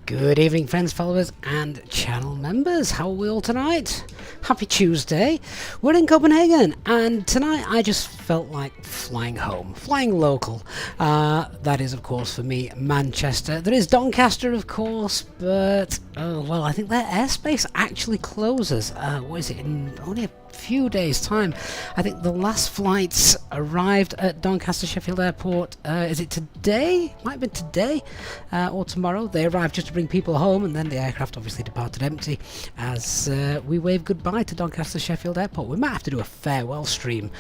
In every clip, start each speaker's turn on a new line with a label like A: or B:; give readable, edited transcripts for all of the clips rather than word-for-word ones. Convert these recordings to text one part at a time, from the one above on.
A: Good evening, friends, followers and channel members. How are we all tonight? Happy Tuesday. We're in Copenhagen and tonight I just felt like flying home, flying local. That is, of course, for me, Manchester. There is Doncaster, of course, but well, I think their airspace actually closes. What is it, in only a few days' time? I think the last flights arrived at Doncaster Sheffield Airport. Is it today? Might have been today or tomorrow. They arrived just to bring people home, and then the aircraft obviously departed empty as we wave goodbye to Doncaster Sheffield Airport. We might have to do a farewell stream.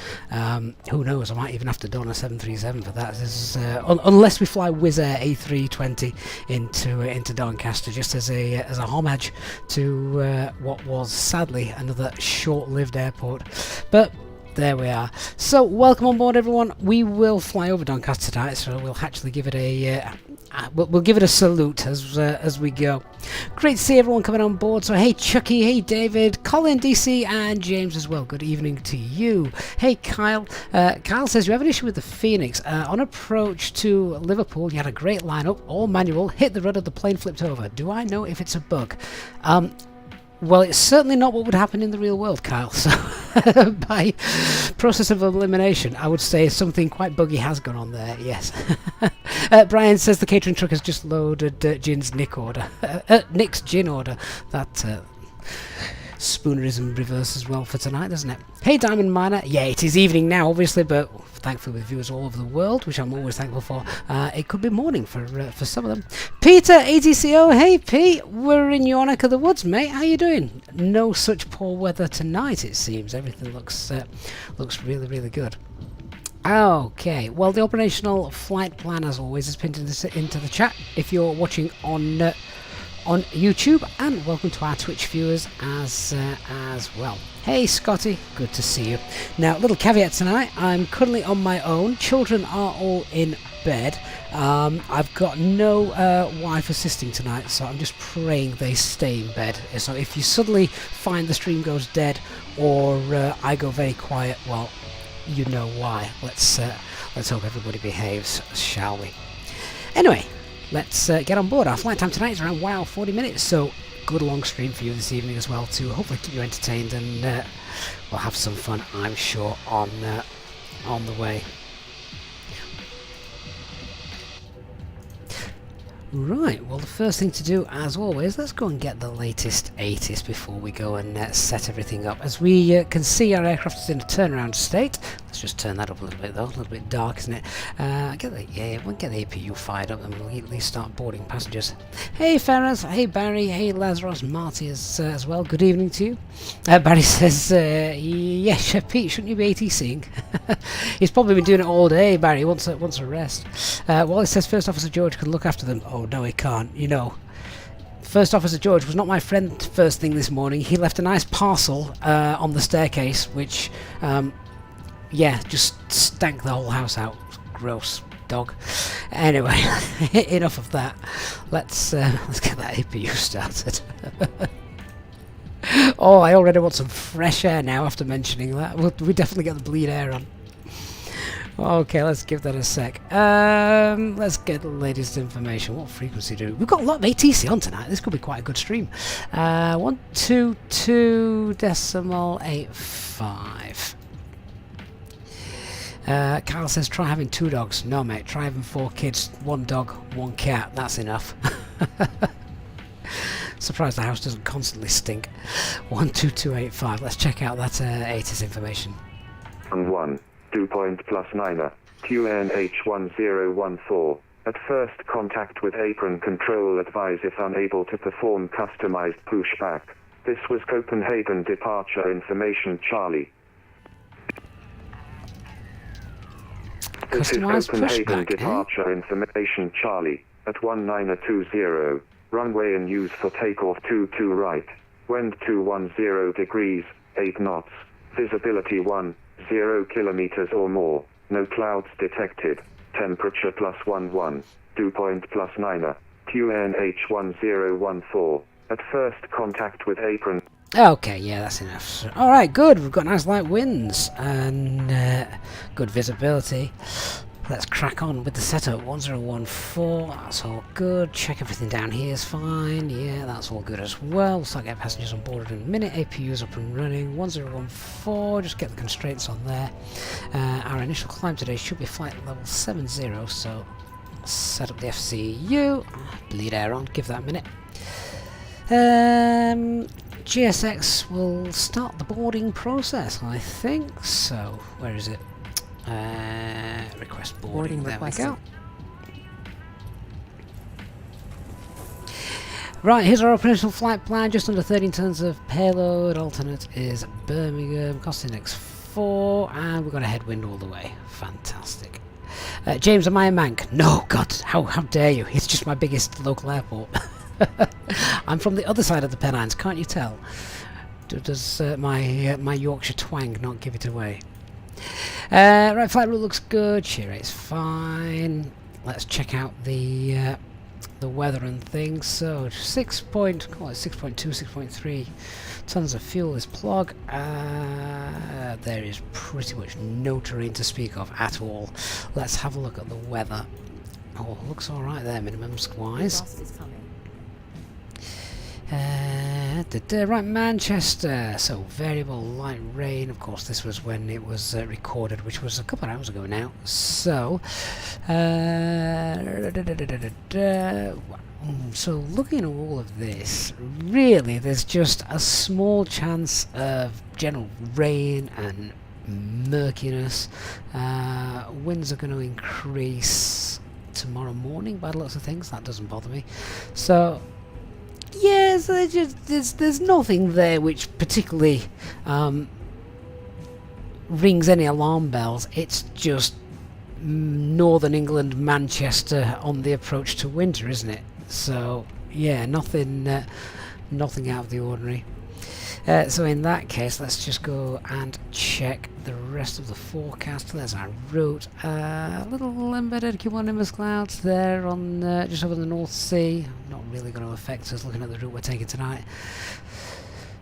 A: Who knows? I might even have to don a 737 for that. Unless we fly Wizz Air A320 into Doncaster, just as a homage to what was sadly another short-lived airport. But there we are. So welcome on board, everyone. We will fly over Doncaster tonight, so we'll actually give it a we'll give it a salute as we go. Great to see everyone coming on board. So hey Chucky, hey David, Colin, DC and James as well. Good evening to you. Hey Kyle. Kyle says you have an issue with the Phoenix. On approach to Liverpool, you had a great lineup, all manual, hit the rudder, the plane flipped over. Do I know if it's a bug? Well, it's certainly not what would happen in the real world, Kyle, so by process of elimination, I would say something quite buggy has gone on there, yes. Brian says the catering truck has just loaded Nick's gin order. That spoonerism reverse as well for tonight, doesn't it? Hey Diamond Miner, yeah, it is evening now, obviously, but thankfully with viewers all over the world, which I'm always thankful for. It could be morning for some of them. Peter ATCO, hey Pete, we're in your neck of the woods, mate. How you doing? No such poor weather tonight, it seems. Everything looks really, really good. Okay, well, the operational flight plan, as always, is pinned into the chat if you're watching on YouTube, and welcome to our Twitch viewers as well. Hey Scotty, good to see you. Now, little caveat tonight, I'm currently on my own. Children are all in bed. I've got no wife assisting tonight, so I'm just praying they stay in bed. So if you suddenly find the stream goes dead or I go very quiet, well, you know why. Let's hope everybody behaves, shall we? Anyway, let's get on board. Our flight time tonight is around 40 minutes, so good long stream for you this evening as well to hopefully keep you entertained, and we'll have some fun, I'm sure, on the way. Right, well, the first thing to do, as always, let's go and get the latest 80s before we go and set everything up. As we can see, our aircraft is in a turnaround state. Let's just turn that up a little bit, though. A little bit dark, isn't it? We'll get the APU fired up and we'll at least start boarding passengers. Hey, Ferraz. Hey, Barry. Hey, Lazarus. Marty as well. Good evening to you. Barry says, yes, Pete, shouldn't you be ATCing? He's probably been doing it all day, Barry. Wants a rest. Well, it says First Officer George can look after them. Oh, no, he can't. You know, First Officer George was not my friend first thing this morning. He left a nice parcel on the staircase, which, yeah, just stank the whole house out. Gross dog. Anyway, enough of that. Let's get that APU started. Oh, I already want some fresh air now after mentioning that. We definitely get the bleed air on. Okay, let's give that a sec. Let's get the latest information. What frequency do we? We've got a lot of ATC on tonight. This could be quite a good stream. 122.85. Carl says try having 2 dogs. No, mate. Try having 4 kids, 1 dog, 1 cat. That's enough. Surprised the house doesn't constantly stink. 122.85. Let's check out that 80s information.
B: 1. 2.+9er, QNH1014. At first contact with apron control, advise if unable to perform customized pushback. This was Copenhagen departure information, Charlie. This is Copenhagen departure information, Charlie, at 1920. Runway in use for takeoff 22 right. Wind 210 degrees, 8 knots. Visibility 10 kilometers or more. No clouds detected. Temperature +11. 2.+9er. QNH1014. At first contact with apron.
A: Okay, yeah, that's enough. Alright, good. We've got nice light winds and good visibility. Let's crack on with the setup. 1014, that's all good. Check everything down here is fine. Yeah, that's all good as well. We'll start getting passengers on board in a minute. APU's up and running. 1014, just get the constraints on there. Our initial climb today should be flight level 70, so set up the FCU. Bleed air on, give that a minute. GSX will start the boarding process, I think. So, where is it? Request boarding. There we go. Right, here's our operational flight plan. Just under 13 tons of payload. Alternate is Birmingham. Cost index 4, and we've got a headwind all the way. Fantastic. James, am I a mank? No, God, how dare you? It's just my biggest local airport. I'm from the other side of the Pennines, can't you tell? Does my Yorkshire twang not give it away? Right, flight route looks good. Shear rate's fine. Let's check out the weather and things. So 6.2, 6.3 tons of fuel is plug. There is pretty much no terrain to speak of at all. Let's have a look at the weather. Oh, looks all right there, minimums wise. Right, Manchester. So variable light rain. Of course, this was when it was recorded, which was a couple of hours ago now. So, so looking at all of this, really, there's just a small chance of general rain and murkiness. Winds are going to increase tomorrow morning by the looks of things. That doesn't bother me. So. Yes, there's nothing there which particularly rings any alarm bells. It's just Northern England, Manchester on the approach to winter, isn't it? So yeah, nothing out of the ordinary. So in that case, let's just go and check the rest of the forecast. There's our route. Little embedded cumulonimbus clouds there on just over the North Sea. Not really going to affect us looking at the route we're taking tonight.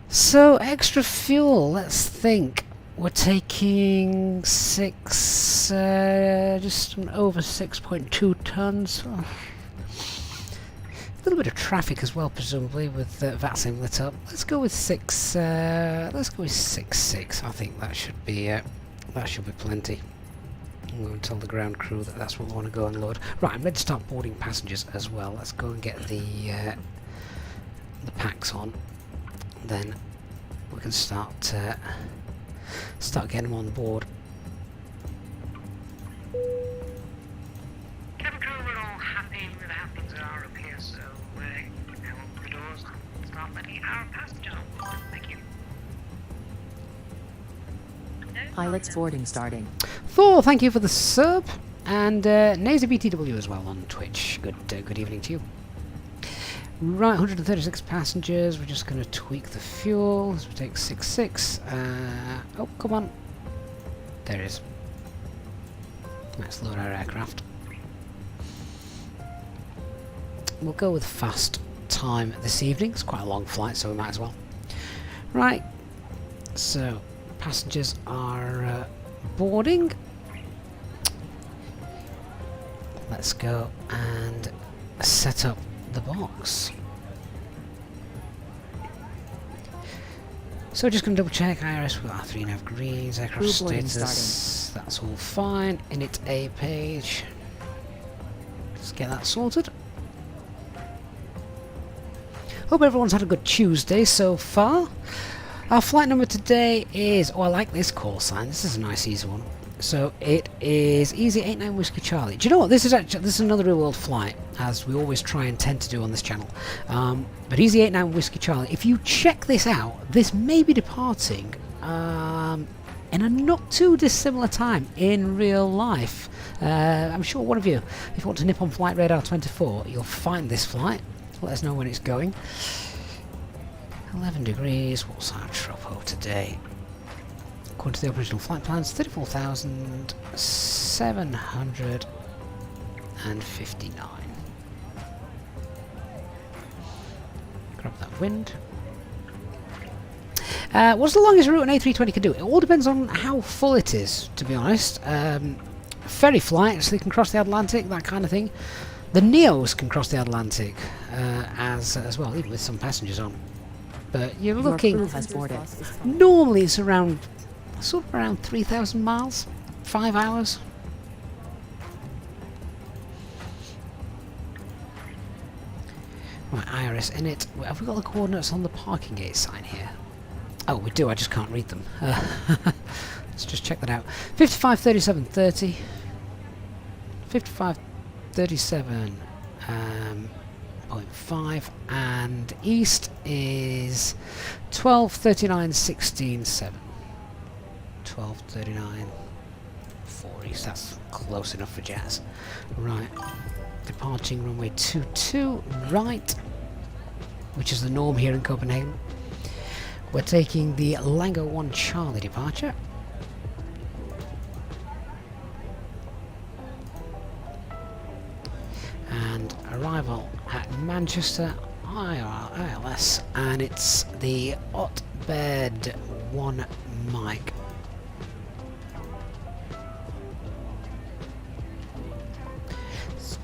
A: So extra fuel. Let's think. We're taking just over 6.2 tons. Oh. A little bit of traffic as well, presumably, with VATSIM lit up. Let's go with 6. Let's go with 6.6. I think that should be plenty. I'm going to tell the ground crew that that's what we want to go and load. Right, I'm ready to start boarding passengers as well. Let's go and get the packs on. Then we can start getting them on board.
C: Cabin crew, we're all happy with how things are up here, so now open the doors and start letting our passengers on board. Thank you.
D: Pilot's boarding starting.
A: Thor, thank you for the sub, and Nazy BTW as well on Twitch. Good evening to you. Right, 136 passengers. We're just going to tweak the fuel. So we take 6.6. Oh, come on. There it is. Let's load our aircraft. We'll go with fast time this evening. It's quite a long flight, so we might as well. Right. So, passengers are boarding. Let's go and set up the box. So just going to double check IRS. We've got our 3.5 greens, aircraft status. That's all fine. Init A page. Let's get that sorted. Hope everyone's had a good Tuesday so far. Our flight number today is, oh, I like this call sign. This is a nice easy one. So it is Easy 89 Whiskey Charlie. Do you know what? This is another real world flight, as we always try and tend to do on this channel. But Easy 89 Whiskey Charlie. If you check this out, this may be departing in a not too dissimilar time in real life. I'm sure one of you, if you want to nip on Flight Radar 24, you'll find this flight. Let us know when it's going. 11 degrees. What's our tropo today? According to the original flight plans, 34,759. Grab that wind. What's the longest route an A320 can do? It all depends on how full it is, to be honest. ferry flight, so they can cross the Atlantic, that kind of thing. The Neos can cross the Atlantic as well, even with some passengers on. But you're looking...
D: Your crew has boarded.
A: Normally it's around, sort of around 3,000 miles, 5 hours. Right, IRS in it. Have we got the coordinates on the parking gate sign here? Oh, we do, I just can't read them. Let's just check that out. 5537.30. 5537.5, and east is 1239.16.7. 1239.4 east. That's close enough for jazz. Right. Departing runway 22 right, which is the norm here in Copenhagen. We're taking the Lango 1 Charlie departure. And arrival at Manchester ILS, and it's the Otbed 1 Mike.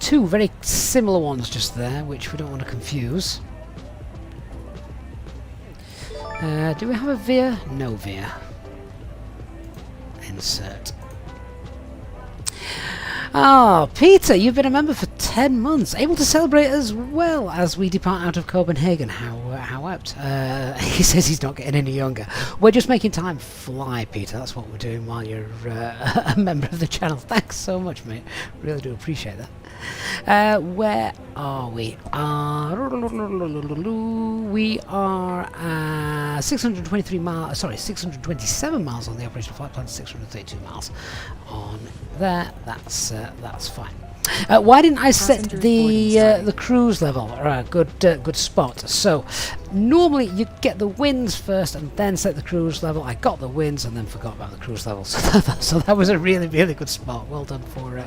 A: Two very similar ones just there, which we don't want to confuse. Do we have a veer? No veer. Insert. Ah, Peter, you've been a member for 10 months, able to celebrate as well as we depart out of Copenhagen. How apt. He says he's not getting any younger. We're just making time fly, Peter. That's what we're doing while you're a member of the channel. Thanks so much, mate. Really do appreciate that. Where are we? We are 623 miles. Sorry, 627 miles on the operational flight plan. 632 miles on there. That's fine. Why didn't I set the cruise level? Good spot. So normally you get the winds first and then set the cruise level. I got the winds and then forgot about the cruise level. So that was a really good spot. Well done for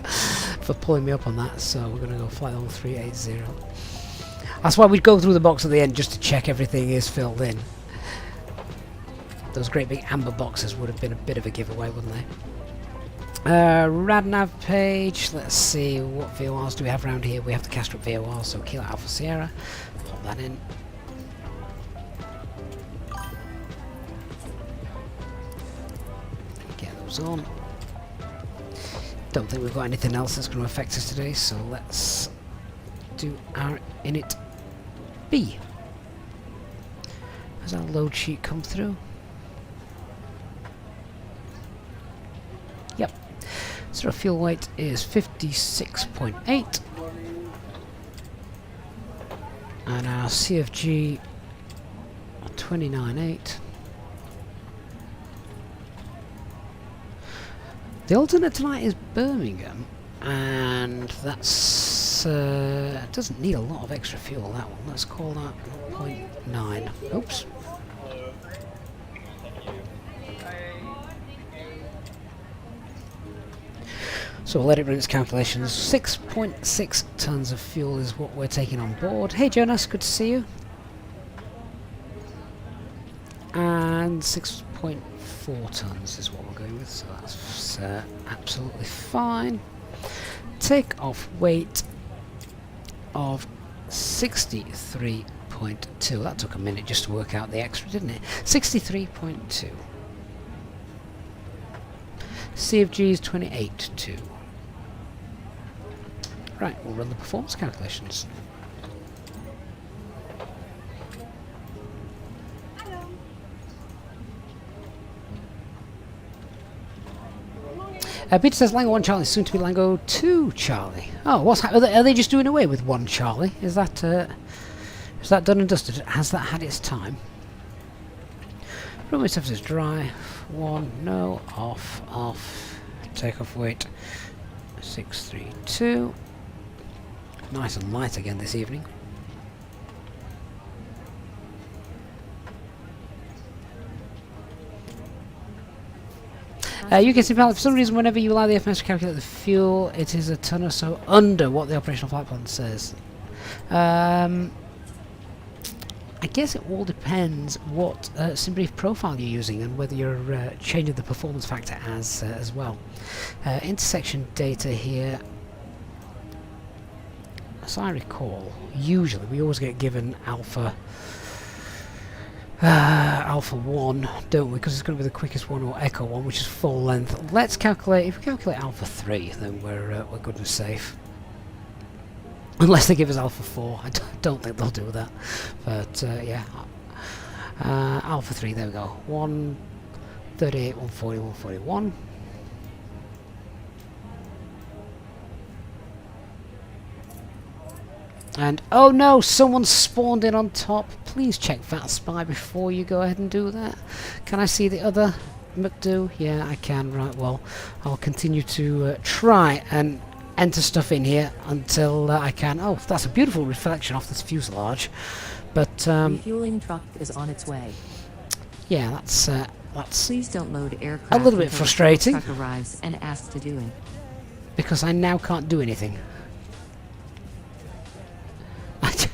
A: pulling me up on that. So we're gonna go flight level 380. That's why we'd go through the box at the end just to check everything is filled in. Those great big amber boxes would have been a bit of a giveaway, wouldn't they? Radnav page, let's see, what VORs do we have around here? We have the Castrop VOR, so Kilo Alpha Sierra, pop that in. Get those on. Don't think we've got anything else that's going to affect us today, so let's do our init B. Has our load sheet come through? Yep. So our fuel weight is 56.8, and our CFG 29.8. The alternate tonight is Birmingham, and that's doesn't need a lot of extra fuel, that one. Let's call that 0.9. Oops. So we'll let it run its calculations. 6.6 tons of fuel is what we're taking on board. Hey Jonas, good to see you. And 6.4 tons is what we're going with, so that's absolutely fine. Take off weight of 63.2. That took a minute just to work out the extra, didn't it? 63.2. CFG is 28.2. Right, we'll run the performance calculations. Peter says Lango 1 Charlie, soon to be Lango 2 Charlie. Oh, what's are they just doing away with 1 Charlie? Is that done and dusted? Has that had its time? Runway surface is dry. 1, no, off. Take off weight 632. Nice and light again this evening. You can see, for some reason, whenever you allow the FMS to calculate the fuel, it is a ton or so under what the operational flight plan says. I guess it all depends what SimBrief profile you're using and whether you're changing the performance factor as well. Intersection data here, as I recall, usually we always get given alpha 1, don't we? Because it's going to be the quickest one, or echo 1, which is full length. Let's calculate. If we calculate alpha 3, then we're good and safe. Unless they give us alpha 4, I don't think they'll do that. But yeah, alpha 3. There we go. 138, 140, 141. And oh no, someone spawned in on top. Please check VATSIM before you go ahead and do that. Can I see the other McDo? Yeah, I can. Right, well, I'll continue to try and enter stuff in here until I can. Oh, that's a beautiful reflection off this fuselage. But
D: refueling truck is on its way.
A: yeah, that's
D: Please don't load aircraft
A: a little bit
D: until
A: frustrating.
D: the truck arrives and asks to do it.
A: Because I now can't do anything.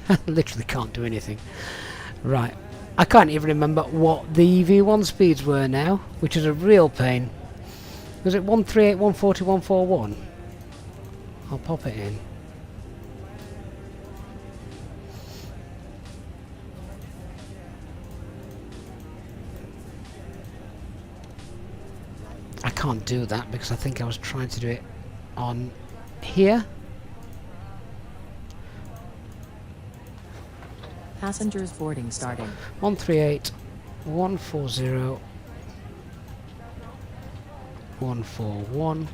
A: I literally can't do anything. Right. I can't even remember what the V1 speeds were now, which is a real pain. Was it 138, 140, 141? I'll pop it in. I can't do that because I think I was trying to do it on here.
D: Passengers boarding starting.
A: 138, 140, 141.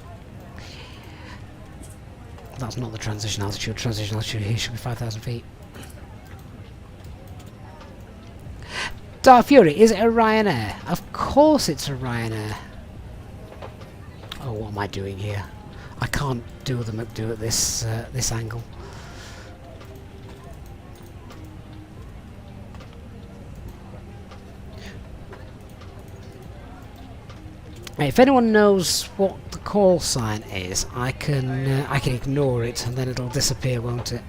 A: That's not the transition altitude. Transition altitude here should be 5,000 feet. Dark Fury, is it a Ryanair? Of course it's a Ryanair. Oh, what am I doing here? I can't do the McDo at this this angle. If anyone knows what the call sign is, I can ignore it and then it'll disappear, won't it?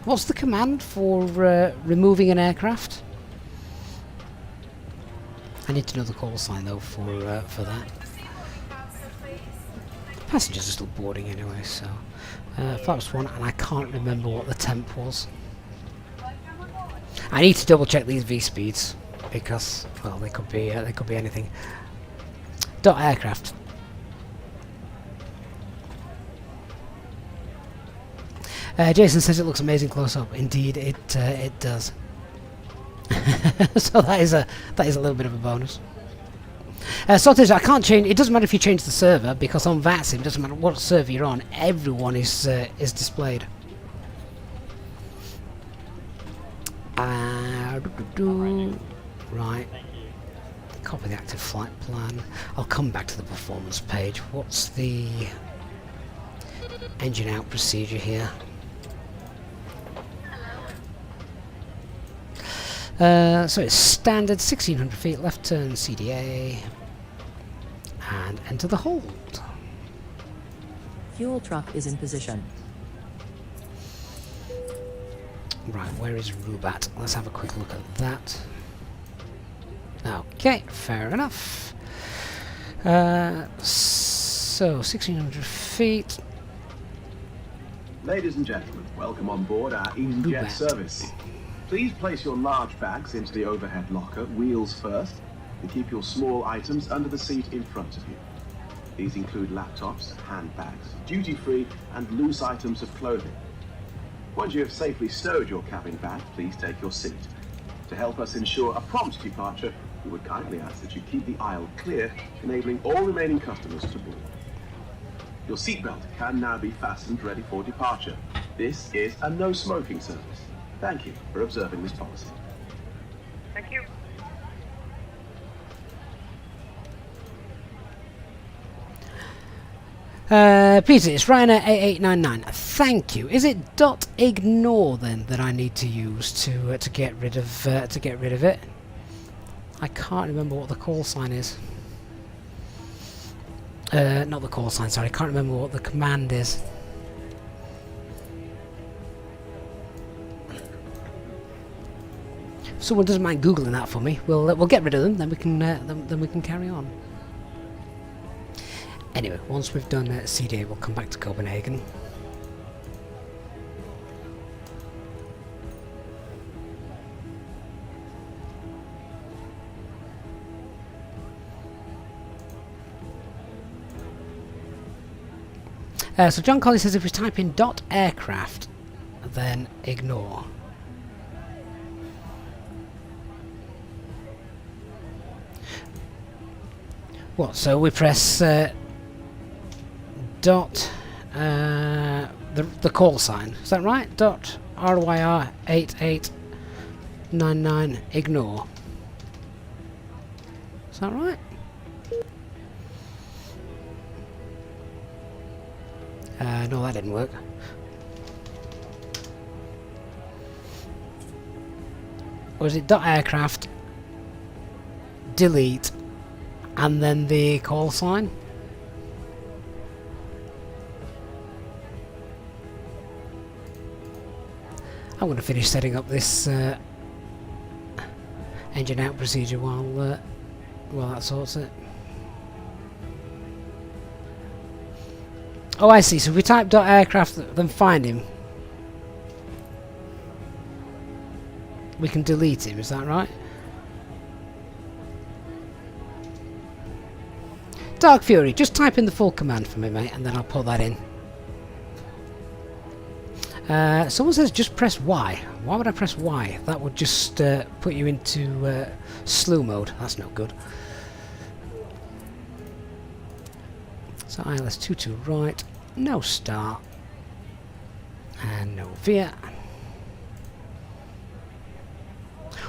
A: What's the command for removing an aircraft? I need to know the call sign though for that. Passengers are still boarding anyway, so flight 1, and I can't remember what the temp was. I need to double check these V speeds because, well, they could be anything. Dot aircraft. Jason says it looks amazing close up. Indeed, it does. So that is a little bit of a bonus. Sorted, I can't change. It doesn't matter if you change the server because on VATSIM, it doesn't matter what server you're on. Everyone is displayed. Right. Copy the active flight plan. I'll come back to the performance page. What's the engine out procedure here? So it's standard 1600 feet, left turn CDA, and enter the hold.
D: Fuel truck is in position.
A: Right, where is Rubat? Let's have a quick look at that. Okay, fair enough. So 1600 feet.
E: Ladies and gentlemen, welcome on board our Easyjet service. Please place your large bags into the overhead locker, wheels first, and keep your small items under the seat in front of you. These include laptops, handbags, duty-free, and loose items of clothing. Once you have safely stowed your cabin bag, please take your seat. To help us ensure a prompt departure, we would kindly ask that you keep the aisle clear, enabling all remaining customers to board. Your seatbelt can now be fastened ready for departure. This is a no smoking service. Thank you for observing this policy.
C: Thank you.
A: Peter, it's Ryanair A899. Thank you. Is it .ignore then that I need to use to get rid of it? I can't remember what the call sign is. Not the call sign. Sorry, I can't remember what the command is. If someone doesn't mind googling that for me, we'll get rid of them. Then we can carry on. Anyway, once we've done CD, we'll come back to Copenhagen. So John Colley says if we type in .aircraft, then ignore. What? So we press dot the call sign. Is that right? Dot RYR 8899 ignore. Is that right? No, that didn't work. Or is it dot aircraft delete and then the call sign? I'm going to finish setting up this engine out procedure while that sorts it. Oh, I see. So if we type .aircraft, then find him, we can delete him. Is that right? Dark Fury, just type in the full command for me, mate, and then I'll put that in. Someone says just press Y. Why would I press Y? That would just put you into slew mode. That's no good. So ILS 22 right, no start, and no veer.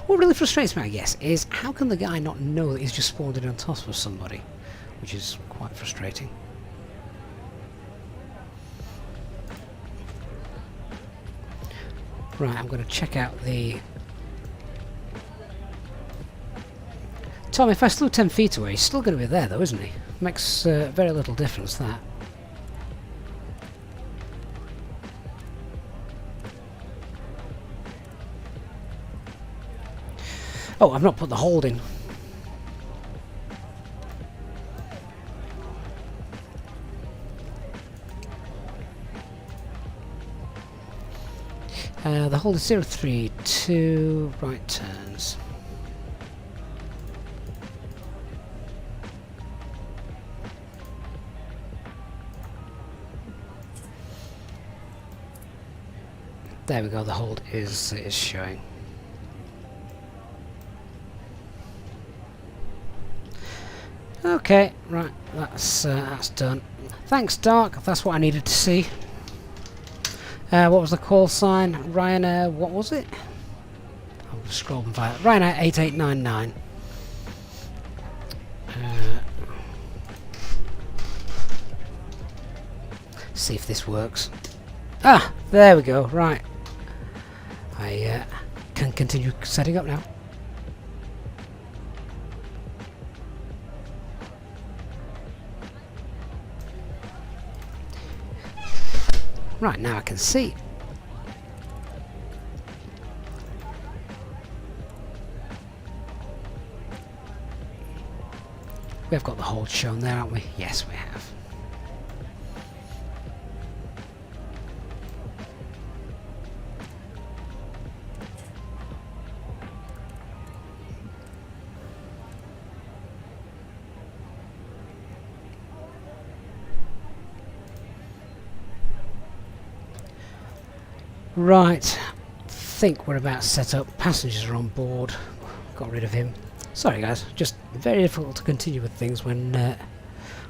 A: What really frustrates me, I guess, is how can the guy not know that he's just spawned in on top of somebody? Which is quite frustrating. Right, I'm going to check out the... Tom, if I slew 10 feet away, he's still going to be there though, isn't he? Makes very little difference, that. Oh, I've not put the hold in. The hold is 032, right turns. There we go, the hold is showing. Okay, right, that's done. Thanks, Dark, that's what I needed to see. What was the call sign? Ryanair, what was it? I'll scroll and find it. Ryanair 8899. See if this works. Ah, there we go, right. I can continue setting up now. Right, now I can see. We've got the hold shown there, haven't we? Yes, we have. Right, I think we're about set up. Passengers are on board. Got rid of him. Sorry guys, just very difficult to continue with things when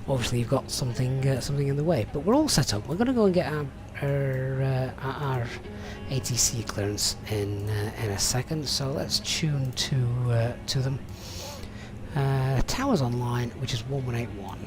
A: obviously you've got something in the way. But we're all set up. We're going to go and get our ATC clearance in a second. So let's tune to them. Towers online, which is 1181.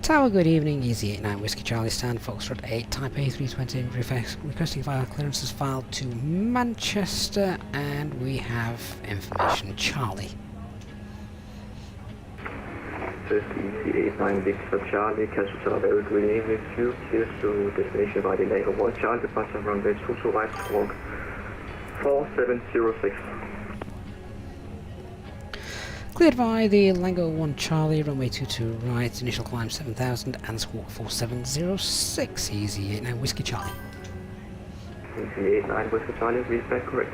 A: Tower, good evening. Easy 89 Whiskey Charlie stand. Foxtrot 8 Type A320 requesting file clearances filed to Manchester, and we have information Charlie.
F: First Easy 89 Victor Charlie, cancel to available green English 2, clears to destination by the Lango 1 Charlie, departure runway 22 right, squawk 4706.
A: Cleared by the Lango 1 Charlie, runway 22 right, initial climb 7000 and squawk 4706, Easy 89 Whiskey Charlie.
F: Easy 89 Whiskey Charlie, read back correct.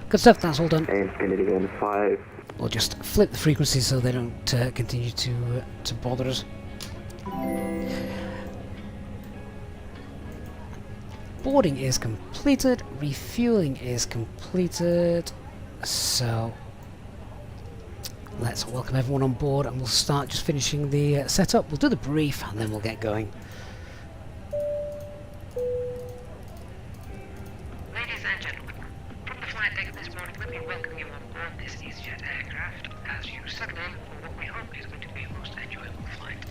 A: Good stuff, that's all done.
F: And Scandinavian 5.
A: We'll just flip the frequency so they don't continue to bother us. Boarding is completed, refueling is completed, so let's welcome everyone on board and we'll start just finishing the setup. We'll do the brief and then we'll get going.
C: Ladies and gentlemen, from the flight deck this morning, let me welcome you on board this Easyjet aircraft as you settle in for what we hope is going to be a most enjoyable flight.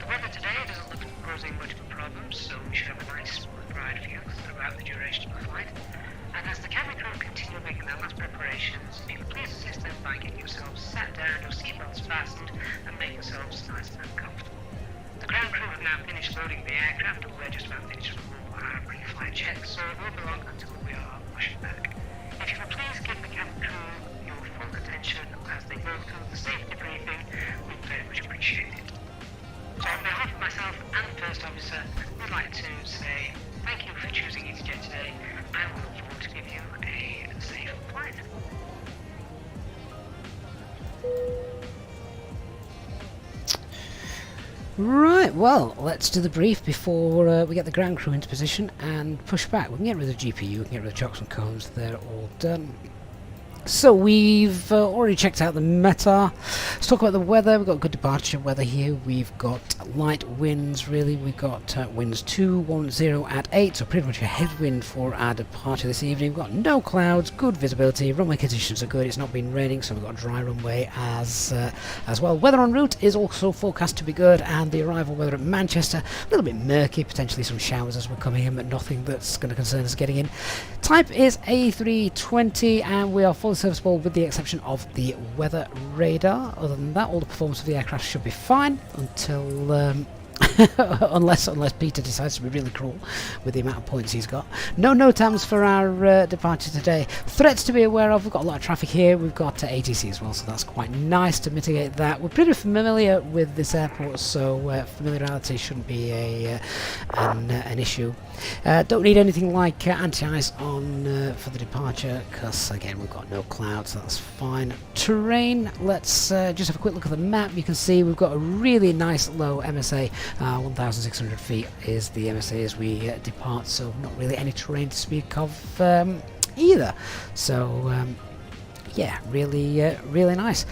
C: The weather today doesn't look to be posing much of a problem, so we should have a nice smooth ride for you throughout the duration of the flight. And as the cabin crew continue making their last preparations, if you please assist them by getting yourselves sat down, your seatbelts fastened, and make yourselves nice and comfortable. The ground crew have now finished loading the aircraft, and we're just about finished with all our pre-flight checks, so it won't be long until we are pushed back. If you would please give the cabin crew your full attention as they go through the safety briefing, we'd very much appreciate it. So on behalf of myself and the First Officer, we'd like to say thank you for choosing Easyjet today, and we look forward to give you a safe flight.
A: Right, well, let's do the brief before we get the ground crew into position and push back. We can get rid of the GPU, we can get rid of the chocks and cones, they're all done. So we've already checked out the METAR. Let's talk about the weather. We've got good departure weather here. We've got light winds, really. We've got winds 210 at 8, so pretty much a headwind for our departure this evening. We've got no clouds, good visibility, runway conditions are good. It's not been raining, so we've got a dry runway as well. Weather en route is also forecast to be good, and the arrival weather at Manchester, a little bit murky, potentially some showers as we're coming in, but nothing that's going to concern us getting in. Type is A320, and we are fully serviceable with the exception of the weather radar. Other than that, all the performance of the aircraft should be fine until unless Peter decides to be really cruel with the amount of points he's got. No NOTAMs for our departure today. Threats to be aware of: we've got a lot of traffic here, we've got ATC as well, so that's quite nice to mitigate that. We're pretty familiar with this airport, so familiarity shouldn't be an issue. Don't need anything like anti-ice on for the departure, because again we've got no clouds, so that's fine. Terrain, let's just have a quick look at the map. You can see we've got a really nice low MSA. 1,600 feet is the MSA as we depart, so not really any terrain to speak of either. So yeah, really nice.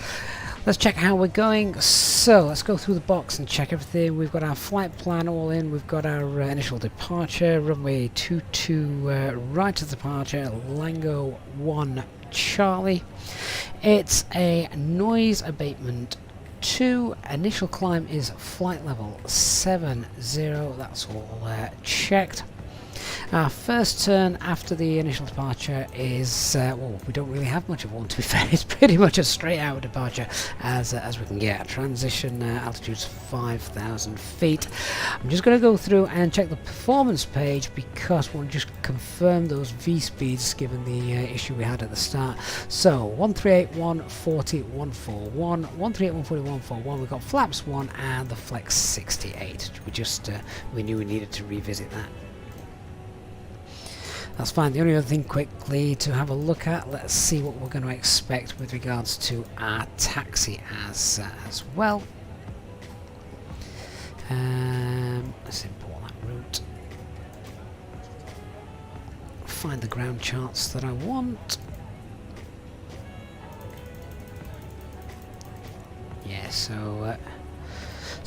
A: Let's check how we're going. So let's go through the box and check everything. We've got our flight plan all in. We've got our initial departure, runway 22 right of departure, Lango 1 Charlie. It's a noise abatement 2. Initial climb is flight level 70. That's all checked. Our first turn after the initial departure is, well, we don't really have much of one, to be fair. It's pretty much a straight out departure as we can get. Transition altitude's 5,000 feet. I'm just going to go through and check the performance page because we want to just confirm those V speeds given the issue we had at the start. So 138, 140, 141, 138, 140, 141. We've got flaps 1 and the flex 68. We knew we needed to revisit that. That's fine. The only other thing quickly to have a look at, let's see what we're going to expect with regards to our taxi as well. Let's import that route. Find the ground charts that I want. Yeah, so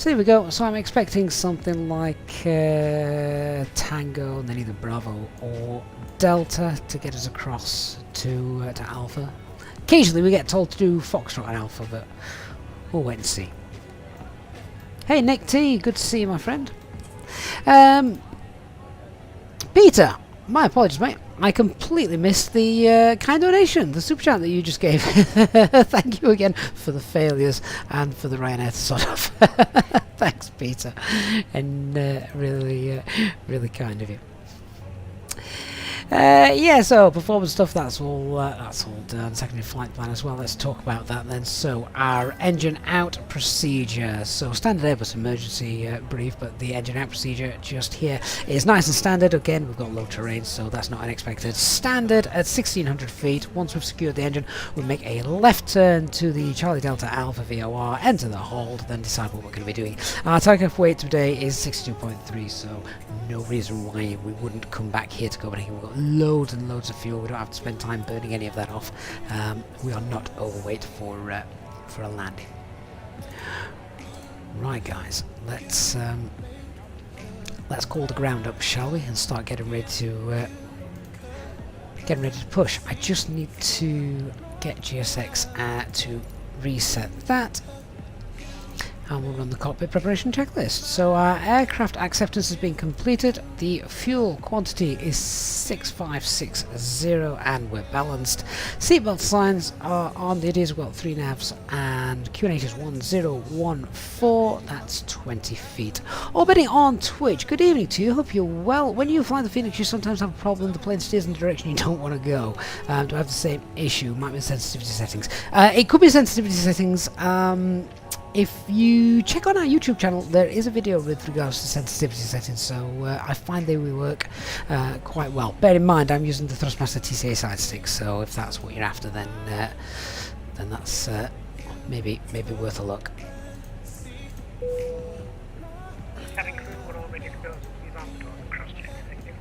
A: there we go. So I'm expecting something like Tango and then either Bravo or Delta to get us across to Alpha. Occasionally we get told to do Foxtrot and Alpha, but we'll wait and see. Hey Nick T, good to see you, my friend. Peter, my apologies, mate. I completely missed the kind donation, the super chat that you just gave. Thank you again for the failures and for the Ryanair sort of. Thanks, Peter, and really kind of you. Yeah, so performance stuff, that's all done. Secondary flight plan as well, let's talk about that then. So our engine out procedure, so standard Airbus emergency brief, but the engine out procedure just here is nice and standard. Again, we've got low terrain, so that's not unexpected. Standard at 1600 feet. Once we've secured the engine, we'll make a left turn to the Charlie Delta Alpha VOR, enter the hold, then decide what we're going to be doing. Our takeoff weight today is 62.3, so no reason why we wouldn't come back here to Copenhagen. We've got loads and loads of fuel. We don't have to spend time burning any of that off. We are not overweight for a landing. Right, guys, let's call the ground up, shall we, and start getting ready to push. I just need to get GSX to reset that. And we'll run the cockpit preparation checklist. So our aircraft acceptance has been completed. The fuel quantity is 6560 and we're balanced. Seatbelt signs are on. The idiots have got 3 navs and QNH is 1014. That's 20 feet. Orbiting on Twitch. Good evening to you. Hope you're well. When you fly the Phoenix, you sometimes have a problem. The plane steers in the direction you don't want to go. Do I have the same issue? Might be sensitivity settings. It could be sensitivity settings. If you check on our YouTube channel, there is a video with regards to sensitivity settings, so I find they will work quite well. Bear in mind, I'm using the Thrustmaster TCA side stick, so if that's what you're after, then that's maybe worth a look.
C: Having crew all ready to go. We've on the door and cross check. Thank you.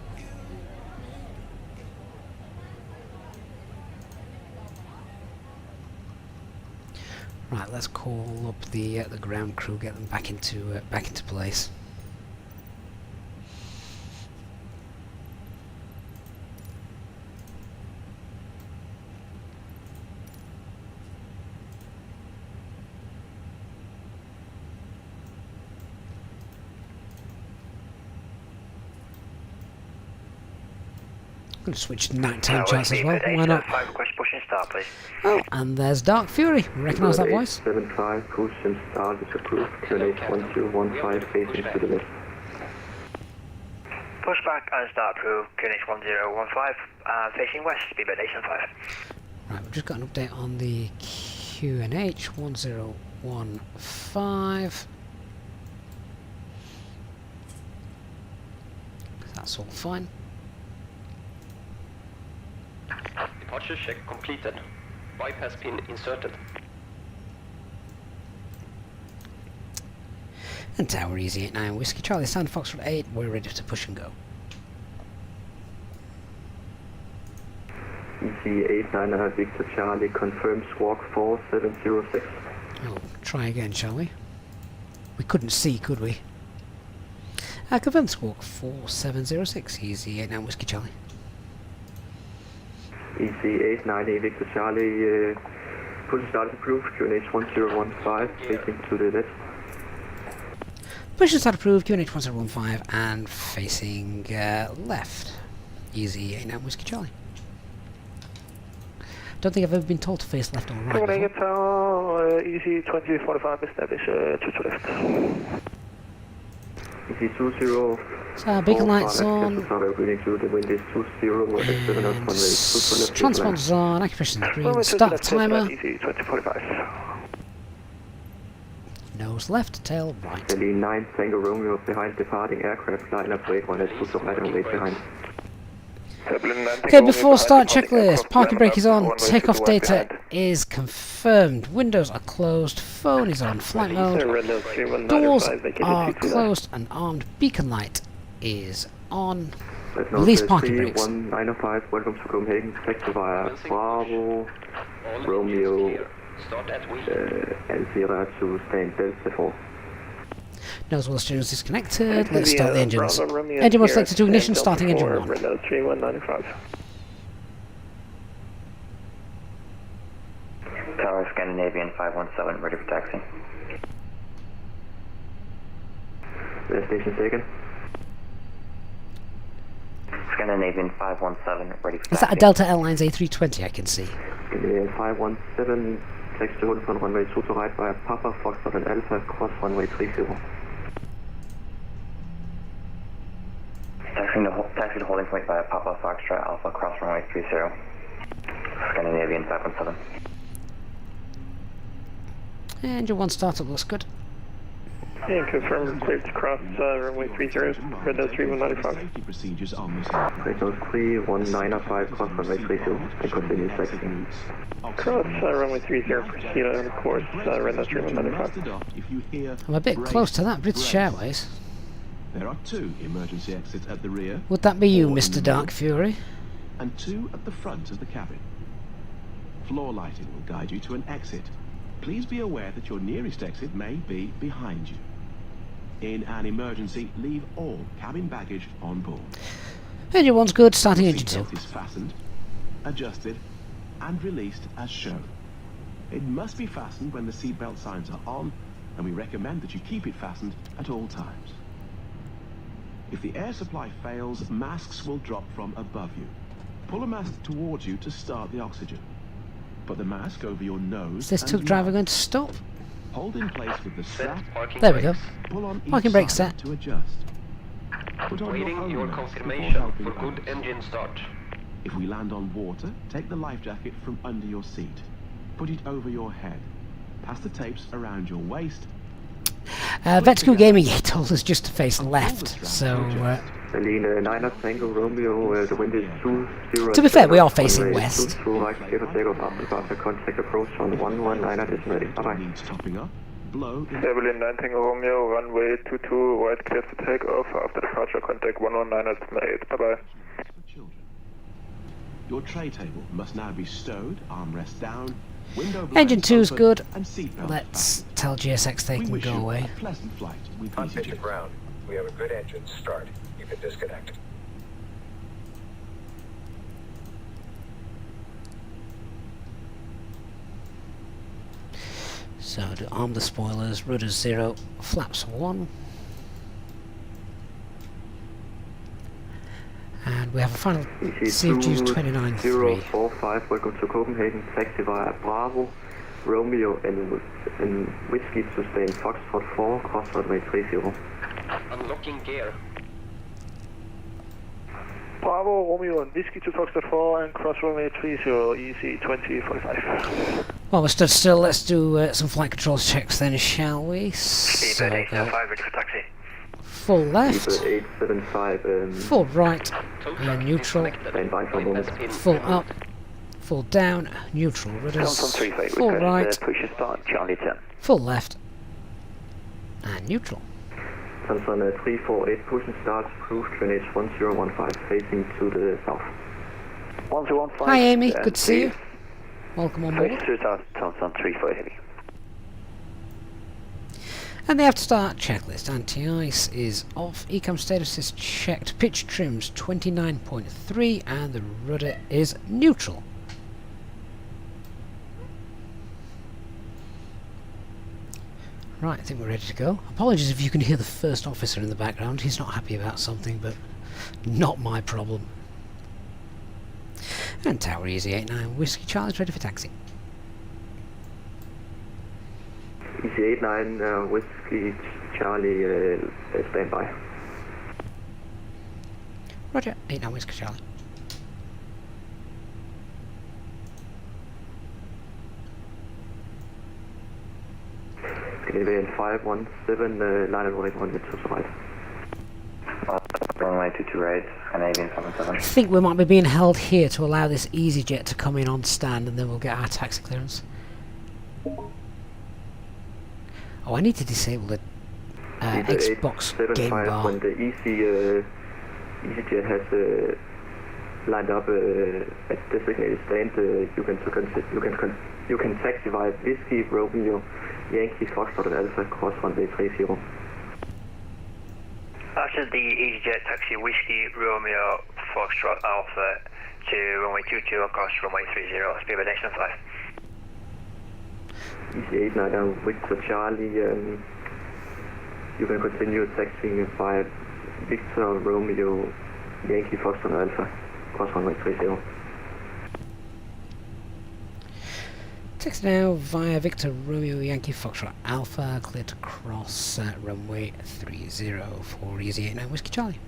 A: Right, let's call up the ground crew, get them back into place. I'm going to switch to nighttime charts as well. Why not? Oh, and there's Dark Fury. Recognise that voice?
F: 75, cruise sim start is approved. QNH 1215 facing to the left.
G: Pushback and start approved. QNH 1015 facing west. Speedbird 875.
A: Right, we've just got an update on the QNH 1015. That's all fine.
H: Departure check completed. Bypass pin inserted.
A: And Tower Easy 89 Whiskey Charlie Stand Foxtrot 8, we're ready to push and go.
F: Easy 89 Victor Charlie confirms walk 4706.
A: Oh, try again, shall we? We couldn't see, could we? Confirm squawk 4706, Easy 89 Whiskey Charlie.
F: EC890 Victor Charlie, push start approved, QNH 1015, facing to the left.
A: Push start approved, QNH 1015, and facing left. Easy 89 Whiskey Charlie. Don't think I've ever been told to face left or right before.
F: Easy 2045, establish 2 to left. Easy 20.
A: So beacon lights on. Transponders on, occupation green, start timer. Nose left, tail right.
F: Delhi 9 Tango Romeo behind departing aircraft, line up wait 182 right and wait behind.
A: Okay, before start checklist, parking brake is on, takeoff data is confirmed, windows are closed, phone is on flight mode, doors are closed and armed, beacon light is on, release parking brakes.
F: 1905, welcome to Copenhagen, taxi via Bravo, Romeo, Alpha to stand Delta 4.
A: Nose wheel steering is disconnected, let's start the engines. Engine mode selected to ignition, starting engine 1.
G: Tower Scandinavian 517, ready for taxi.
F: Destination taken.
G: Scandinavian 517, ready for
A: Is that a Delta Airlines A320 I can see?
F: Scandinavian 517, taxi to hold from runway 2 to right via Papa, Foxtrot and Alpha, cross runway 30.
G: Taxi to holding point via Papa, Foxtrot, Alpha, cross runway 30. Scandinavian 517.
A: Engine 1 startup looks good.
I: And confirm cleared to cross runway 30, red nose 3195.
E: Safety procedures on this
F: Red nose 3195, cross runway 30, and continue taxiing.
I: Cross runway 30, proceed on course, red nose 3195.
A: I'm a bit close to that British Airways.
E: There are 2 emergency exits at the rear.
A: Would that be you,
E: 4 in
A: Mr.
E: the
A: Dark
E: middle,
A: Fury?
E: and 2 at the front of the cabin. Floor lighting will guide you to an exit. Please be aware that your nearest exit may be behind you. In an emergency, leave all cabin baggage on board.
A: Engine 1's good, starting engine 2.
E: Seatbelt is fastened, adjusted, and released as shown. It must be fastened when the seatbelt signs are on, and we recommend that you keep it fastened at all times. If the air supply fails, masks will drop from above you. Pull a mask towards you to start the oxygen. Put the mask over your nose.
A: Is this
E: and
A: took driver
E: mouth.
A: going to stop?
E: Hold in place with the strap.
H: Parking
A: There we go.
H: brakes.
E: Pull on
A: Parking
E: each
A: brake
E: side
A: set.
E: to adjust. Put on
H: Waiting
E: own
H: your
E: mask before
H: confirmation
E: helping
H: for good
E: others.
H: engine start.
E: If we land on water, take the life jacket from under your seat. Put it over your head. Pass the tapes around your waist.
A: VATSIM Gaming told us just to face left, so
F: Berlin 9 Tango Romeo, the wind is 20.
A: to be fair, we are facing west.
F: To right, clear for takeoff after contact approach on 119 is ready. Bye-bye.
E: Needs topping up. Blow in
I: Berlin 9 Tango Romeo, runway 22, right clear to take off after departure, contact 119 is made. Bye-bye.
E: for children. Your tray table must now be stowed, armrest down, window
A: Engine
E: blinds
A: 2's
E: open,
A: good.
E: and seatbelt
A: Let's
E: fastened.
A: tell GSX they
E: We
A: can
E: wish
A: go
E: you
A: away.
E: a pleasant flight with
J: Contact to
E: Easyjet.
J: ground. We have a good engine start. You can disconnect.
A: So to arm the spoilers, rudders 0, flaps 1. And we have a final CFG's 29.3.
F: 045, welcome to Copenhagen, taxi via Bravo, Romeo and Whiskey to stay in Foxtrot 4, cross runway 30.
H: Unlocking gear.
I: Bravo, Romeo and Whiskey to Foxtrot 4 and cross runway 30, easy 2045.
A: Well, we're stood still. Let's do some flight controls checks then, shall we? So,
G: Speedbird 875, ready for taxi.
A: full left,
F: Speedbird 875,
A: full right,
H: Tow
A: and
H: truck
A: neutral,
H: disconnected.
F: stand by for a moment.
H: Bypass pin
A: full
H: removed.
A: up, full down, neutral rudders, full right,
G: Push and start, Charlie 10.
A: full left, and neutral.
F: Samson 348, push and start, approved, Fenix 1015, facing to the south.
G: 1015.
A: Hi Amy, good to see you. Welcome on board.
G: Face to south, Samson 34 heavy.
A: And the after start checklist. Anti-ice is off, ecam status is checked, pitch trims 29.3 and the rudder is neutral. Right, I think we're ready to go. Apologies if you can hear the first officer in the background. He's not happy about something, but not my problem. And Tower Easy 89 Whiskey Charlie's ready for taxi.
F: Easy 89, Whiskey Charlie, stand by.
A: Roger, 89 Whiskey Charlie.
F: Scandinavian 517, line and rolling 1 to the right.
G: Runway 22 right, Canadian 77.
A: I think we might be being held here to allow this Easyjet to come in on stand and then we'll get our taxi clearance. Oh, I need to disable the Xbox game bar.
F: When the EasyJet has lined up at designated stand, you can taxi via Whiskey, Romeo, Yankee, Foxtrot and Alpha, cross runway 30.
G: After the EasyJet taxi Whiskey, Romeo, Foxtrot, Alpha to runway 22 across runway 30, speedbird 875.
F: Easy 89, Victor Charlie, You can continue taxiing via Victor Romeo Yankee Foxtrot Alpha, cross runway 30.
A: Taxi now via Victor Romeo Yankee Foxtrot Alpha, clear to cross runway 30 for Easyjet 9 Whiskey Charlie.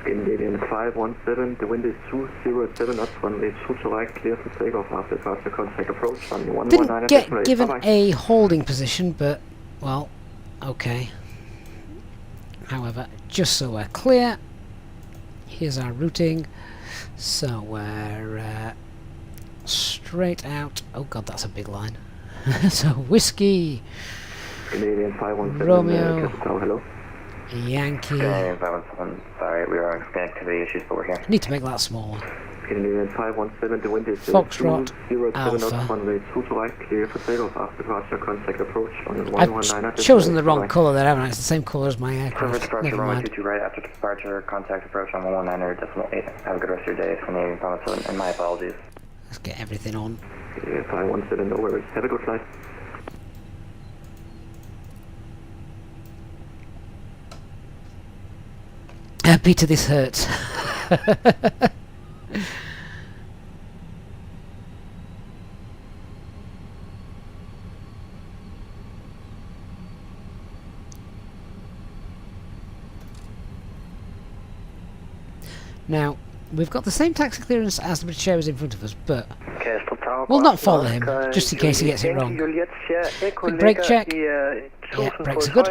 F: Scandinavian 517, the wind is 207 knots, runway 2 to right, clear for takeoff after departure, contact approach, runway 119.
A: Didn't get given a holding position, but, well, okay. However, just so we're clear, here's our routing. So we're straight out. Oh god, that's a big line. So Whiskey,
F: Canadian 517,
A: Romeo,
F: hello.
A: Yankee.
G: Canadian 517, sorry, we are connectivity issues, but we're here.
A: Need to make that smaller.
F: Canadian 517, the wind is
A: Foxtrot
F: 207 knots,
A: Alpha.
F: runway 2 to right, clear for takeoff after departure, contact approach, runway
A: I've
F: 119.
A: chosen the wrong colour there, haven't I? It's the same colour as my
G: Cover
A: aircraft.
G: departure,
A: Never
G: runway
A: mind.
G: 22 right, after departure, contact approach on 119.8. Have a good rest of your day, Canadian 517, and my apologies.
A: Let's get everything on.
F: Canadian 517, no worries. Have a good flight.
A: Peter, this hurts. Now, we've got the same taxi clearance as the British Airways in front of us, but we'll not follow him, just in case he gets it wrong. Quick brake check. Yeah, brakes are good.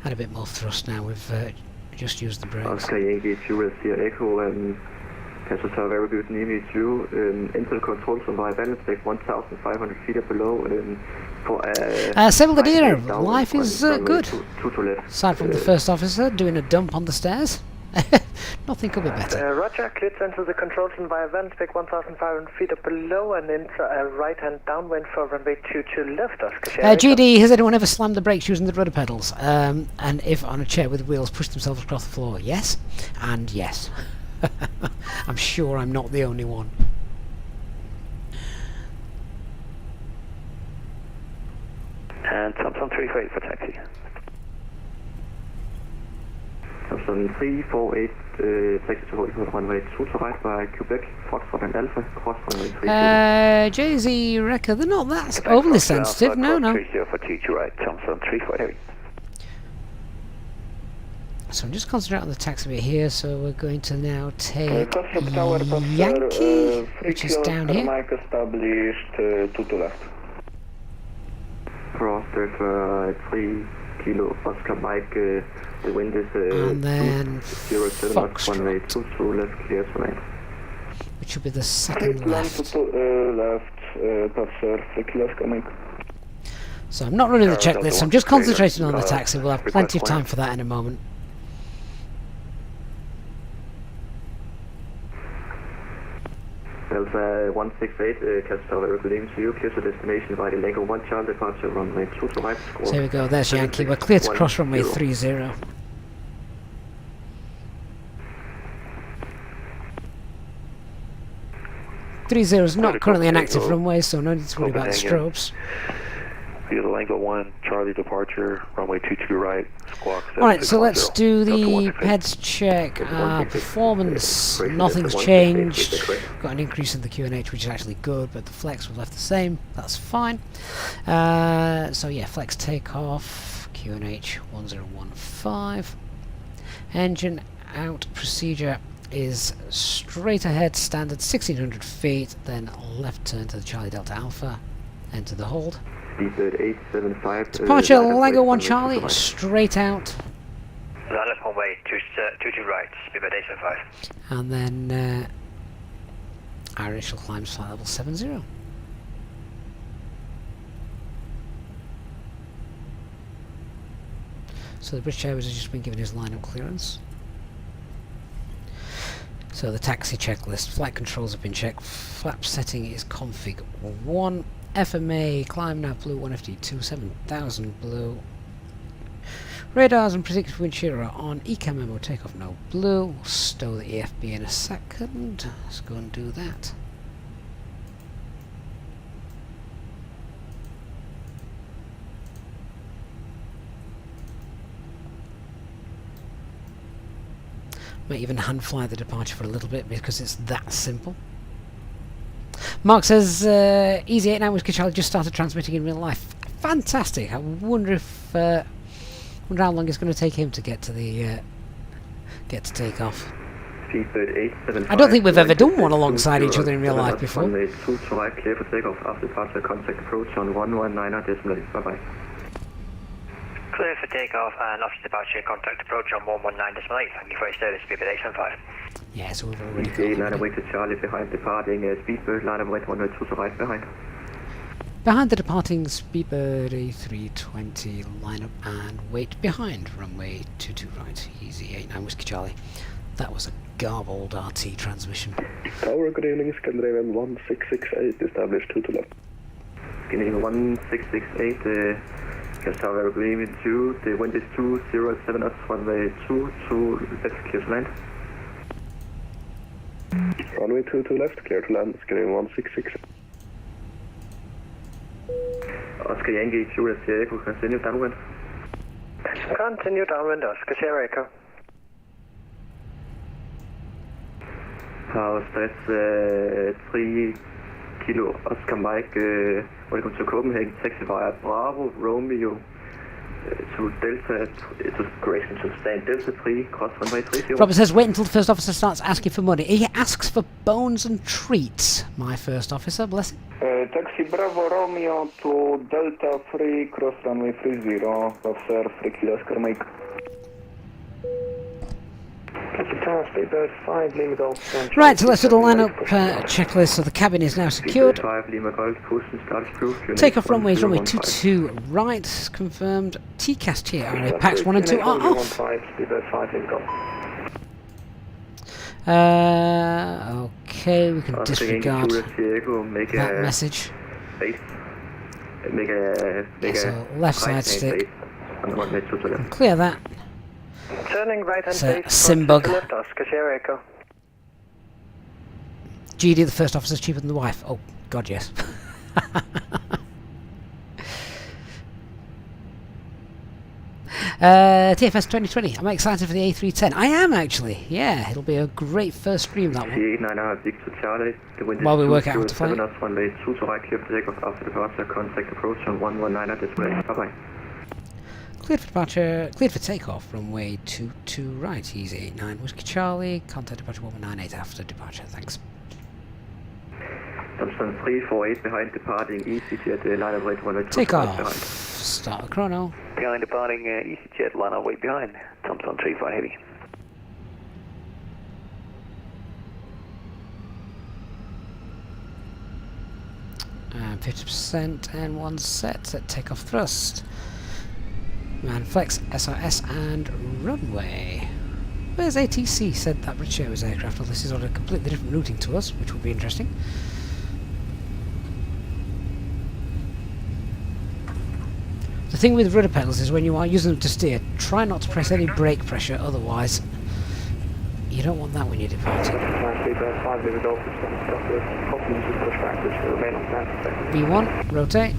A: Had a bit more thrust now, we've just used the brakes.
F: Oscar Yankee 2 Sierra Echo, passenger very good in EV2, internal controls on via balance deck 1,500 feet up below,
A: Sable the Deer, life is good.
F: Two to left.
A: Aside from the first officer doing a dump on the stairs, nothing could be better.
K: Roger, clear to enter the controls room via van spec 1,500 feet up below and enter a right-hand downwind for runway 22 left.
A: GD, has anyone ever slammed the brakes using the rudder pedals? And if on a chair with wheels pushed themselves across the floor? Yes, and yes. I'm sure I'm not the only one.
I: And Thompson 348 for taxi.
F: Thompson 348, taxi to hold runway 2 to right by Quebec, Foxtrot and Alpha, cross runway 30.
A: JZ Wrecker, they're not that overly sensitive, no.
I: 30 for 2 right, Thompson 348.
A: So I'm just concentrating on the taxi bit here, so we're going to now take Yankee, which is down here.
I: Established 2 to left.
F: Cross for 3 kilo Oscar Mike, the wind is
A: and then
F: 207 knots, runway 2 to left, clear to land.
A: Which will be the second left. So I'm not running the checklist, I'm just concentrating on the taxi. We'll have plenty of time for that in a moment.
F: Delta 168, Casper, very good evening to you. Clear to destination via the Lego 1 Charlie, departure runway 2 to right.
A: So there we go, there's Yankee. We're clear to cross runway 30. 30 is not currently an active runway, so no need to worry about the strobes.
I: Via the Lango 1 Charlie departure, runway 22 right, squawk.
A: Alright, so let's do the heads check. Performance, nothing's changed. Got an increase in the QNH, which is actually good, but the flex was left the same. That's fine. So yeah, flex takeoff, QNH 1015. Engine out procedure is straight ahead, standard 1600 feet, then left turn to the Charlie Delta Alpha, enter the hold. Departure Lego 1 Charlie, straight out.
G: Left runway 22 right, speed by 875.
A: And then our initial climb is flight level 70. So the British Airways has just been given his line-up clearance. So the taxi checklist, flight controls have been checked, flap setting is config 1, FMA, climb nav blue, 1FD2, 7000 blue. Radars and predictive wind shear are on, ECAM memo takeoff no blue. We'll stow the EFB in a second, let's go and do that. Might even hand fly the departure for a little bit because it's that simple. Mark says, Easy 89 Whiskey Charlie just started transmitting in real life. Fantastic. I wonder if wonder how long it's going to take him to get to the take off. I don't think we've ever done one alongside each other in real life before.
F: Clear for takeoff after departure, contact approach on 119.8. Bye-bye.
G: Clear for takeoff and after departure, contact approach on 119.8. Thank you for your service, speedbird 875.
A: Yeah, so we've already
F: ETA
A: got
F: line of way to Charlie behind departing, speedbird line of way 102 to right behind.
A: Behind the departing Speedbird A320 lineup and wait behind runway 22 right, Easy 89 Whiskey Charlie. That was a garbled RT transmission.
I: Tower, good evening, Scandinavian 1668, established 2 to left.
F: Scandinavian 1668, Tower, good evening 2, the wind is 207 knots, runway 22 left, clear to land.
I: Runway 22 left, clear to land, Scandinavian 1668.
F: Oscar Yankee 2, Sierra Echo, continue downwind.
K: Continue downwind, Oscar Sierra Echo.
F: Power stress 3 kilo, Oscar Mike, welcome to Copenhagen, taxi via Bravo, Romeo, to Delta, to correction to stand Delta 3, cross runway 30.
A: Robert says, wait until the first officer starts asking for money. He asks for bones and treats, my first officer, bless him.
I: Taxi Bravo Romeo to Delta 3, cross runway 30, officer 3 kilo, Oscar Mike.
A: Right, so let's do the lineup checklist. So the cabin is now secured. Takeoff runway is runway 22 right, confirmed. TCAS TRA packs 1 and 2 are off. Okay, we can disregard that message. So left side stick. Clear that.
K: Turning right hand base,
A: Simbug.
K: left, Oscar Sierra Echo.
A: GD, the first officer's cheaper than the wife. Oh, God, yes. TFS 2020. I'm excited for the A310. I am actually. Yeah, it'll be a great first stream, that one. While we work out how to fly.
F: Bye-bye.
A: Cleared for departure, cleared for takeoff, runway 22 right, Easy 89 Whiskey Charlie, contact departure 198 after departure, thanks.
F: Thompson 348 behind departing Easyjet, line of weight 102.
A: Take off, start the chrono.
F: Behind departing Easyjet, line of weight behind, Thompson 35 heavy.
A: And 50% and 1 set at takeoff thrust. Man flex, SRS and runway. Where's ATC said that British Airways aircraft? Well, this is on a completely different routing to us, which will be interesting. The thing with rudder pedals is when you are using them to steer, try not to press any brake pressure, otherwise you don't want that when you're departing. B1, rotate.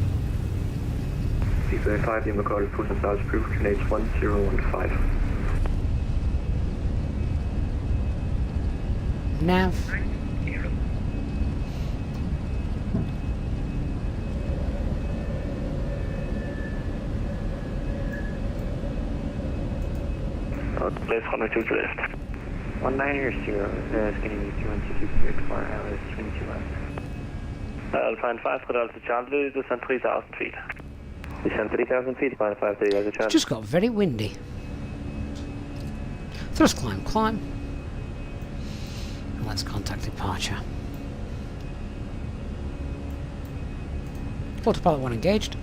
F: C35, Lima Call, push and start, proof, Canadian 1015.
A: Nav.
F: Left, runway 2 to left.
G: 19 0, Scandinavian 216 for LS 22 left.
F: Alpine 5, Delta Charlie, descend 3,000 feet. Descend 3,000 feet, Alpine 5, Delta Charlie.
A: Just got very windy. Thrust climb, climb. And let's contact departure. Autopilot 1 engaged.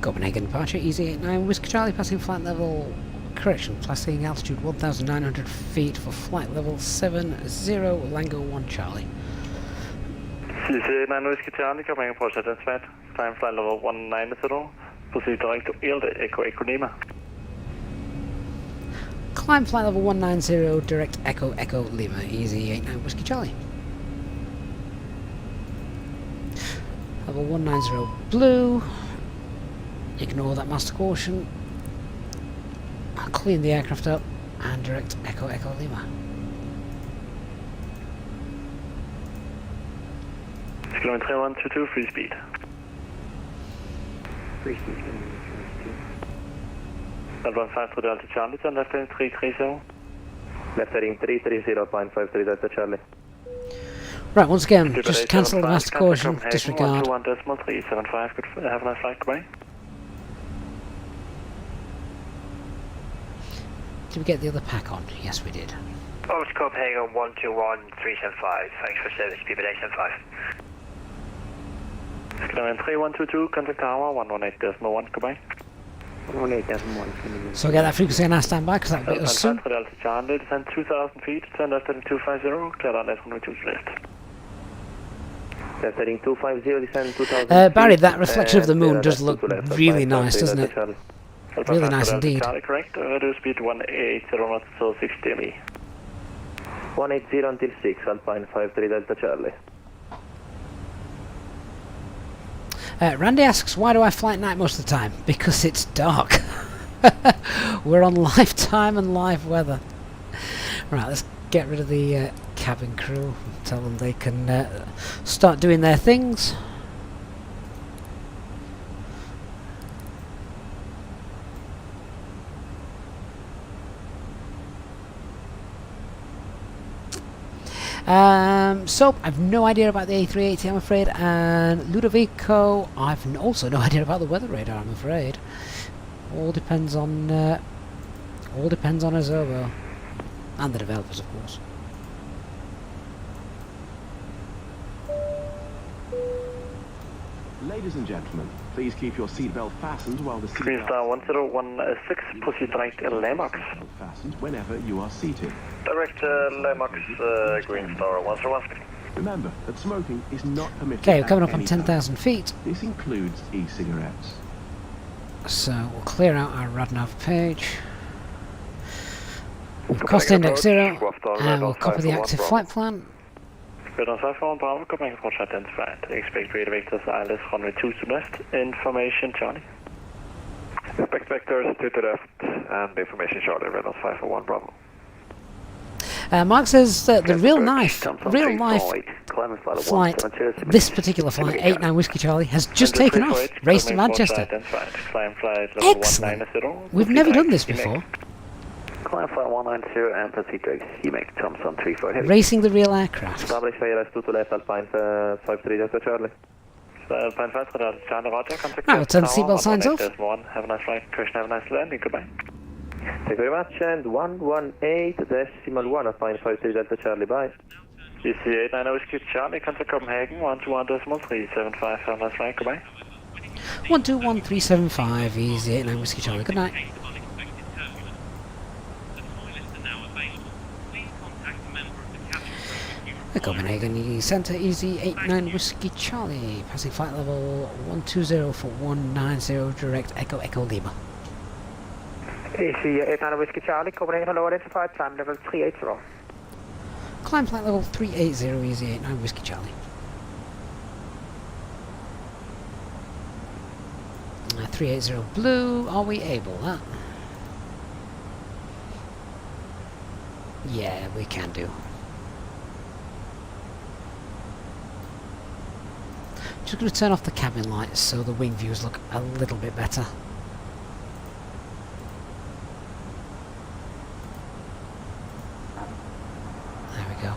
A: Copenhagen departure, Easy 89, Whiskey Charlie passing flight level, correction, passing altitude 1,900 feet for flight level 70, Lango 1 Charlie.
F: Easy 89, Whiskey Charlie, Copenhagen approach at flight, climb flight level 190, proceed direct to Yield, Echo Echo Lima.
A: Climb flight level 190, direct Echo Echo Lima, Easy 89, Whiskey Charlie. Level 190 blue. Ignore that master caution. I'll clean the aircraft up. and direct Echo Echo Lima.
F: Kilometer 3122, free speed.
G: Free speed.
F: Advance 53 Delta Charlie, turn left heading 330.
L: Left heading 330.53 Delta Charlie.
A: Right, once again, just cancel the master caution, disregard.
F: 121.375, good, have a nice flight, goodbye.
A: Did we get the other pack on? Yes, we did.
G: Over to Copenhagen 121.375, thanks for service, people 875.
F: Kilometer 3122, contact tower 118.1, goodbye.
L: 118.1.
A: So get that frequency and I stand by because that bit was soon.
F: Delta Charlie, descend 2,000 feet, turn left heading 250, clear on left runway 2 left.
L: Left heading 250, descend 2,000
A: Barry,
L: feet,
A: that reflection of the moon does look
L: left,
A: really nice, doesn't it?
L: Charlie.
A: Really nice indeed.
F: Charlie, correct, reduce speed 180 knots till 60 ME.
L: 180 until 6, Alpine 53 Delta Charlie.
A: Randy asks, why do I fly at night most of the time? Because it's dark. We're on live time and live weather. Right, let's get rid of the cabin crew. Tell them they can start doing their things. So I've no idea about the A380, I'm afraid, and Ludovico, I've also no idea about the weather radar, I'm afraid. All depends on Azobo and the developers, of course.
E: Ladies and gentlemen, please keep your seatbelt fastened while the
F: Green Star 1016, proceed direct Lamax.
E: fastened whenever you are seated.
F: Direct Lamax, Green Star 101.
E: Remember that smoking is not permitted.
A: Okay, we're coming
E: at
A: up on
E: any time.
A: 10,000 feet.
E: This includes e-cigarettes.
A: So we'll clear out our Radnav page. We've cost index 0, and we'll copy the active flight plan.
F: Speed on 51 Bravo, Copenhagen approach identified. Expect radar vectors ILS runway 2 to left. Information Charlie.
B: Expect vectors 2 to left and information Charlie, red on 541 Bravo.
A: Mark says that the real life flight, this particular flight, 89 Whiskey Charlie, has just taken off, raced to Manchester. Excellent. We've never done this before.
L: Climb flight 190 and proceed to CMAC Thompson 34 heavy.
A: Racing the real aircraft.
L: Establish ILS 2 to left, Alpine 53 Delta Charlie.
F: Alpine 53 Delta Charlie, roger. Contact
A: Right, we'll turn the seatbelt signs off.
F: Have a nice flight, Christian, have a nice landing, goodbye.
L: Thank you very much, and 118.1 Alpine 53 Delta Charlie, bye.
F: Easyjet 9 Whiskey Charlie, contact Copenhagen 121.375, have a nice flight, goodbye.
A: 121.375, Easyjet 9 Whiskey Charlie, good night. Copenhagen Centre, Easy 89 Whiskey Charlie, passing flight level 120 for 190, direct Echo Echo Lima.
K: Easy 89 Whiskey Charlie, Copenhagen hello, identified time level 380.
A: Climb flight level 380, Easy 89 Whiskey Charlie. 380 blue, are we able? That? Yeah, we can do. Just going to turn off the cabin lights so the wing views look a little bit better. There we go.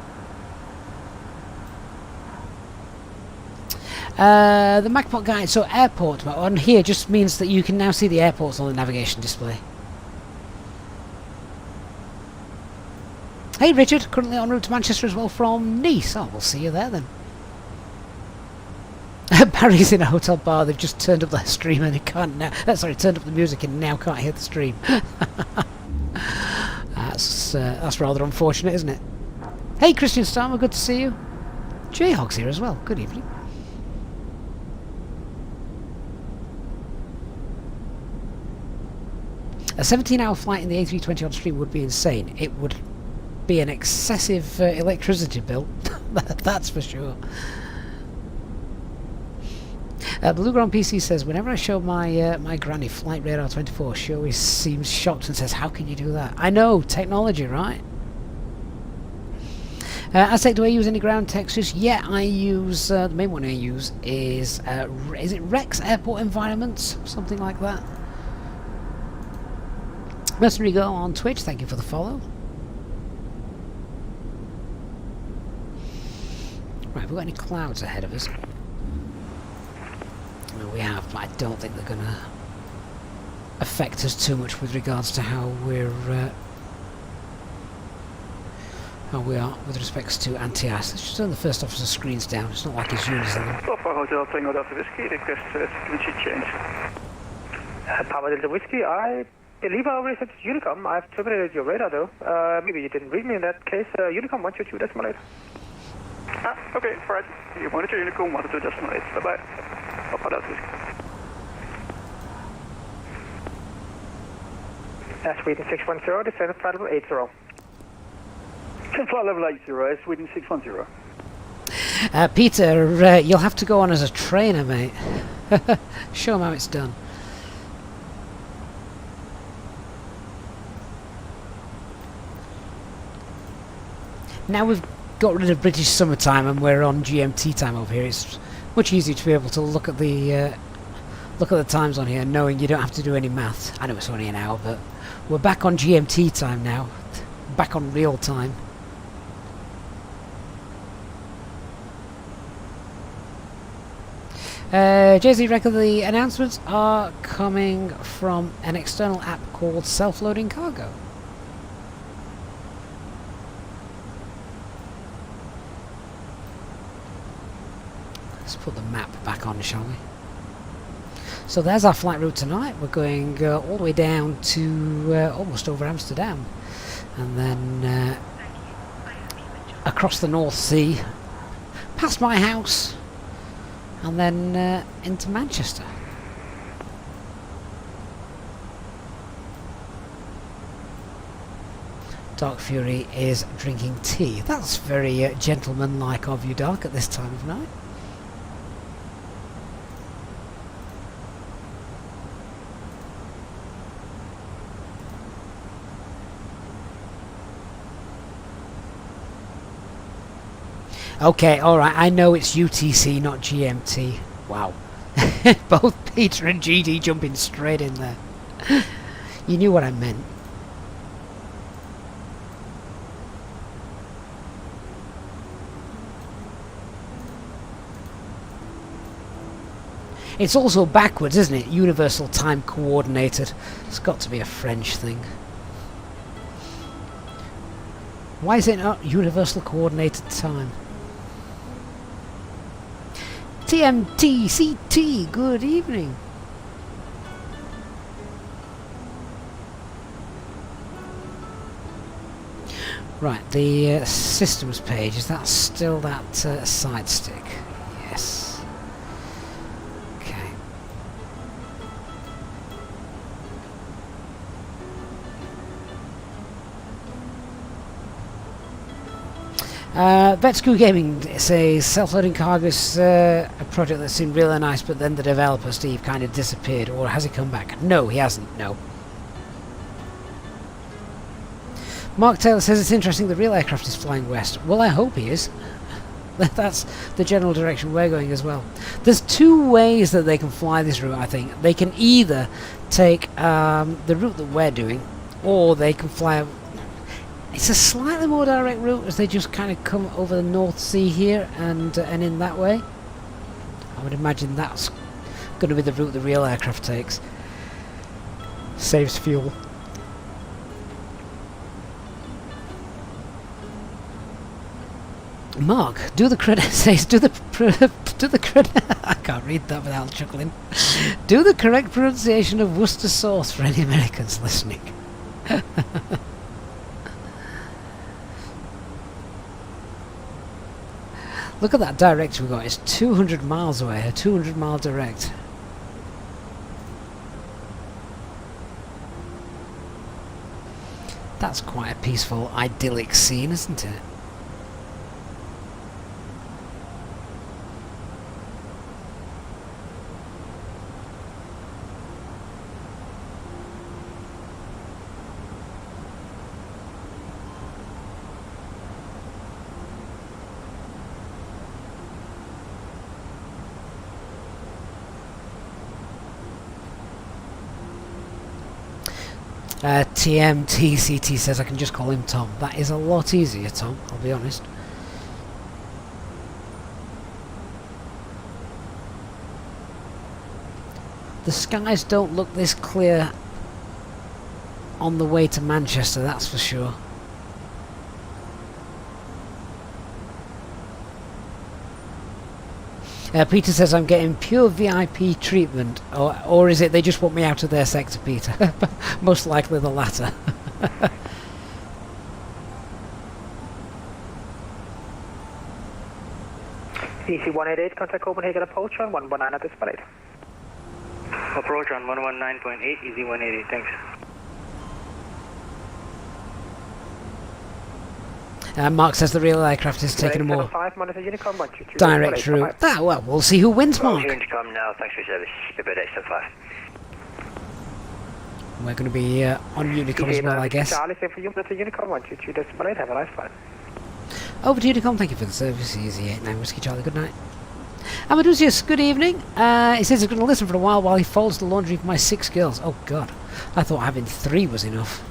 A: The MacPot guide, so airport on here just means that you can now see the airports on the navigation display. Hey Richard, currently en route to Manchester as well from Nice. Oh, we'll see you there then. Barry's in a hotel bar, they've just turned up the stream and he can't now, turned up the music and now can't hear the stream. That's rather unfortunate, isn't it? Hey Christian Starmer, good to see you. Jayhawk's here as well, good evening. A 17-hour flight in the A320 on stream would be insane. It would be an excessive electricity bill, that's for sure. Blue Ground PC says, whenever I show my my granny Flight Radar 24, she always seems shocked and says, how can you do that? I know, technology, right? Aztec, do I use any ground textures? Yeah, I use, the main one I use is it Rex Airport Environments? Something like that. Mercenary Go on Twitch, thank you for the follow. Right, have we got any clouds ahead of us? No, we have, but I don't think they're going to affect us too much with regards to how we are with respects to anti-ice. Let's just turn the first officer screens down. It's not like his units in them.
M: Papa Hotel Tango Delta Whiskey, request frequency change. Papa Delta Whiskey, I believe I already said Unicom. I've terminated your radar though. Maybe you didn't read me in that case. Unicom 122 decimal 8. Okay, right. You monitor Unicom 122 decimal 8. Bye-bye. Papa Delta Whiskey. Sweden 610, descend flight level 80. Flight level 80, Sweden 610.
A: Peter, you'll have to go on as a trainer, mate. Show them how it's done. Now we've got rid of British summertime and we're on GMT time over here. It's much easier to be able to look at the times on here, knowing you don't have to do any maths. I know it's only an hour, but we're back on GMT time now, back on real time. JZ reckon the announcements are coming from an external app called Self-Loading Cargo. Let's put the map back on, shall we? So there's our flight route tonight. We're going all the way down to almost over Amsterdam, and then across the North Sea, past my house, and then into Manchester. Dark Fury is drinking tea. That's very gentlemanlike of you, Dark, at this time of night. Okay, alright, I know it's UTC, not GMT. Wow. Both Peter and GD jumping straight in there. You knew what I meant. It's also backwards, isn't it? Universal Time Coordinated. It's got to be a French thing. Why is it not Universal Coordinated Time? TMTCT, good evening. Right, the systems page, is that still that side stick? Yes. Okay. VETSCrew Gaming says self-loading cargo is a project that seemed really nice, but then the developer Steve kind of disappeared, or has he come back? No, he hasn't. No. Mark Taylor says it's interesting the real aircraft is flying west. Well, I hope he is. That's the general direction we're going as well. There's two ways that they can fly this route, I think. They can either take the route that we're doing, or they can fly. It's a slightly more direct route, as they just kind of come over the North Sea here and in that way. I would imagine that's going to be the route the real aircraft takes. Saves fuel. Mark, do the credit says do the credit. I can't read that without chuckling. Do the correct pronunciation of Worcester sauce for any Americans listening. Look at that direct we got. It's 200 miles away. A 200-mile direct. That's quite a peaceful, idyllic scene, isn't it? TMTCT says I can just call him Tom. That is a lot easier, Tom, I'll be honest. The skies don't look this clear on the way to Manchester, that's for sure. Peter says I'm getting pure VIP treatment, or is it they just want me out of their sector, Peter? Most likely the latter.
M: CC 188, contact Copenhagen approach on 119 at this point.
N: Approach on 119.8, Easy 188, thanks.
A: Mark says the real aircraft is taking a more direct route. Ah, well, we'll see who wins, Mark.
G: Unicom now, thanks for your service. Goodbye, X-5.
A: We're going to be on Unicom as well, I guess.
M: Charlie, say for you, that's a Unicom 122, that's fine. Have a nice flight.
A: Over to Unicom, thank you for the service. Easyjet 9 Whiskey Charlie, good night. Amadusius, good evening. He says he's going to listen for a while he folds the laundry for my 6 girls. Oh, God. I thought having 3 was enough.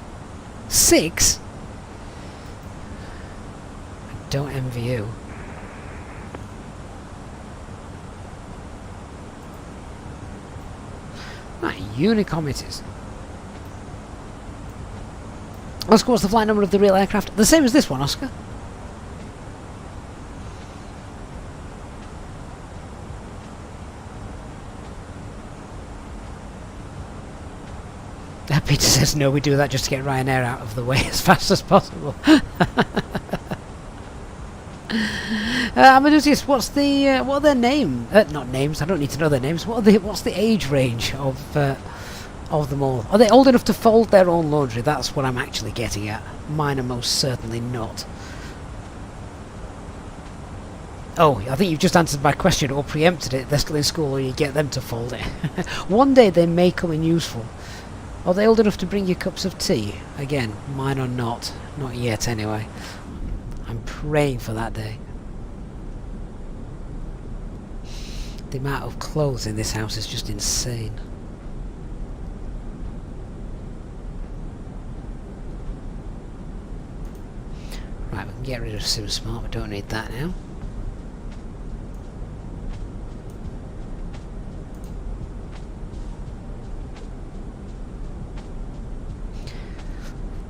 A: 6? Don't envy you. Right, Unicom it is. Oscar, what's the flight number of the real aircraft? The same as this one, Oscar. Peter says no, we do that just to get Ryanair out of the way as fast as possible. Amadusius, what's the what are their name? Not names. I don't need to know their names. What's the age range of them all? Are they old enough to fold their own laundry? That's what I'm actually getting at. Mine are most certainly not. Oh, I think you've just answered my question or preempted it. They're still in school, or you get them to fold it. One day they may come in useful. Are they old enough to bring you cups of tea? Again, mine are not. Not yet, anyway. I'm praying for that day. The amount of clothes in this house is just insane. Right, we can get rid of SimSmart. We don't need that now.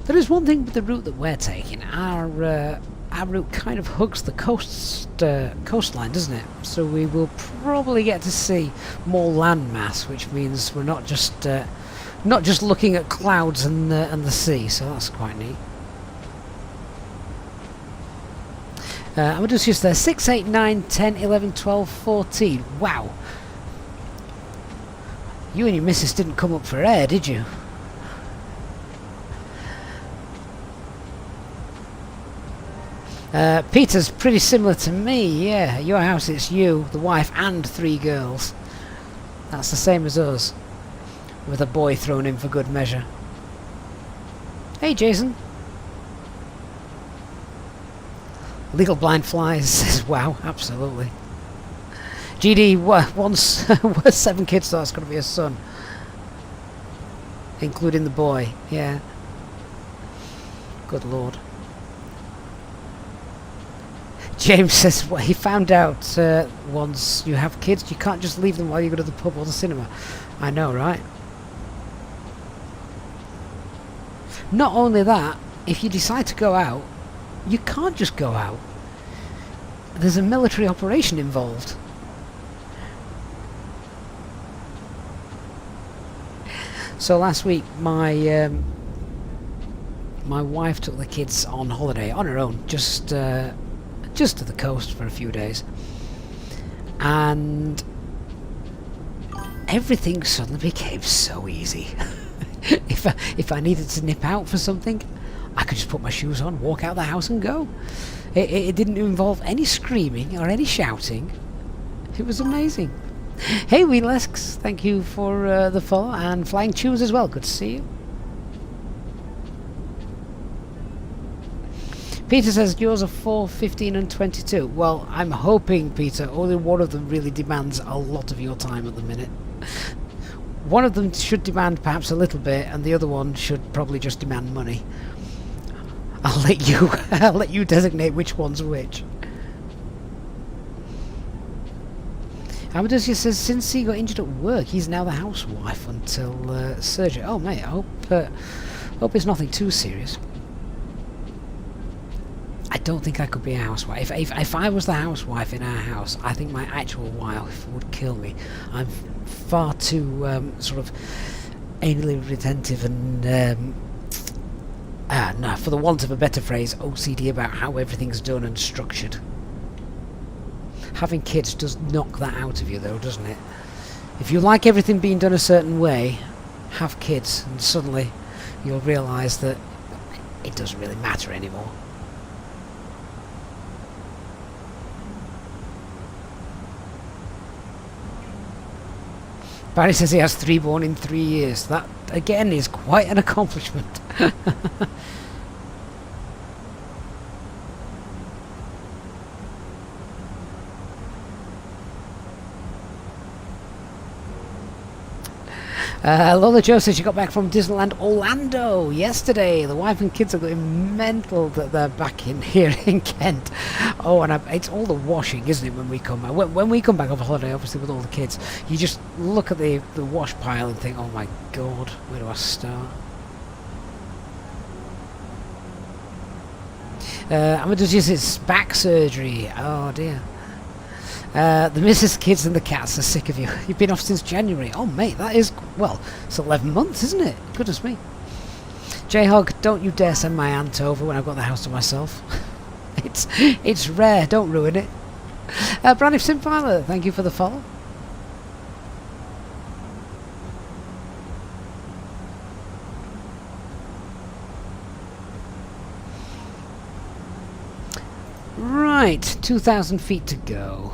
A: There is one thing with the route that we're taking. Our route kind of hugs the coastline, doesn't it? So we will probably get to see more land mass, which means we're not just looking at clouds and the sea. So that's quite neat. I'm going to just use there 6, 8, 9, 10, 11, 12, 14. Wow. You and your missus didn't come up for air, did you? Peter's pretty similar to me, yeah. Your house, it's you, the wife, and 3 girls. That's the same as us, with a boy thrown in for good measure. Hey, Jason. Legal Blind Flies says, wow, absolutely. GD wants 7 kids, so that's going to be a son. Including the boy, yeah. Good lord. James says, well, he found out once you have kids, you can't just leave them while you go to the pub or the cinema. I know, right? Not only that, if you decide to go out, you can't just go out. There's a military operation involved. So last week, my wife took the kids on holiday on her own, just to the coast for a few days, and everything suddenly became so easy. if I needed to nip out for something, I could just put my shoes on, walk out the house and go. It didn't involve any screaming or any shouting. It was amazing. Hey Wheelex, thank you for the follow, and Flying Tunes as well, good to see you. Peter says yours are 4, 15 and 22. Well, I'm hoping, Peter, only one of them really demands a lot of your time at the minute. one of them should demand perhaps a little bit, and the other one should probably just demand money. I'll let you designate which one's which. Amadeus says since he got injured at work, he's now the housewife until surgery. Oh mate, I hope it's nothing too serious. I don't think I could be a housewife. If I was the housewife in our house, I think my actual wife would kill me. I'm far too sort of anally retentive and no, for the want of a better phrase, OCD about how everything's done and structured. Having kids does knock that out of you though, doesn't it? If you like everything being done a certain way, have kids and suddenly you'll realise that it doesn't really matter anymore. Barry says he has 3 born in 3 years. That, again, is quite an accomplishment. Lola Jo says she got back from Disneyland Orlando yesterday. The wife and kids are going mental that they're back in here in Kent. Oh, and it's all the washing, isn't it, when we come back? When we come back off holiday, obviously, with all the kids, you just look at the wash pile and think, oh my God, where do I start? Amadeus says it's back surgery. Oh dear. The missus, kids and the cats are sick of you. You've been off since January. Oh mate, that is, well, it's 11 months, isn't it? Goodness me. J-Hog, don't you dare send my aunt over when I've got the house to myself. It's rare, don't ruin it. Braniff Simfiler, thank you for the follow. Right, 2,000 feet to go.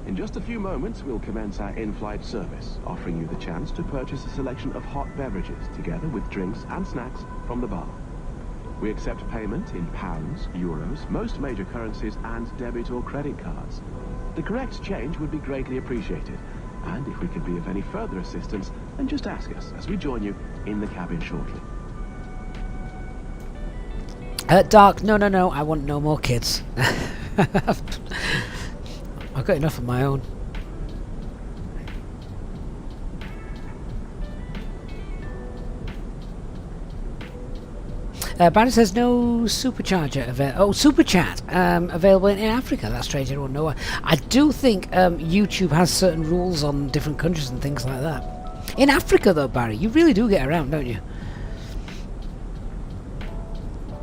E: In just a few moments, we'll commence our in-flight service, offering you the chance to purchase a selection of hot beverages, together with drinks and snacks from the bar. We accept payment in pounds, euros, most major currencies, and debit or credit cards. The correct change would be greatly appreciated, and if we can be of any further assistance, then just ask us as we join you in the cabin shortly.
A: Dark, no, I want no more kids. I've got enough of my own. Barry says no supercharger super chat available in Africa. That's strange, I don't know. I do think YouTube has certain rules on different countries and things like that. In Africa though, Barry, you really do get around, don't you?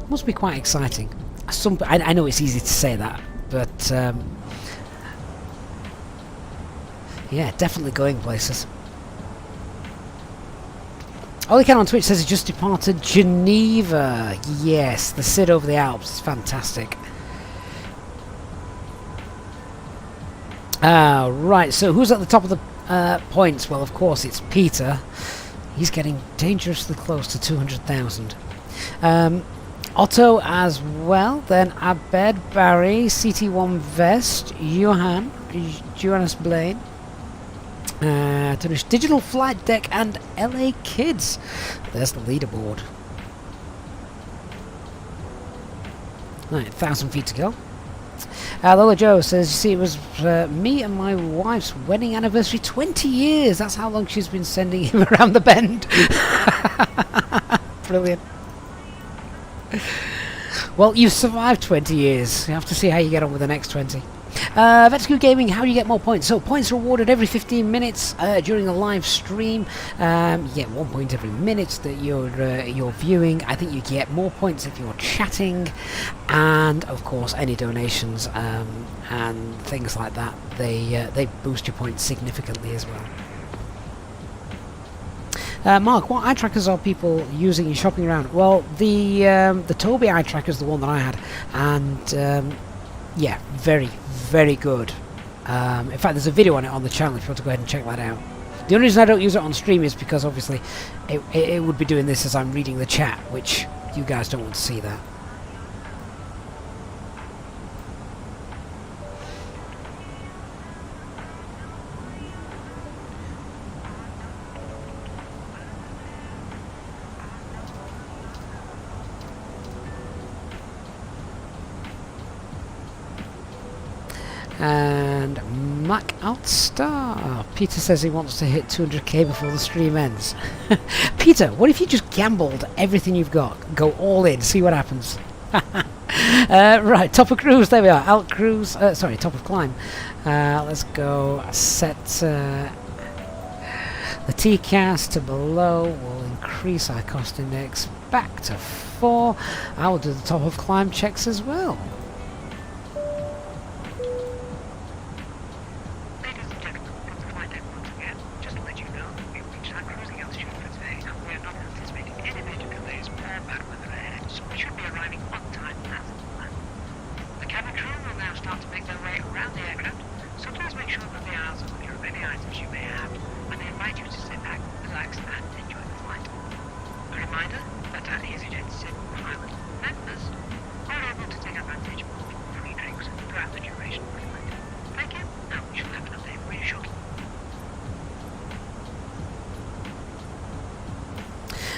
A: Must be quite exciting. I know it's easy to say that, but yeah, definitely going places. Olican on Twitch says he just departed Geneva. Yes, the Cid over the Alps is fantastic. Right, so who's at the top of the points? Well, of course, it's Peter. He's getting dangerously close to 200,000. Otto as well, then Abed, Barry, CT1 Vest, Johannes Blaine, Digital Flight Deck, and LA Kids. There's the leaderboard. Right, 1,000 feet to go. Lola Joe says, you see, it was me and my wife's wedding anniversary, 20 years. That's how long she's been sending him around the bend. Brilliant. Well, you've survived 20 years. You have to see how you get on with the next 20. VETSQ Gaming, how do you get more points? So, points are awarded every 15 minutes during a live stream. You get 1 point every minute that you're viewing. I think you get more points if you're chatting. And, of course, any donations and things like that, they boost your points significantly as well. Mark, what eye trackers are people using and shopping around? Well, the Tobii eye tracker is the one that I had, and yeah, very, very good. In fact, there's a video on it on the channel if you want to go ahead and check that out. The only reason I don't use it on stream is because obviously it would be doing this as I'm reading the chat, which you guys don't want to see that. And Mac Outstar. Peter says he wants to hit 200k before the stream ends. Peter, what if you just gambled everything you've got? Go all in, see what happens. Right, top of cruise, there we are. Alt cruise, sorry, top of climb. Let's go set the TCAS to below. We'll increase our cost index back to 4. I will do the top of climb checks as well.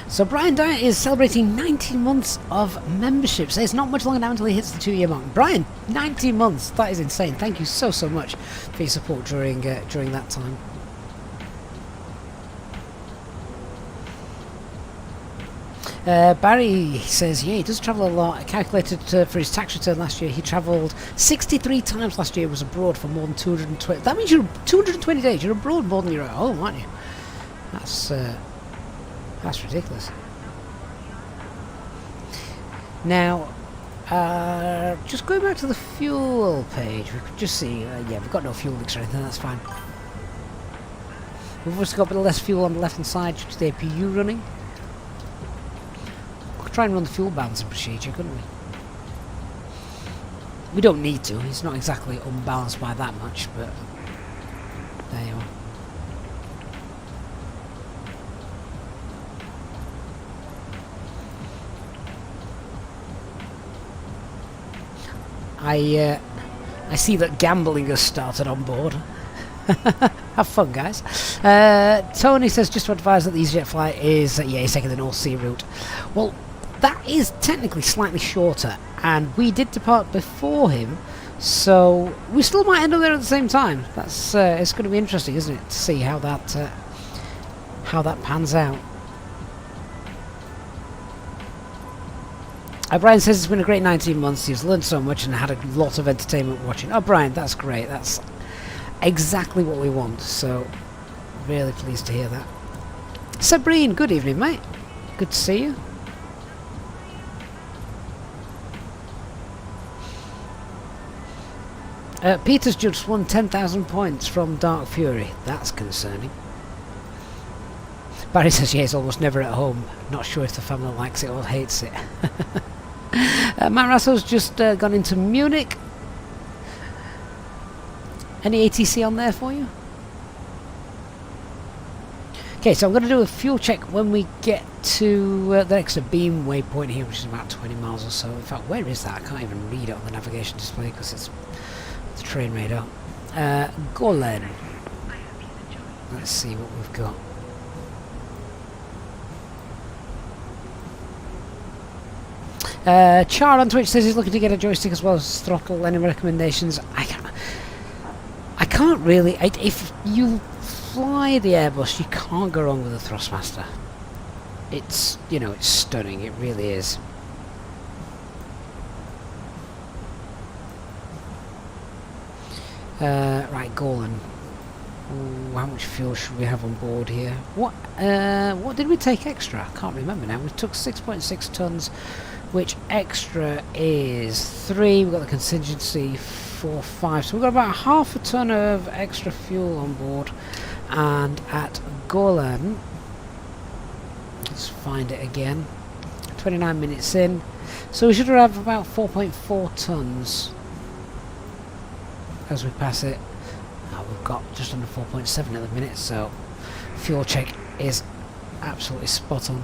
A: So Brian Dyer is celebrating 19 months of membership. So it's not much longer now until he hits the 2-year mark. Brian, 19 months. That is insane. Thank you so much for your support during that time. Barry says, yeah, he does travel a lot. I calculated for his tax return last year, he travelled 63 times last year, was abroad for more than 220. That means you're 220 days. You're abroad more than you're at home, aren't you? That's ridiculous. Now, just going back to the fuel page, we could just see, yeah, we've got no fuel leaks or anything, that's fine. We've also got a bit less fuel on the left hand side due to the APU running. We could try and run the fuel balancing procedure, couldn't we? We don't need to, it's not exactly unbalanced by that much, but there you are. I see that gambling has started on board. Have fun, guys. Tony says, just to advise that the Easyjet flight is, yeah, he's taking the North Sea route. Well, that is technically slightly shorter, and we did depart before him, so we still might end up there at the same time. That's it's going to be interesting, isn't it, to see how that pans out. Brian says it's been a great 19 months. He's learned so much and had a lot of entertainment watching. Oh, Brian, that's great. That's exactly what we want. So, really pleased to hear that. Sabrine, good evening, mate. Good to see you. Peter's just won 10,000 points from Dark Fury. That's concerning. Barry says, yeah, he's almost never at home. Not sure if the family likes it or hates it. Matt Rasso's just gone into Munich. Any ATC on there for you? Okay, so I'm going to do a fuel check when we get to the next beam waypoint here, which is about 20 miles or so. In fact, where is that? I can't even read it on the navigation display because it's the train radar. Golan. Let's see what we've got. Char on Twitch says he's looking to get a joystick as well as throttle. Any recommendations? I can't really. If you fly the Airbus, you can't go wrong with the Thrustmaster. It's, you know, it's stunning. It really is. Right, Golan. Ooh, how much fuel should we have on board here? What did we take extra? I can't remember now. We took 6.6 tons. Which extra is 3, we've got the contingency 4, 5, so we've got about half a ton of extra fuel on board. And at Golan, let's find it again, 29 minutes in, so we should have about 4.4 tons as we pass it. We've got just under 4.7 at the minute, so fuel check is absolutely spot on.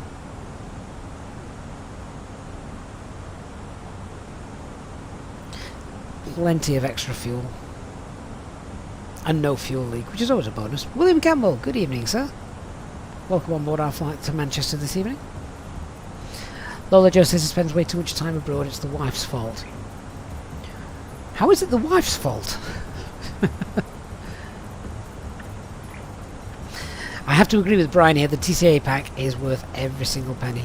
A: Plenty of extra fuel and no fuel leak, which is always a bonus. William Campbell, good evening, sir. Welcome on board our flight to Manchester this evening. Lola Jo says he spends way too much time abroad. It's the wife's fault. How is it the wife's fault? I have to agree with Brian here, the TCA pack is worth every single penny.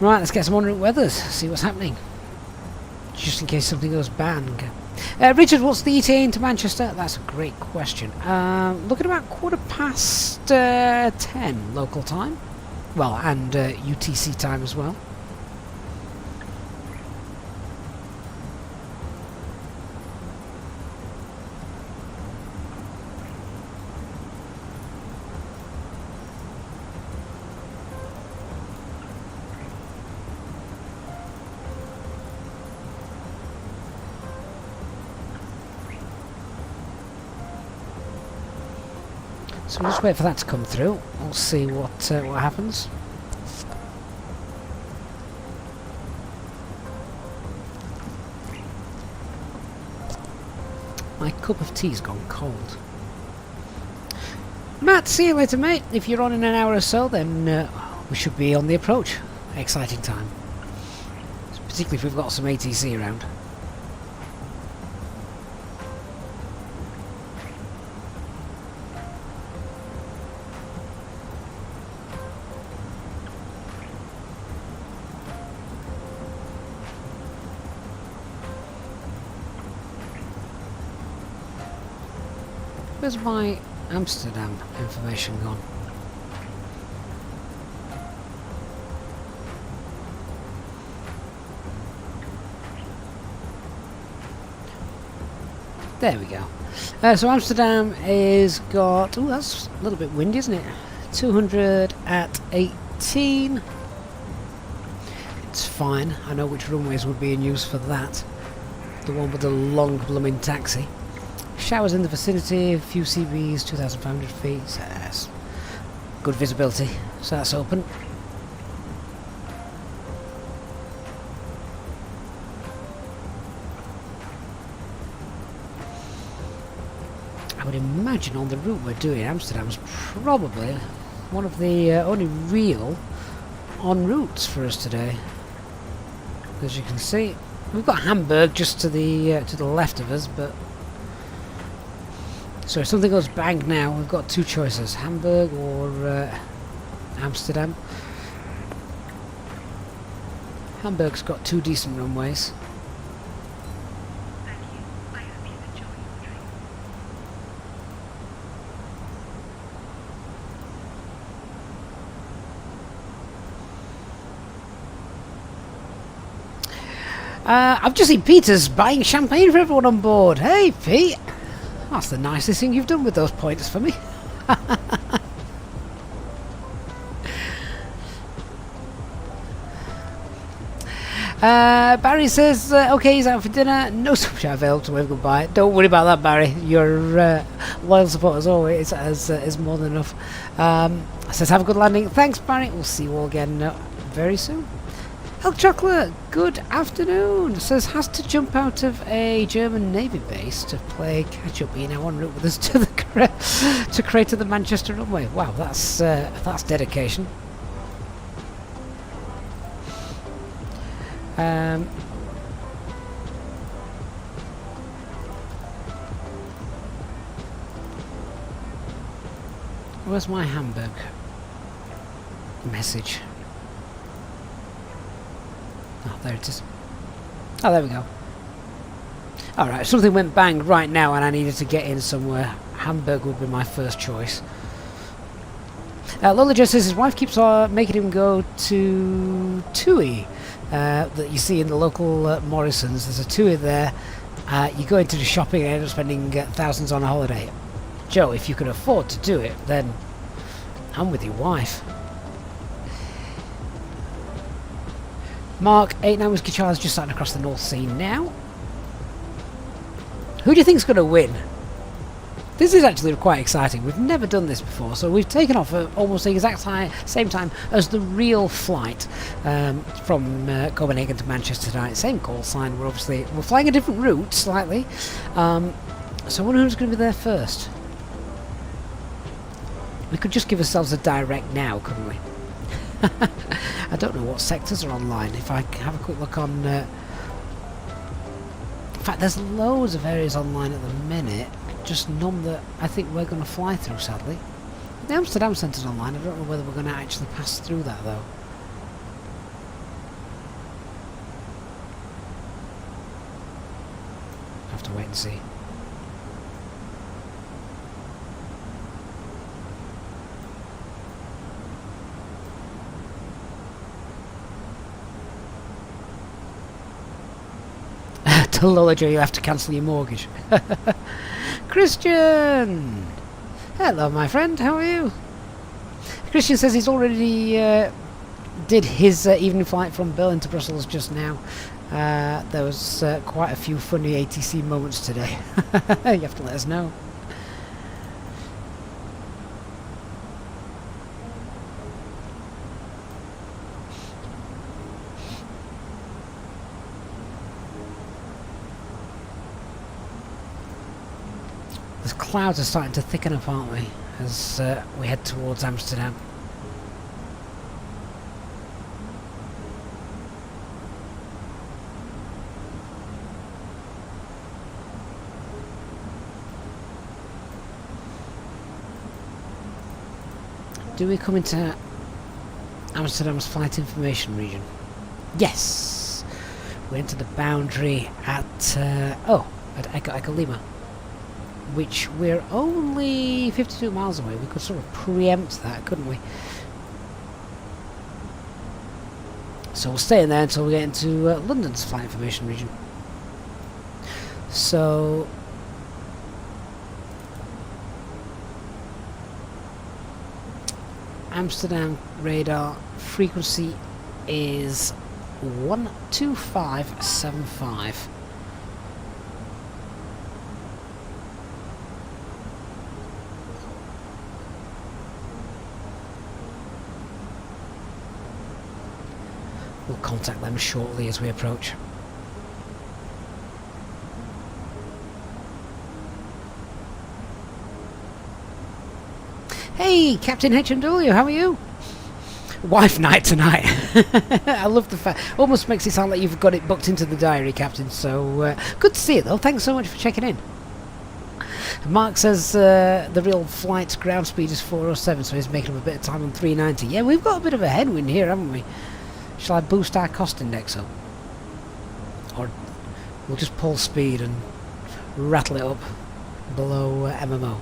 A: Right, let's get some en route weathers, see what's happening. Just in case something goes bang. Richard, what's the ETA into Manchester? That's a great question. Looking about 10:15 local time. Well, and UTC time as well. So we'll just wait for that to come through. We'll see what happens. My cup of tea's gone cold. Matt, see you later, mate. If you're on in an hour or so, then we should be on the approach. Exciting time. Particularly if we've got some ATC around. Where's my Amsterdam information gone? There we go. So Amsterdam is got... Oh, that's a little bit windy, isn't it? 200 at 18. It's fine. I know which runways would be in use for that. The one with the long blooming taxi. Showers in the vicinity, a few CBs, 2,500 feet, so that's good visibility, so that's open. I would imagine on the route we're doing, Amsterdam's probably one of the only real en routes for us today. As you can see, we've got Hamburg just to the left of us, but so if something goes bang now, we've got two choices, Hamburg or Amsterdam. Hamburg's got two decent runways. I've just seen Peter's buying champagne for everyone on board. Hey, Pete! That's the nicest thing you've done with those points for me. Barry says, okay, he's out for dinner. No subscribe available to wave goodbye. Don't worry about that, Barry. Your loyal support as always is more than enough. Says, have a good landing. Thanks, Barry. We'll see you all again very soon. El Chocolate, good afternoon. Says, has to jump out of a German Navy base to play catch-up, being now en route with us to the to Crater the Manchester runway. Wow, that's dedication. Where's my Hamburg message? Oh, there it is. Oh, there we go. Alright, if something went bang right now and I needed to get in somewhere, Hamburg would be my first choice. Lola just says his wife keeps making him go to TUI that you see in the local Morrison's. There's a TUI there. You go into the shopping and end up spending thousands on a holiday. Joe, if you can afford to do it, then I'm with your wife. Mark, 89 Whiskey Charles just starting across the North Sea now. Who do you think's going to win? This is actually quite exciting. We've never done this before, so we've taken off at almost the exact same time as the real flight from Copenhagen to Manchester tonight. Same call sign. We're flying a different route slightly. So I wonder who's going to be there first. We could just give ourselves a direct now, couldn't we? I don't know what sectors are online. If I have a quick look on... in fact, there's loads of areas online at the minute, just none that I think we're going to fly through, sadly. The Amsterdam Centre's online. I don't know whether we're going to actually pass through that, though. Have to wait and see. Tell Lola Joe you have to cancel your mortgage. Christian! Hello, my friend. How are you? Christian says he's already did his evening flight from Berlin to Brussels just now. There was quite a few funny ATC moments today. You have to let us know. The clouds are starting to thicken up, aren't they, as we head towards Amsterdam. Do we come into Amsterdam's flight information region? Yes! We're into the boundary at Echo Lima, which we're only 52 miles away. We could sort of preempt that, couldn't we? So we'll stay in there until we get into London's flight information region. So Amsterdam radar frequency is 12575. We'll contact them shortly as we approach. Hey, Captain HMW, how are you? Wife night tonight. I love the fact. Almost makes it sound like you've got it booked into the diary, Captain. So good to see you, though. Thanks so much for checking in. Mark says the real flight ground speed is 407, so he's making up a bit of time on 390. Yeah, we've got a bit of a headwind here, haven't we? Shall I boost our cost index up? Or we'll just pull speed and rattle it up below MMO?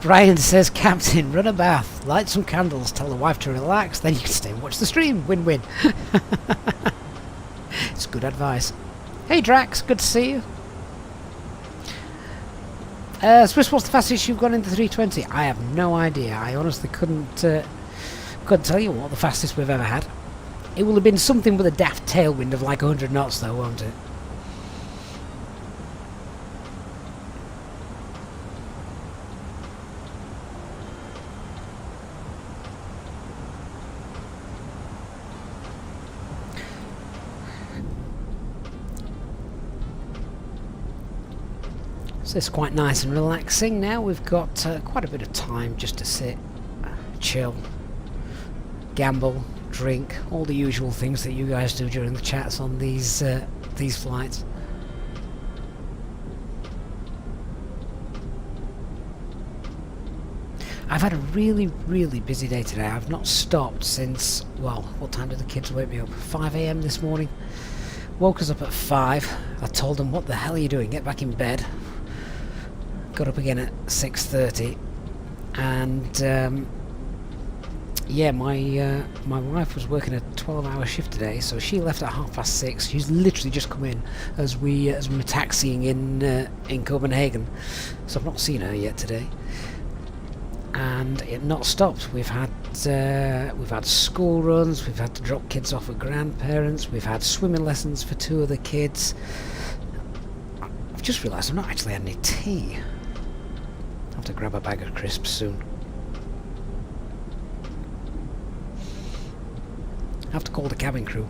A: Brian says, Captain, run a bath, light some candles, tell the wife to relax, then you can stay and watch the stream. Win-win. It's good advice. Hey Drax, good to see you. Swiss, what's the fastest you've gone into 320? I have no idea. I honestly couldn't tell you what the fastest we've ever had. It will have been something with a daft tailwind of like 100 knots though, won't it? So it's quite nice and relaxing now. We've got quite a bit of time just to sit, chill, gamble, drink, all the usual things that you guys do during the chats on these flights. I've had a really, really busy day today. I've not stopped since, well, what time did the kids wake me up? 5 AM this morning. Woke us up at 5. I told them, what the hell are you doing? Get back in bed. Got up again at 6:30, and yeah, my wife was working a 12-hour shift today, so she left at 6:30. She's literally just come in as we were taxiing in Copenhagen, so I've not seen her yet today, and it not stopped. We've had school runs, we've had to drop kids off at grandparents, we've had swimming lessons for 2 of the kids. I've just realised I've not actually had any tea. I'll have to grab a bag of crisps soon. I have to call the cabin crew.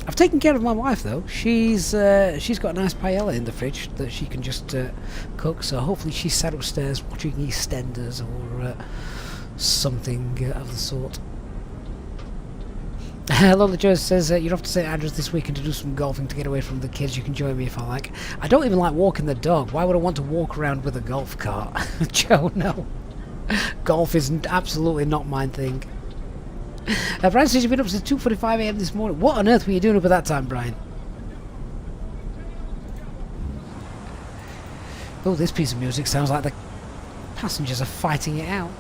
A: I've taken care of my wife though. She's got a nice paella in the fridge that she can just cook. So hopefully she's sat upstairs watching EastEnders or something of the sort. Lola Joe says you're off to St Andrews this weekend to do some golfing to get away from the kids. You can join me if I like. I don't even like walking the dog. Why would I want to walk around with a golf cart? Joe, no. Golf is absolutely not my thing. Brian says you've been up since 2:45 AM this morning. What on earth were you doing up at that time, Brian? Oh, this piece of music sounds like the passengers are fighting it out.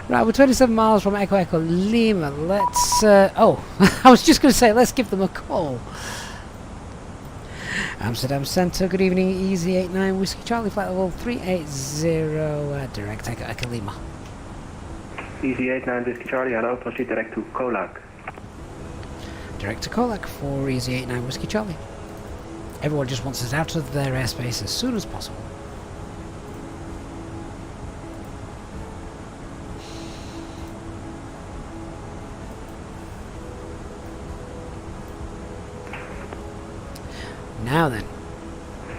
A: Right, we're 27 miles from Echo Echo Lima. Let's... oh, I was just going to say, let's give them a call. Amsterdam Centre, good evening. Easy 89 Whiskey Charlie, flight level 380, direct Echo Echo Lima.
F: Easy 89 Whiskey Charlie, hello, proceed direct to Colac.
A: Direct to Colac for Easy 89 Whiskey Charlie. Everyone just wants us out of their airspace as soon as possible. Now then.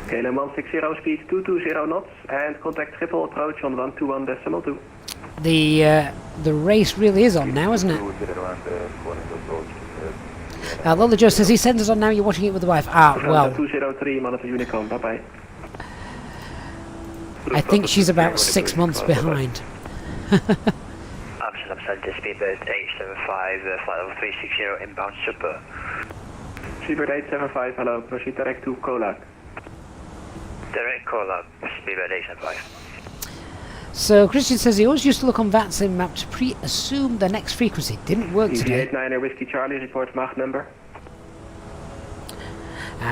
F: KLM 160 speed 220 knots and contact Schiphol approach on 121.2.
A: The race really is on now, isn't it? Lola Joe says he sends us on now, you're watching it with the wife. Ah, well.
F: 203 monitor Unicom, bye bye.
A: I think she's about 6 months behind.
G: Amsterdam Centre, speedbird 875, flight level 360, inbound super.
F: Speedbird 875, hello, proceed direct to Colac.
G: Direct Colac, speedbird 875.
A: So Christian says he always used to look on VATSIM map to pre-assume the next frequency. Didn't work today.
F: Easyjet Whiskey Charlie, report Mach number.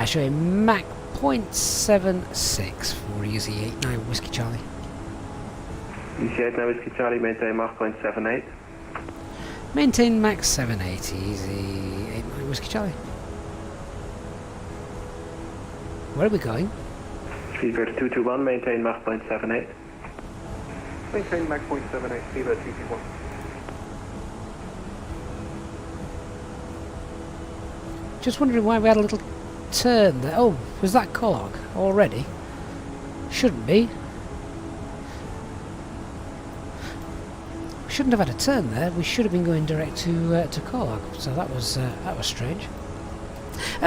A: Show a Mach 0.76 for Easy 89 Whiskey Charlie.
F: Easyjet Whiskey Charlie, maintain Mach 0.78.
A: Maintain Mach 780, Easy 89 Whiskey Charlie. Where are we going?
F: Speedbird 221, maintain Mach 0.78.
M: Maintain Mach 0.78, Speedbird 221.
A: Just wondering why we had a little turn there. Oh, was that Colac already? Shouldn't be. We shouldn't have had a turn there. We should have been going direct to Colac. So that was strange.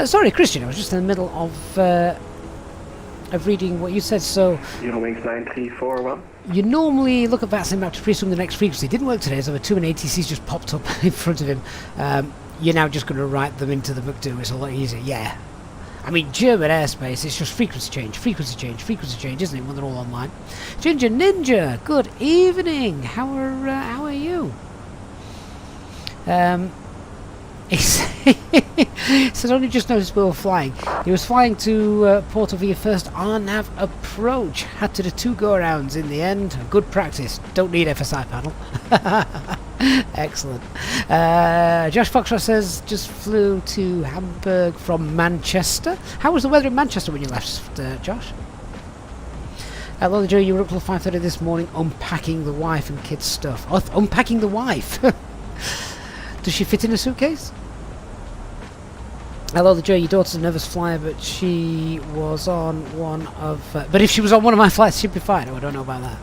A: Sorry, Christian. I was just in the middle of reading what you said. So
F: Eurowings 9341.
A: You normally look at VATSIM map to presume the next frequency. It didn't work today, so the 2 and ATCs just popped up in front of him. You're now just going to write them into the McDo. It's a lot easier. Yeah. I mean, German airspace, it's just frequency change, isn't it, when they're all online? Ginger Ninja, good evening. How are you? He said, only just noticed we were flying. He was flying to Porto via first RNAV approach. Had to do 2 go-arounds in the end. Good practice. Don't need FSI panel. Excellent. Josh Foxtrot says, just flew to Hamburg from Manchester. How was the weather in Manchester when you left, Josh? Lola Joe, you were up till 5:30 this morning unpacking the wife and kids' stuff. Oh, unpacking the wife! Does she fit in a suitcase? Hello, Joe. Your daughter's a nervous flyer, but she was on one of... but if she was on one of my flights, she'd be fine. Oh, I don't know about that.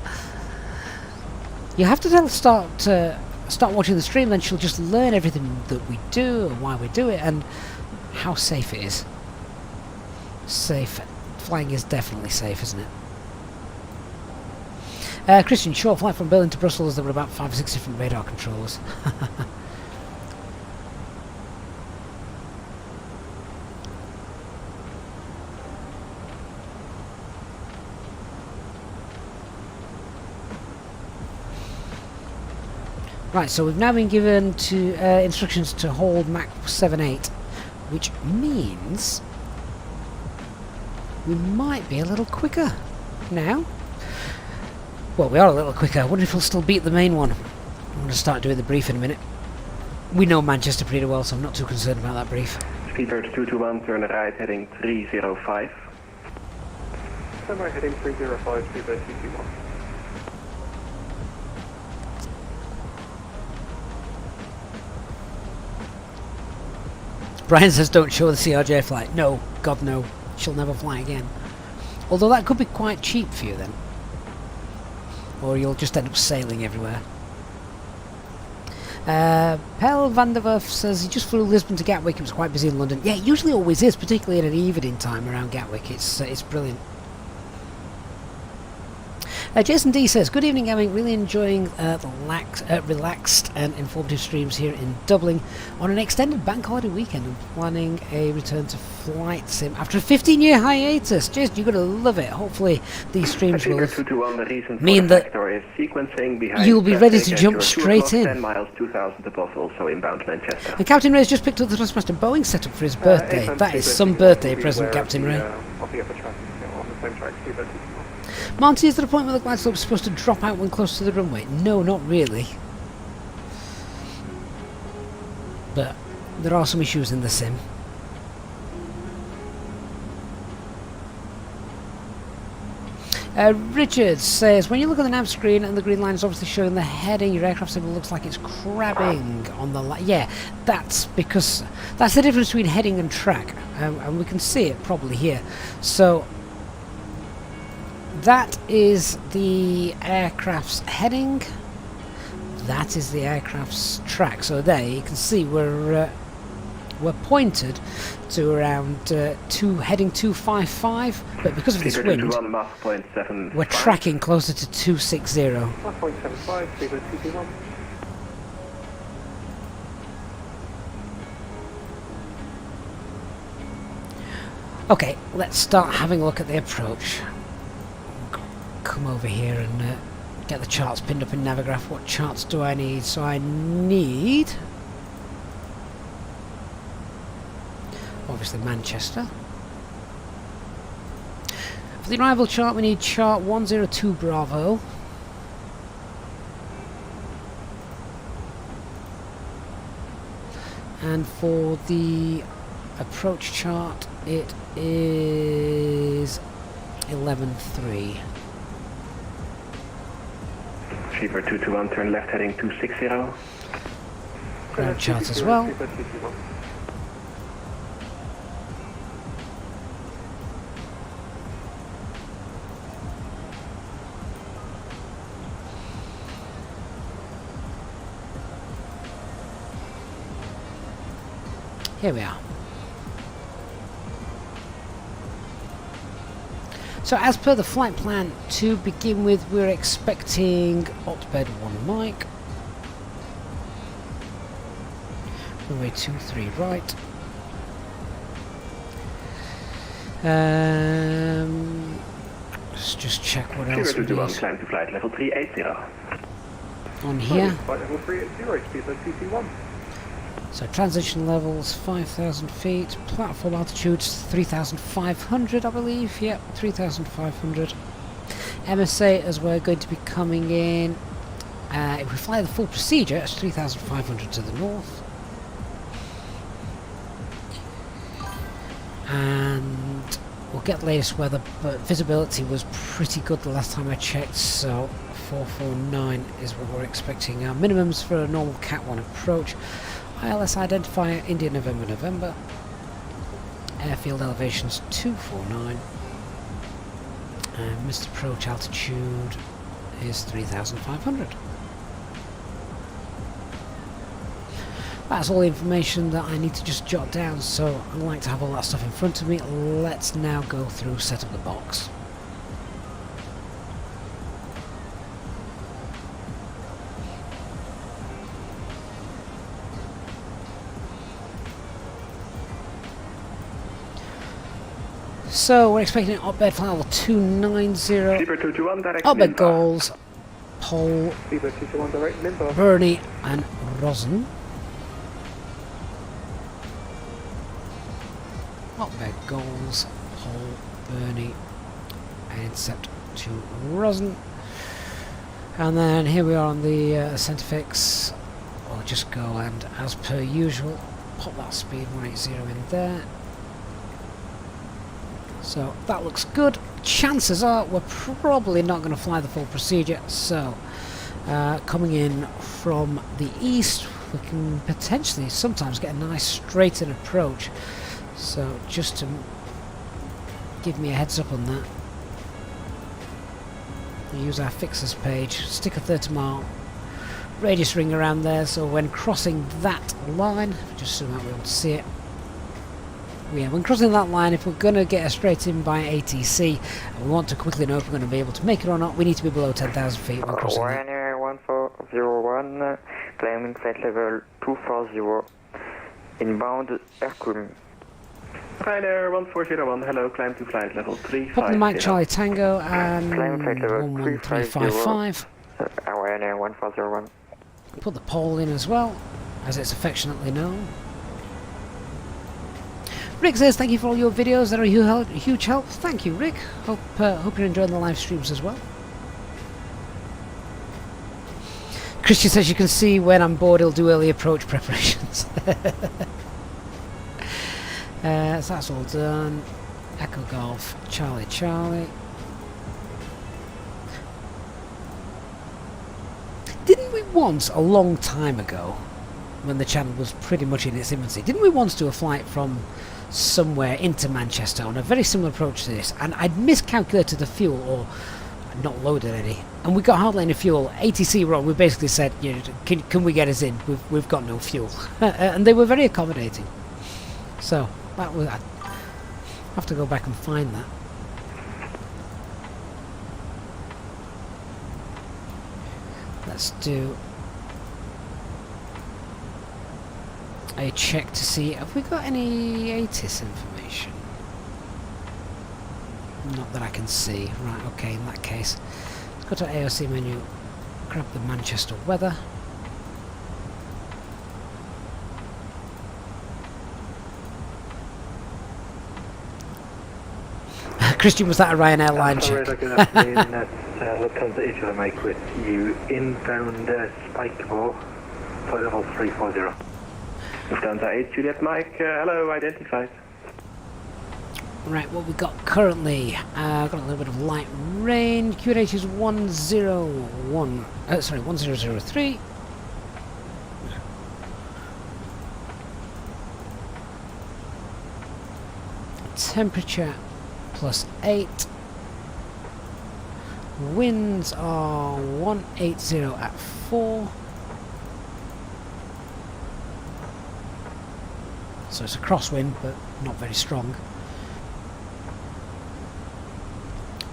A: You have to tell her start watching the stream, then she'll just learn everything that we do and why we do it and how safe it is. Safe. Flying is definitely safe, isn't it? Christian, short flight from Berlin to Brussels. There were about 5 or 6 different radar controllers. Right, so we've now been given instructions to hold Mach 7.8, which means we might be a little quicker now. Well, we are a little quicker. I wonder if we'll still beat the main one. I'm going to start doing the brief in a minute. We know Manchester pretty well, so I'm not too concerned about that brief.
F: Speedbird 221, turn right, heading 305.
M: Turn right, heading 305, Speedbird 221.
A: Brian says don't show the CRJ flight. No, God no, she'll never fly again. Although that could be quite cheap for you then. Or you'll just end up sailing everywhere. Pel van der Werf says he just flew Lisbon to Gatwick. It was quite busy in London. Yeah, it usually always is, particularly at an evening time around Gatwick. It's brilliant. Jason D says, good evening, Gavin. Really enjoying the relaxed and informative streams here in Dublin on an extended bank holiday weekend and planning a return to flight sim after a 15-year hiatus. Jason, you're going to love it. Hopefully these streams will mean that you'll be ready to jump straight in.
F: 10 miles 2000 above, also inbound Manchester.
A: And Captain Ray's just picked up the Thrustmaster Boeing setup for his birthday. That is some birthday present, Captain Ray. Monty, is there a point where the glide slope is supposed to drop out when close to the runway? No, not really. But there are some issues in the sim. Richard says, when you look at the nav screen and the green line is obviously showing the heading, your aircraft symbol looks like it's crabbing on the line. Yeah, that's because that's the difference between heading and track, and we can see it probably here. So that is the aircraft's heading, that is the aircraft's track. So there you can see we're pointed to around heading 255, but because of this wind we're tracking closer to 260.
M: 1.75,
A: okay, let's start having a look at the approach. Come over here and get the charts pinned up in Navigraph. What charts do I need? So I need obviously Manchester. For the arrival chart we need chart 102 Bravo. And for the approach chart it is 11.3.
F: Fever 221, turn left heading 260.
A: Ground chart as well. Here we are. So as per the flight plan, to begin with, we're expecting Hotbed 1 mic, runway 23 right, let's just check what else we need.
F: Climb to flight level 380.
A: On here.
M: Flight level 380, speed limit TC1.
A: So transition levels 5,000 feet, platform altitude 3,500 I believe, yep, 3,500. MSA as we're going to be coming in, if we fly the full procedure it's 3,500 to the north. And we'll get the latest weather, but visibility was pretty good the last time I checked, so 449 is what we're expecting. Our minimums for a normal Cat 1 approach. ILS identifier India November. Airfield elevations 249. And missed approach altitude is 3,500. That's all the information that I need to just jot down, so I like to have all that stuff in front of me. Let's now go through set up the box. So we're expecting Hotbed flight level 290. Hotbed goals, Pole, Burney and Rosen. Hotbed goals, Pole, Burney, and intercept to Rosen. And then here we are on the centre fix. We'll just go and, as per usual, pop that speed 180 in there. So that looks good. Chances are we're probably not going to fly the full procedure, so coming in from the east we can potentially sometimes get a nice straightened approach. So just to give me a heads up on that, we'll use our fixers page, stick a 30 mile radius ring around there, so when crossing that line, just so that we'll be able to see it. Yeah, when crossing that line, if we're going to get a straight in by ATC and we want to quickly know if we're going to be able to make it or not, we need to be below 10,000 feet when crossing that.
O: Ryanair 1401, climbing flight level 240, inbound aircrew.
L: Ryanair 1401, hello, climb to flight level 350.
A: Pop the mic, Charlie Tango, and
O: Climb flight level
A: 11355.
O: Ryanair 1401.
A: Put the pole in as well, as it's affectionately known. Rick says, thank you for all your videos, they're a huge help. Thank you, Rick. Hope you're enjoying the live streams as well. Christian says you can see when I'm bored, he'll do early approach preparations. So that's all done. Echo Golf, Charlie Charlie. Didn't we once, a long time ago, when the channel was pretty much in its infancy, didn't we once do a flight from somewhere into Manchester on a very similar approach to this, and I'd miscalculated the fuel or not loaded any, and we got hardly any fuel. ATC wrong. We basically said, you know, can we get us in? We've got no fuel, and they were very accommodating. So that was, I have to go back and find that. Let's do a check to see, have we got any ATIS information? Not that I can see. Right, okay, in that case, let's go to AOC menu, grab the Manchester weather. Christian, was that a Ryanair line check?
P: Good afternoon, that's Lufthansa Each I make with you inbound Spikeball, flight level 340.
L: Lufthansa 8 Juliet Mike, hello, identified.
A: Right, what we got currently, got a little bit of light rain. QNH is 1003. Temperature +8. Winds are 180 at 4. So it's a crosswind, but not very strong.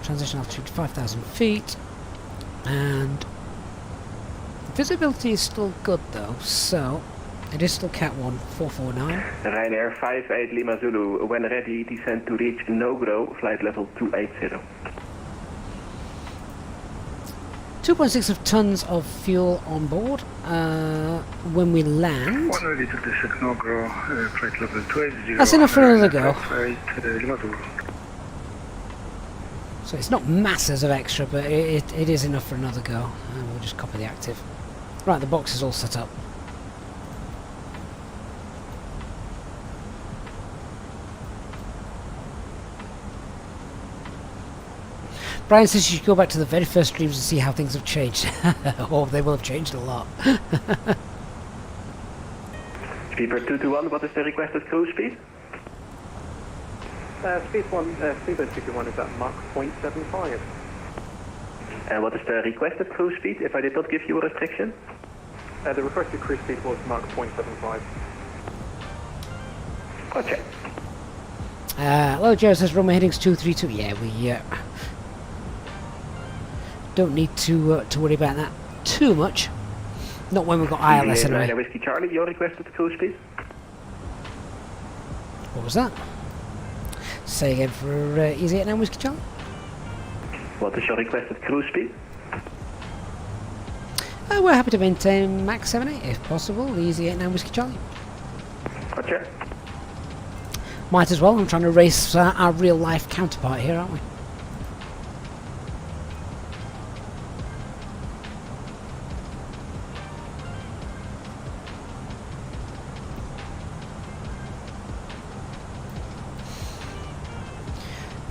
A: Transition altitude to 5,000 feet. And visibility is still good though, so it is still Cat 1, 449.
L: Ryanair 58 Lima Zulu, when ready, descend to reach no-grow, flight level 280.
A: 2.6 of tons of fuel on board. When we land,
I: One ready to descend no-grow, flight level 280.
A: that's enough for another go.
I: 58 Lima Zulu.
A: So it's not masses of extra, but it is enough for another go. And we'll just copy the active. Right, the box is all set up. Brian says you should go back to the very first streams and see how things have changed. Oh, they will have changed a lot.
L: Speedbird 221, what is the requested cruise speed?
M: Speedbird 221 is at Mach 0.75.
L: And what is the requested cruise speed, if I did not give you a restriction?
M: The requested cruise speed was Mach 0.75.
L: Gotcha.
A: Hello, Joe says runway headings 232. Yeah, we don't need to worry about that too much. Not when we've got ILS anyway.
L: Whiskey Charlie, your requested cruise speed?
A: What was that? Say again for Easyjet now, Whiskey Charlie.
L: What is your requested cruise speed?
A: We're happy to maintain Mach 78 if possible. Easyjet now, Whiskey Charlie.
L: Gotcha.
A: Might as well. I'm trying to race our real life counterpart here, aren't we?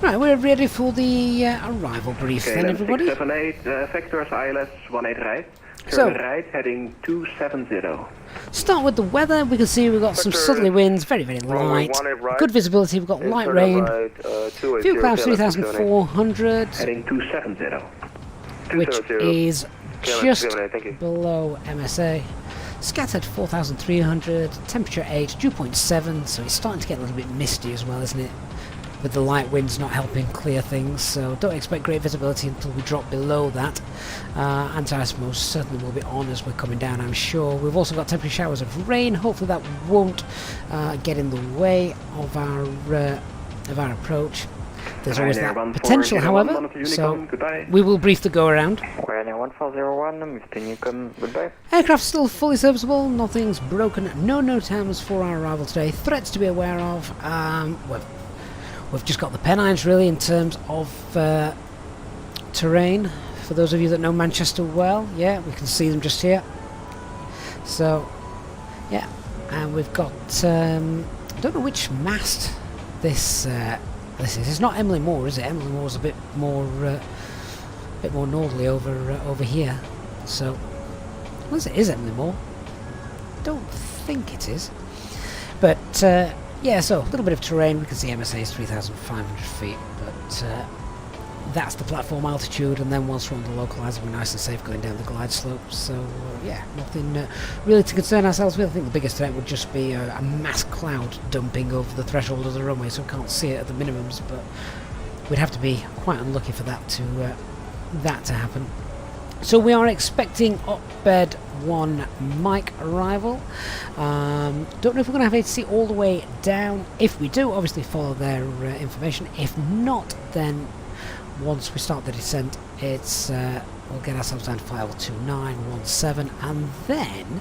A: Right, we're ready for the arrival brief then, everybody.
L: 678, vectors ILS 18 right.
A: So,
E: right, heading 270.
A: start with the weather. We can see we've got some southerly winds, very, very light. Good visibility, we've got light rain. Fuel clouds 3,400.
E: Heading 270.
A: Which is just below MSA. Scattered 4,300. Temperature 8, dew point 7. So it's starting to get a little bit misty as well, isn't it? With the light winds not helping clear things, so don't expect great visibility until we drop below that. Anti-ice most certainly will be on as we're coming down, I'm sure. We've also got temporary showers of rain. Hopefully that won't get in the way of our approach. There's always that potential, however, so we will brief the go-around.
O: Ryanair 1401, Mr. Newcomb, goodbye.
A: Aircraft still fully serviceable, nothing's broken, no NOTAMs for our arrival today. Threats to be aware of, we've just got the Pennines really in terms of terrain. For those of you that know Manchester well, yeah, we can see them just here. So, yeah, and we've got, I don't know which mast this is. It's not Emily Moore, is it? Emily Moore's a bit more northerly over here. So, unless it is Emily Moore, I don't think it is. But yeah, so a little bit of terrain. We can see MSA is 3,500 feet, but that's the platform altitude. And then once we're on the localizer, we're nice and safe going down the glide slope. So yeah, nothing really to concern ourselves with. I think the biggest threat would just be a mass cloud dumping over the threshold of the runway, so we can't see it at the minimums. But we'd have to be quite unlucky for that to happen. So we are expecting up bed 1 Mike arrival. Don't know if we're going to have ATC all the way down. If we do, obviously follow their information. If not, then once we start the descent, it's we'll get ourselves down to flight level 2917, and then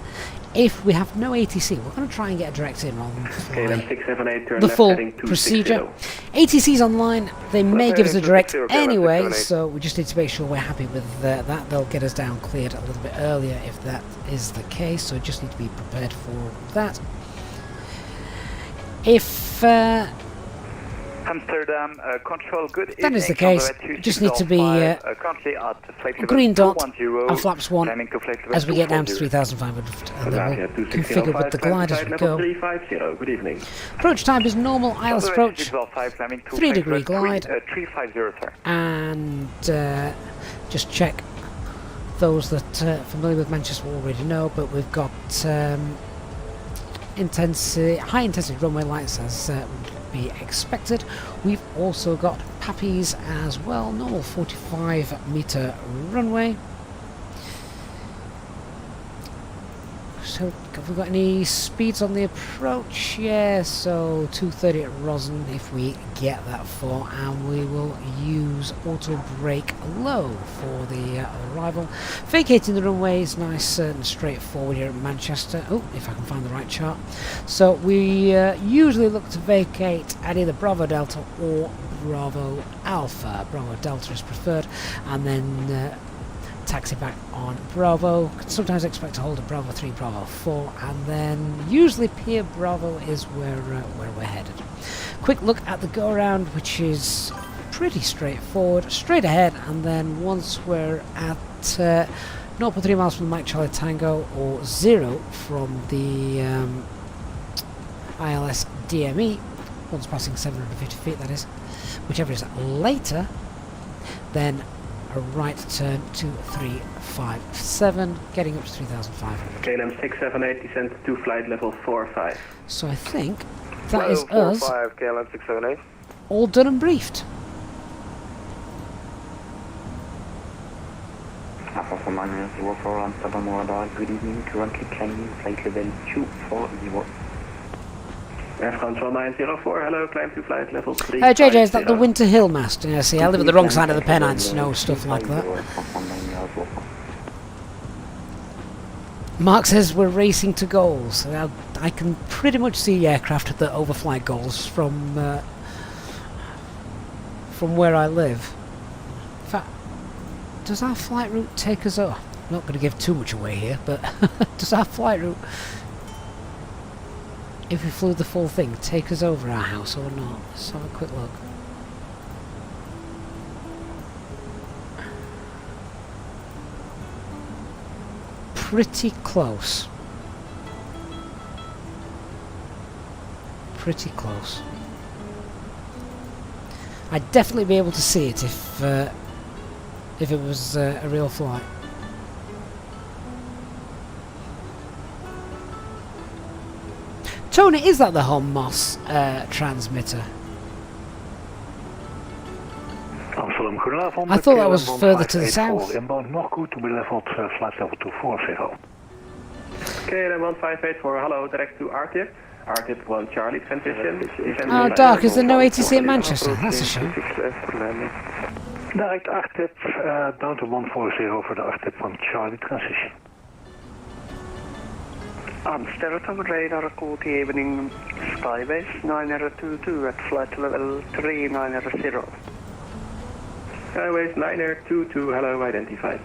A: if we have no ATC, we're going to try and get a direct in rather than fly the full procedure. ATC's online, they may give us a direct anyway, so we just need to make sure we're happy with that. They'll get us down cleared a little bit earlier if that is the case, so just need to be prepared for that. If
Q: Amsterdam, control, good
A: that is the case, just need to be green dot and flaps 1 as we get down to 3,500, and then we'll configure with the glide as we go.
E: Good evening.
A: Approach time is normal, IELTS approach, 3-degree glide, and just check those that are familiar with Manchester will already know, but we've got high intensity runway lights as would be expected. We've also got Pappies as well, normal 45-meter runway. So have we got any speeds on the approach? Yeah, so 230 at Rosen if we get that far, and we will use auto brake low for the arrival. Vacating the runway is nice and straightforward here at Manchester. Oh, if I can find the right chart. So we usually look to vacate at either Bravo Delta or Bravo Alpha. Bravo Delta is preferred, and then taxi back on Bravo. Can sometimes expect to hold at Bravo 3, Bravo 4, and then usually Pier Bravo is where we're headed. Quick look at the go-around, which is pretty straightforward, straight ahead, and then once we're at 0.3 miles from the Mike Charlie Tango, or 0 from the ILS DME, once passing 750 feet that is, whichever is later, then a right turn to 357, getting up to 3,500.
E: KLM 678 descent to flight level 45.
A: So I think that is us
L: KLM 678.
A: all done and briefed.
O: Alpha for Manuel 04 Amsterdam radar, good evening, currently climbing flight level 240.
E: Air France 1904, hello, climb to flight level 3.
A: JJ, is that the Winter Hill mast? Yeah, see, I live at the wrong side of the Pennines, know stuff like that. Mark says we're racing to goals. Now, I can pretty much see aircraft that overfly goals from where I live. In fact, does our flight route take us up? I'm not going to give too much away here, but does our flight route, if we flew the full thing, take us over our house or not? Let's have a quick look. pretty close. Pretty close. I'd definitely be able to see it if it was a real flight. Tony, is that the Moss transmitter?
P: Amsterdam, goedenavond.
A: I thought that was further to the south.
P: Inbound Norco to be leveled flight level 240.
L: Okay, then 1584, hello, direct to RTIP. RTIP 1 Charlie, transition.
A: Oh, Dark, is there no ATC in Manchester? That's a shame.
P: Direct RTIP down to 140 for the RTIP 1 Charlie transition.
K: Amsterdam radar, good evening, Skybase 922 at flight level 3900.
L: Skyways 922, hello, identified.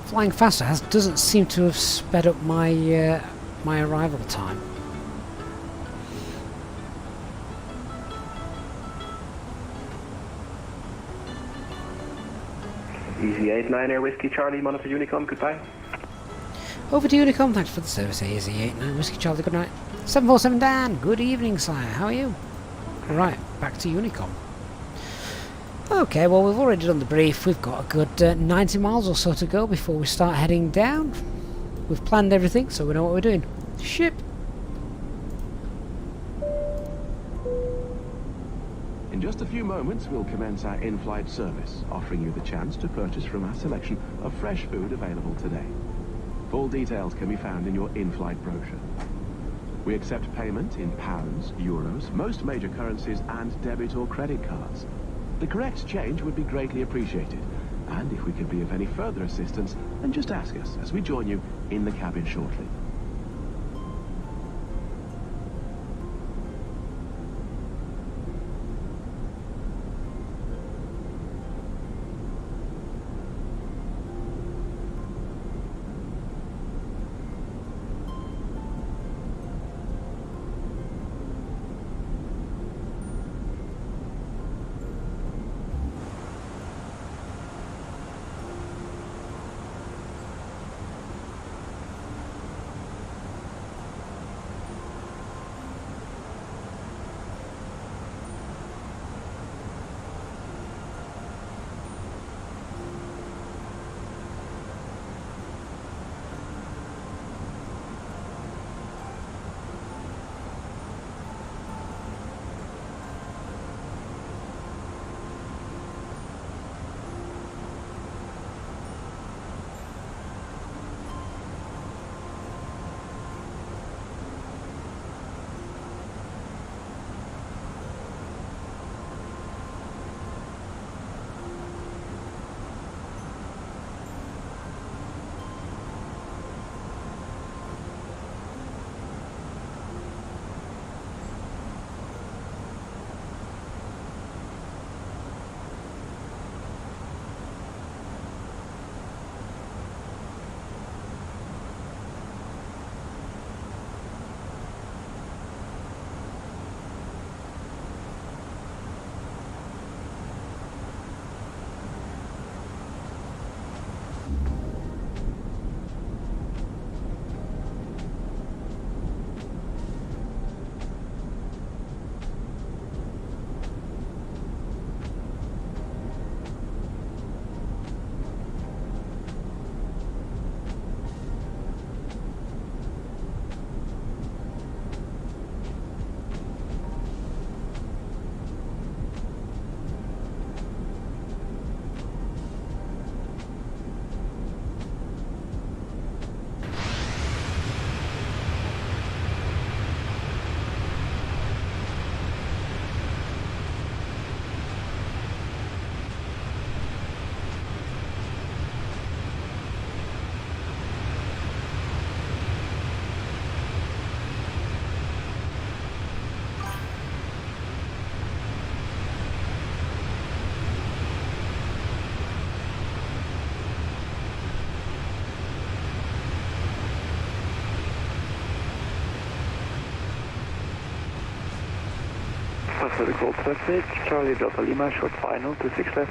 A: Flying faster doesn't seem to have sped up my my arrival time.
L: Easyjet 9 Air Whiskey Charlie, monitor Unicom, goodbye.
A: Over to Unicom, thanks for the service, Easyjet 9 Whiskey Charlie, good night. 747 Dan, good evening, sire, how are you? Right, back to Unicom. Okay, well, we've already done the brief. We've got a good 90 miles or so to go before we start heading down. We've planned everything, so we know what we're doing. Ship!
E: In just a few moments, we'll commence our in-flight service, offering you the chance to purchase from our selection of fresh food available today. Full details can be found in your in-flight brochure. We accept payment in pounds, euros, most major currencies, and debit or credit cards. The correct change would be greatly appreciated, and if we can be of any further assistance, then just ask us as we join you in the cabin shortly.
I: Vertical traffic, Charlie Delta Lima, short final, 26 left.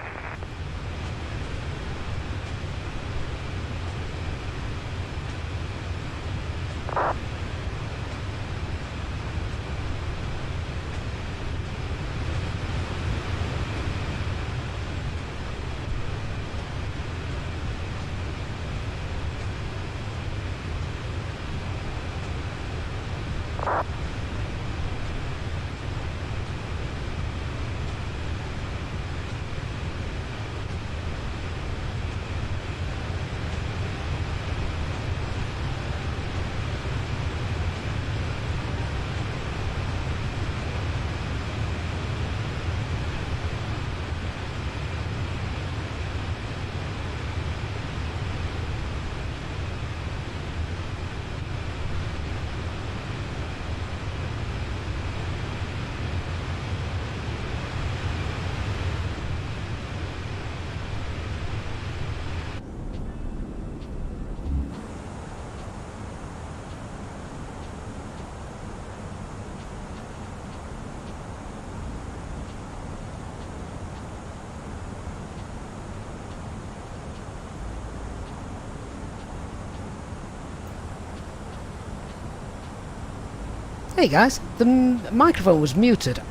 A: Hey guys, the microphone was muted.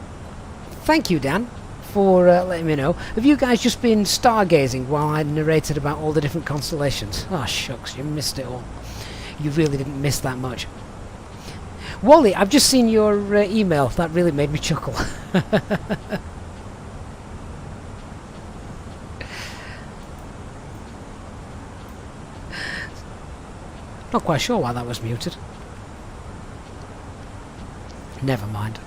A: Thank you, Dan, for letting me know. Have you guys just been stargazing while I narrated about all the different constellations? Oh shucks, you missed it all. You really didn't miss that much. Wally, I've just seen your email. That really made me chuckle. Not quite sure why that was muted. Never mind.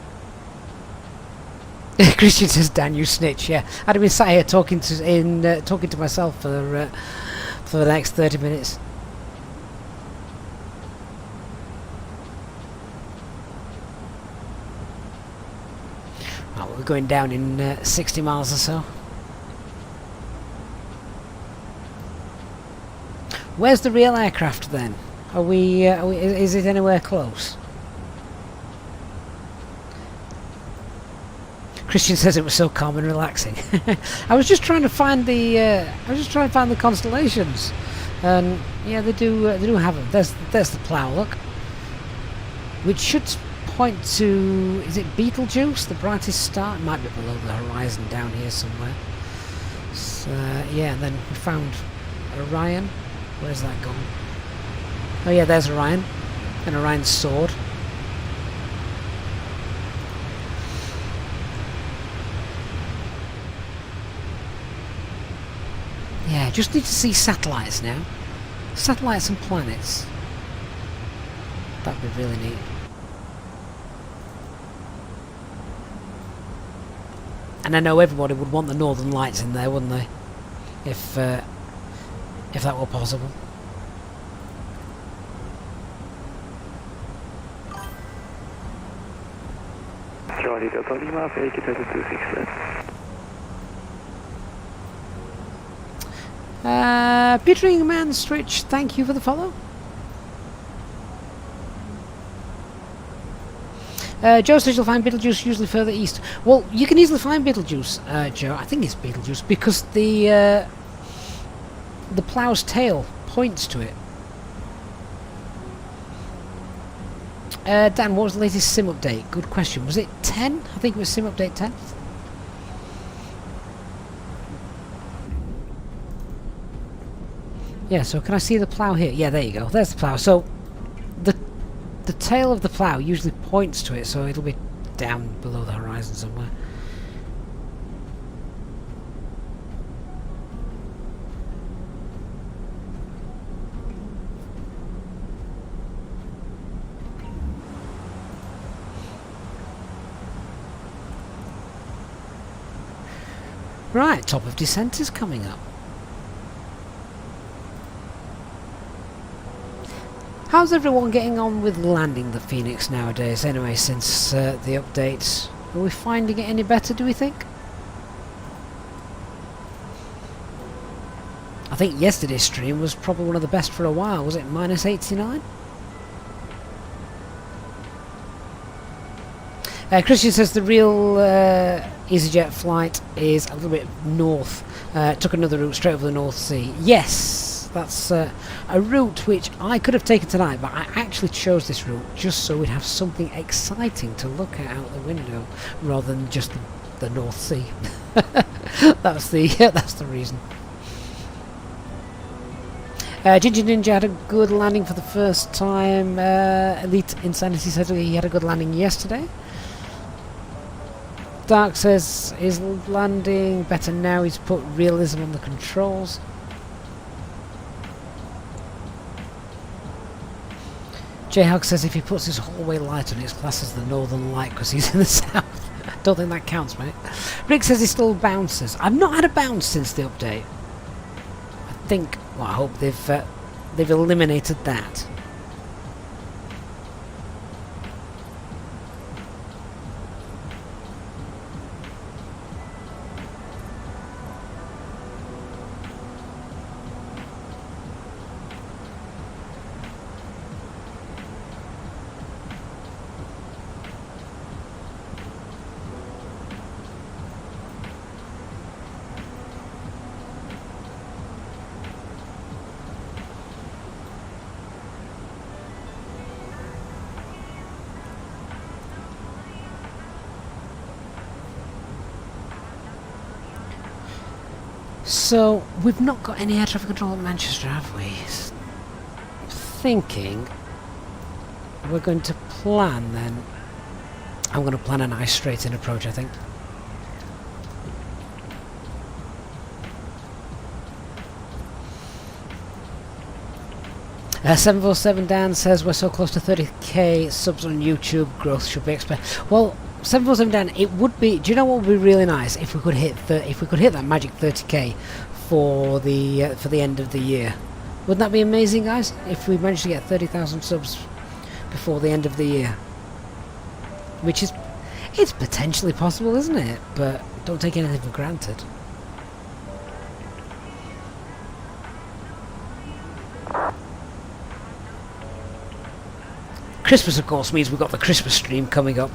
A: Christian says, "Dan, you snitch." Yeah, I'd have been sat here talking to myself for the next 30 minutes. Right, we're going down in 60 miles or so. Where's the real aircraft then? Are we is it anywhere close? Christian says it was so calm and relaxing. I was just trying to find the constellations, and yeah, they do have them. There's the plough. Look, which should point to, is it Betelgeuse, the brightest star? It might be below the horizon down here somewhere. So yeah, and then we found Orion. Where's that gone? Oh yeah, there's Orion, and Orion's sword. Yeah, just need to see satellites now. Satellites and planets. That'd be really neat. And I know everybody would want the Northern Lights in there, wouldn't they? If that were possible.
F: Charlie Delta Lima, make it 226.
A: Petering Man Stritch, thank you for the follow. Joe says you'll find Betelgeuse usually further east. Well, you can easily find Betelgeuse, Joe. I think it's Betelgeuse because the plough's tail points to it. Dan, what was the latest sim update? Good question. Was it 10? I think it was sim update 10. Yeah, so can I see the plough here? Yeah, there you go. There's the plough. So the tail of the plough usually points to it, so it'll be down below the horizon somewhere. Right, top of descent is coming up. How's everyone getting on with landing the Phoenix nowadays, anyway, since the updates? Are we finding it any better, do we think? I think yesterday's stream was probably one of the best for a while. Was it minus 89? Christian says the real Easyjet flight is a little bit north. Took another route straight over the North Sea. Yes, that's a route which I could have taken tonight, but I actually chose this route just so we'd have something exciting to look at out the window rather than just the North Sea. that's the reason. Ginger Ninja had a good landing for the first time. Elite Insanity said he had a good landing yesterday. Dark says his landing better now he's put realism on the controls. Jayhawk says if he puts his hallway light on, it's classed as the northern light because he's in the south. Don't think that counts, mate. Rick says he still bounces. I've not had a bounce since the update. I think, well, I hope they've eliminated that. So, we've not got any air traffic control at Manchester, have we? Thinking we're going to plan then. I'm going to plan a nice straight-in approach, I think. Uh, 747 Dan says we're so close to 30k subs on YouTube, growth should be expected. Well, 747 Dan, it would be. Do you know what would be really nice if we could hit that magic 30k for the end of the year? Wouldn't that be amazing, guys? If we managed to get 30,000 subs before the end of the year, which is, it's potentially possible, isn't it? But don't take anything for granted. Christmas, of course, means we've got the Christmas stream coming up,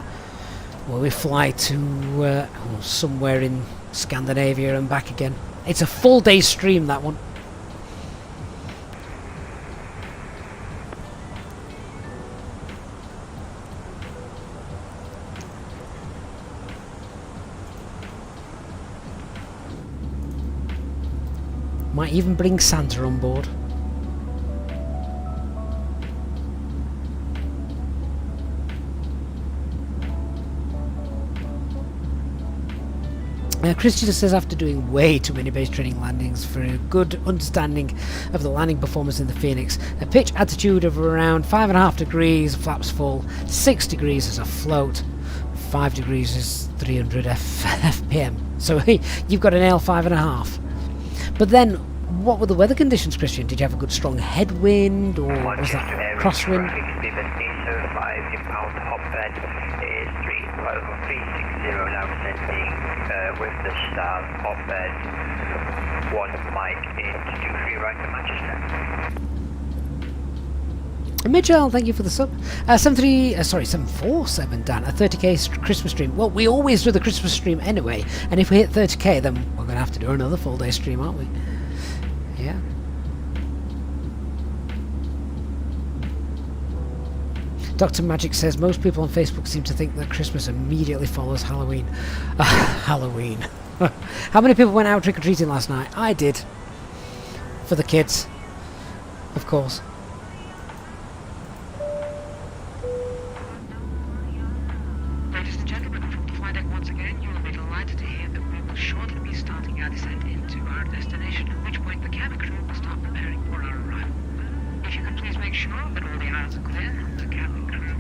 A: where we fly to somewhere in Scandinavia and back again. It's a full day stream, that one. Might even bring Santa on board. Christian says after doing way too many base training landings for a good understanding of the landing performance in the Phoenix, a pitch attitude of around 5.5 degrees, flaps full, 6 degrees as a float, 5 degrees is 300 FPM. So you've got to nail 5.5. But then, what were the weather conditions, Christian? Did you have a good strong headwind, or was that crosswind?
G: With the star hotbed, 1 mic into 23 right to Manchester.
A: Mitchell, thank you for the sub. 747 Dan, a 30k Christmas stream. Well, we always do the Christmas stream anyway, and if we hit 30k, then we're going to have to do another full day stream, aren't we? Yeah. Dr. Magic says most people on Facebook seem to think that Christmas immediately follows Halloween. Halloween. How many people went out trick-or-treating last night? I did. For the kids. Of course.
C: Ladies and gentlemen, from the flight deck once again, you will be delighted to hear that we will shortly be starting our descent into our destination, at which point the cabin crew will start preparing for our arrival. If you could please make sure that all the aisles are clear and the cabin crew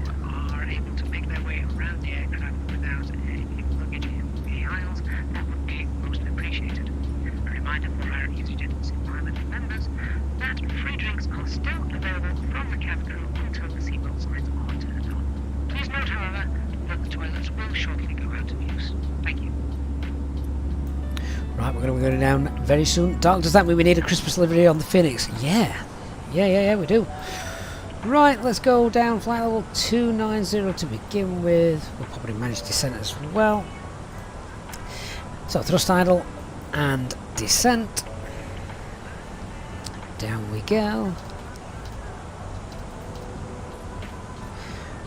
C: are able to make their way around the aircraft without any luggage in the aisles, that would be most appreciated. A reminder for our Easyjet environmental members that free drinks are still available from the cabin crew until the seatbelt signs are turned on. Please note, however, that the toilets will shortly go out of use. Thank you.
A: Right, we're going to be going down very soon. Doc, does that mean we need a Christmas livery on the Phoenix? Yeah. Yeah, we do. Right, let's go down flight level 290 to begin with. We'll probably manage descent as well. So thrust idle and descent. Down we go.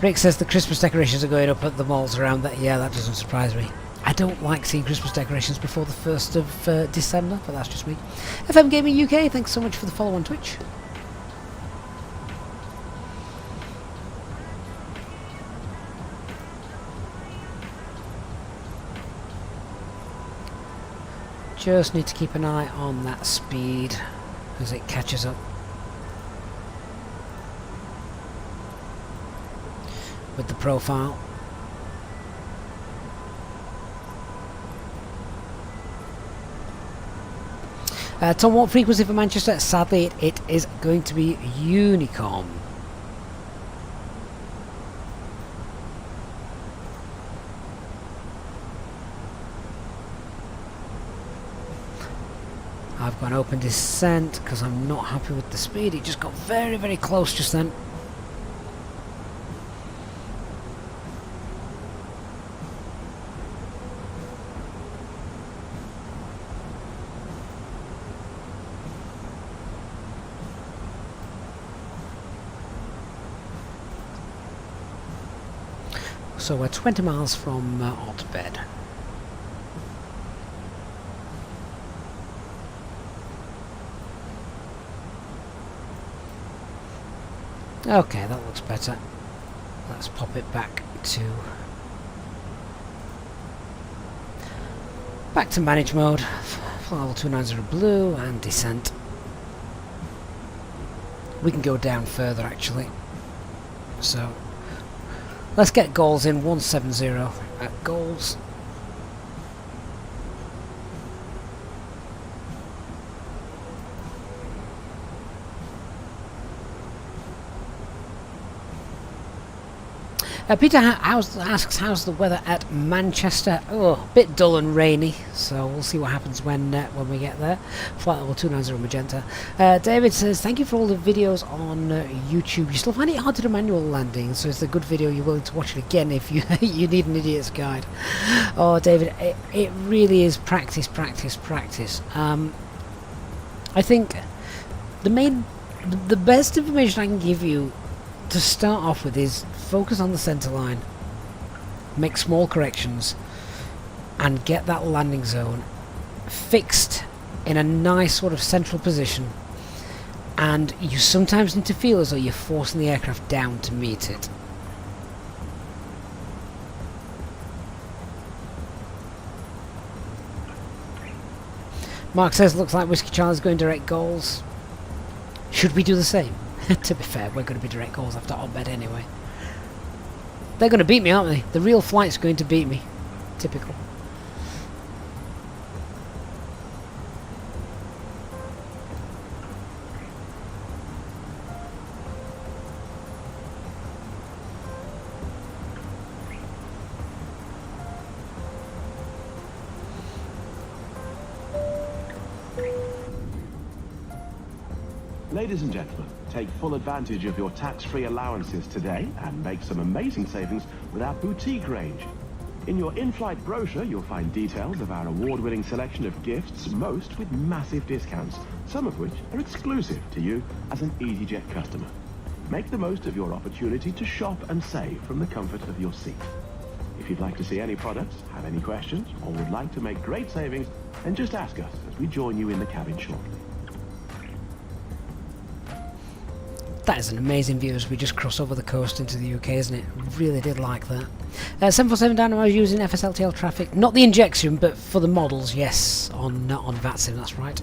A: Rick says the Christmas decorations are going up at the malls around that. Yeah, that doesn't surprise me. I don't like seeing Christmas decorations before the 1st of December, but that's just me. FM Gaming UK, thanks so much for the follow on Twitch. Just need to keep an eye on that speed as it catches up with the profile. Tom, what frequency for Manchester? Sadly, it is going to be Unicom. I've got an open descent because I'm not happy with the speed. It just got very, very close just then. So we're 20 miles from Otbed. Okay, that looks better. Let's pop it back to manage mode. Flight level 290 blue and descent. We can go down further actually. So let's get goals in 170 at goals. Peter asks, how's the weather at Manchester? Oh, a bit dull and rainy, so we'll see what happens when we get there. Flight level 290 magenta. David says, thank you for all the videos on YouTube. You still find it hard to do manual landing, so it's a good video. You're willing to watch it again if you you need an idiot's guide. Oh, David, it really is practice, practice, practice. I think the best information I can give you to start off with is focus on the center line, make small corrections, and get that landing zone fixed in a nice sort of central position. And you sometimes need to feel as though you're forcing the aircraft down to meet it. Mark says, looks like Whiskey Charlie's going direct goals. Should we do the same? To be fair, we're going to be direct goals after Obed anyway. They're going to beat me, aren't they? The real flight's going to beat me. Typical.
E: Ladies and gentlemen, take full advantage of your tax-free allowances today and make some amazing savings with our boutique range. In your in-flight brochure, you'll find details of our award-winning selection of gifts, most with massive discounts, some of which are exclusive to you as an Easyjet customer. Make the most of your opportunity to shop and save from the comfort of your seat. If you'd like to see any products, have any questions, or would like to make great savings, then just ask us as we join you in the cabin shortly.
A: That is an amazing view as we just cross over the coast into the UK, isn't it? Really did like that. 747 Dynamo is using FSLTL traffic, not the injection, but for the models, yes, on VATSIM, that's right.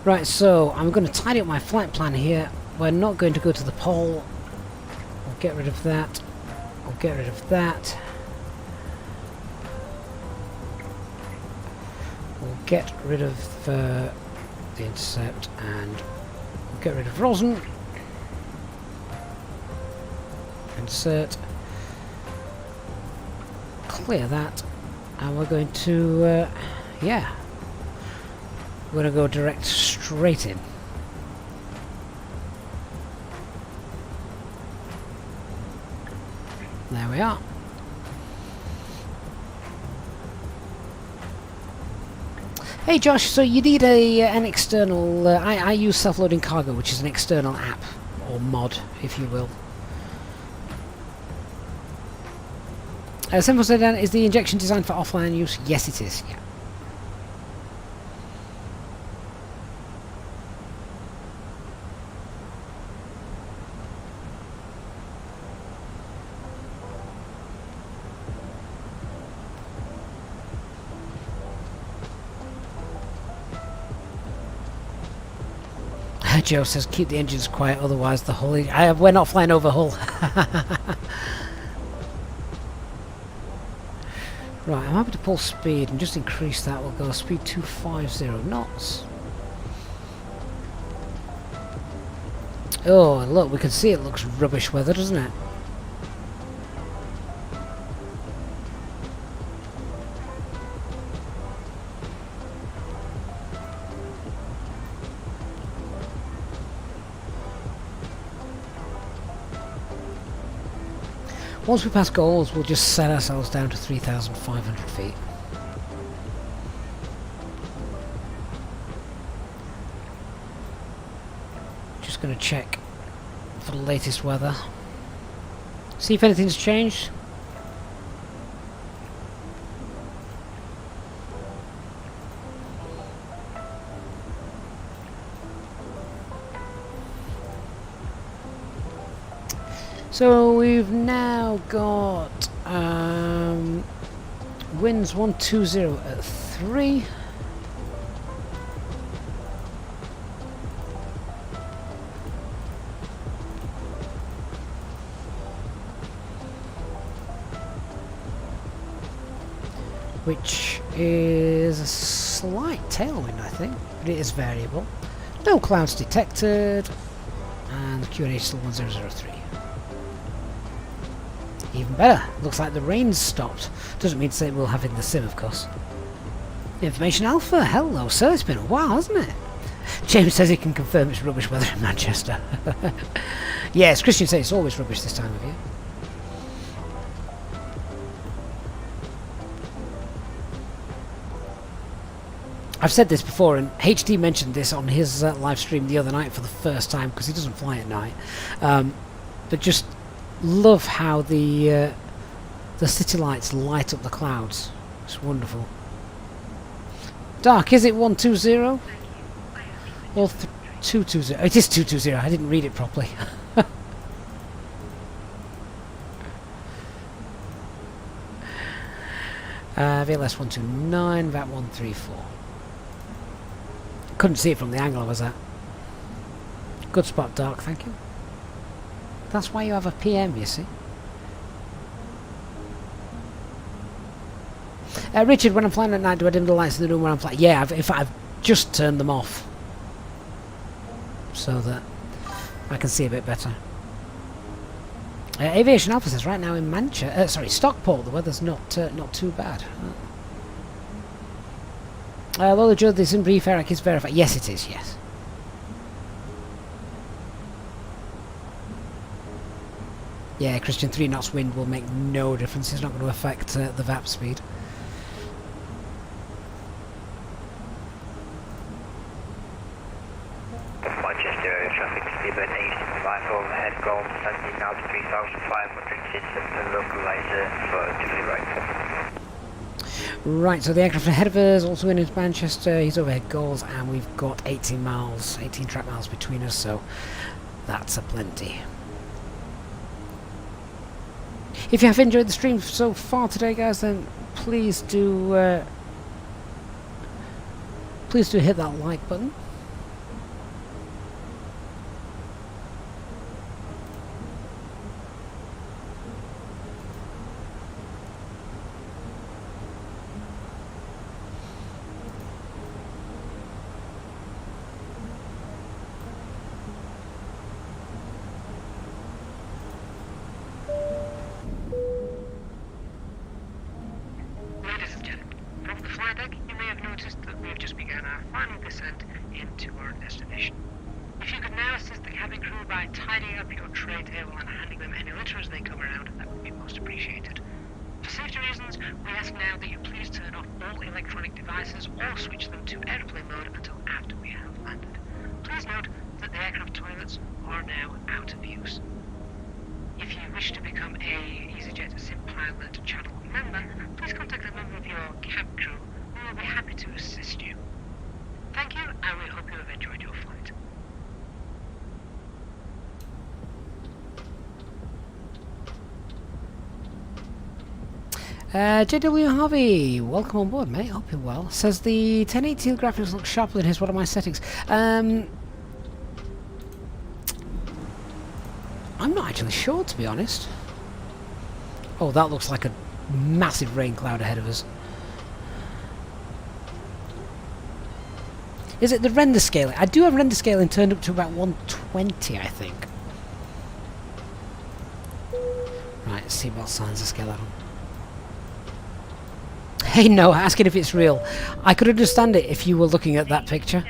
A: Right, so I'm going to tidy up my flight plan here. We're not going to go to the pole. We'll get rid of that. We'll get rid of that. We'll get rid of the intercept, and we'll get rid of Rosen. Insert. Clear that. And we're going to, yeah. We're going to go direct straight in. There we are. Hey Josh, so you need an external, I use self-loading cargo, which is an external app, or mod, if you will. Simple said, is the injection designed for offline use? Yes it is, yeah. Joe says keep the engines quiet, otherwise the Hull... we're not flying over Hull. Right, I'm happy to pull speed and just increase that. We'll go speed 250 knots. Oh, and look, we can see it looks rubbish weather, doesn't it? Once we pass goals, we'll just set ourselves down to 3,500 feet. Just going to check for the latest weather. See if anything's changed. So we've now got winds 120 at 3. Which is a slight tailwind, I think, but it is variable. No clouds detected, and the QNH is still 1003. Even better, looks like the rain's stopped. Doesn't mean to say we'll have it in the sim, of course. Information Alpha, hello sir, it's been a while, hasn't it? James says he can confirm it's rubbish weather in Manchester. Yes, Christian says it's always rubbish this time of year. I've said this before, and HD mentioned this on his live stream the other night for the first time, because he doesn't fly at night. But just love how the city lights light up the clouds. It's wonderful. Dark, is it 120? Or 220? It is 220. I didn't read it properly. VLS 129, VAT 134. Couldn't see it from the angle I was at. Good spot, Dark, thank you. That's why you have a PM, you see. Richard, when I'm flying at night, do I dim the lights in the room when I'm flying? Yeah, I've just turned them off, so that I can see a bit better. Aviation Alpha says right now in Manchester, sorry, Stockport, the weather's not too bad. Lola Joe, this in brief, Eric is verified. Yes, it is, yes. Yeah, Christian, 3 knots wind will make no difference. It's not going to affect the VAP speed.
G: Manchester, traffic speed at 8, overhead gulf, 17 knots, 3,500 system, and localizer for Julie right.
A: Right, so the aircraft ahead of us, also in into Manchester, he's overhead goals, and we've got 18 track miles between us, so that's a plenty. If you have enjoyed the stream so far today, guys, then please do hit that like button. JW Harvey, welcome on board, mate. Hope you're well. Says the 1080 graphics look sharper than his. What are my settings? I'm not actually sure, to be honest. Oh, that looks like a massive rain cloud ahead of us. Is it the render scaling? I do have render scaling turned up to about 120, I think. Right, seatbelt signs, let's get that on. Hey, no, asking if it's real. I could understand it if you were looking at that picture.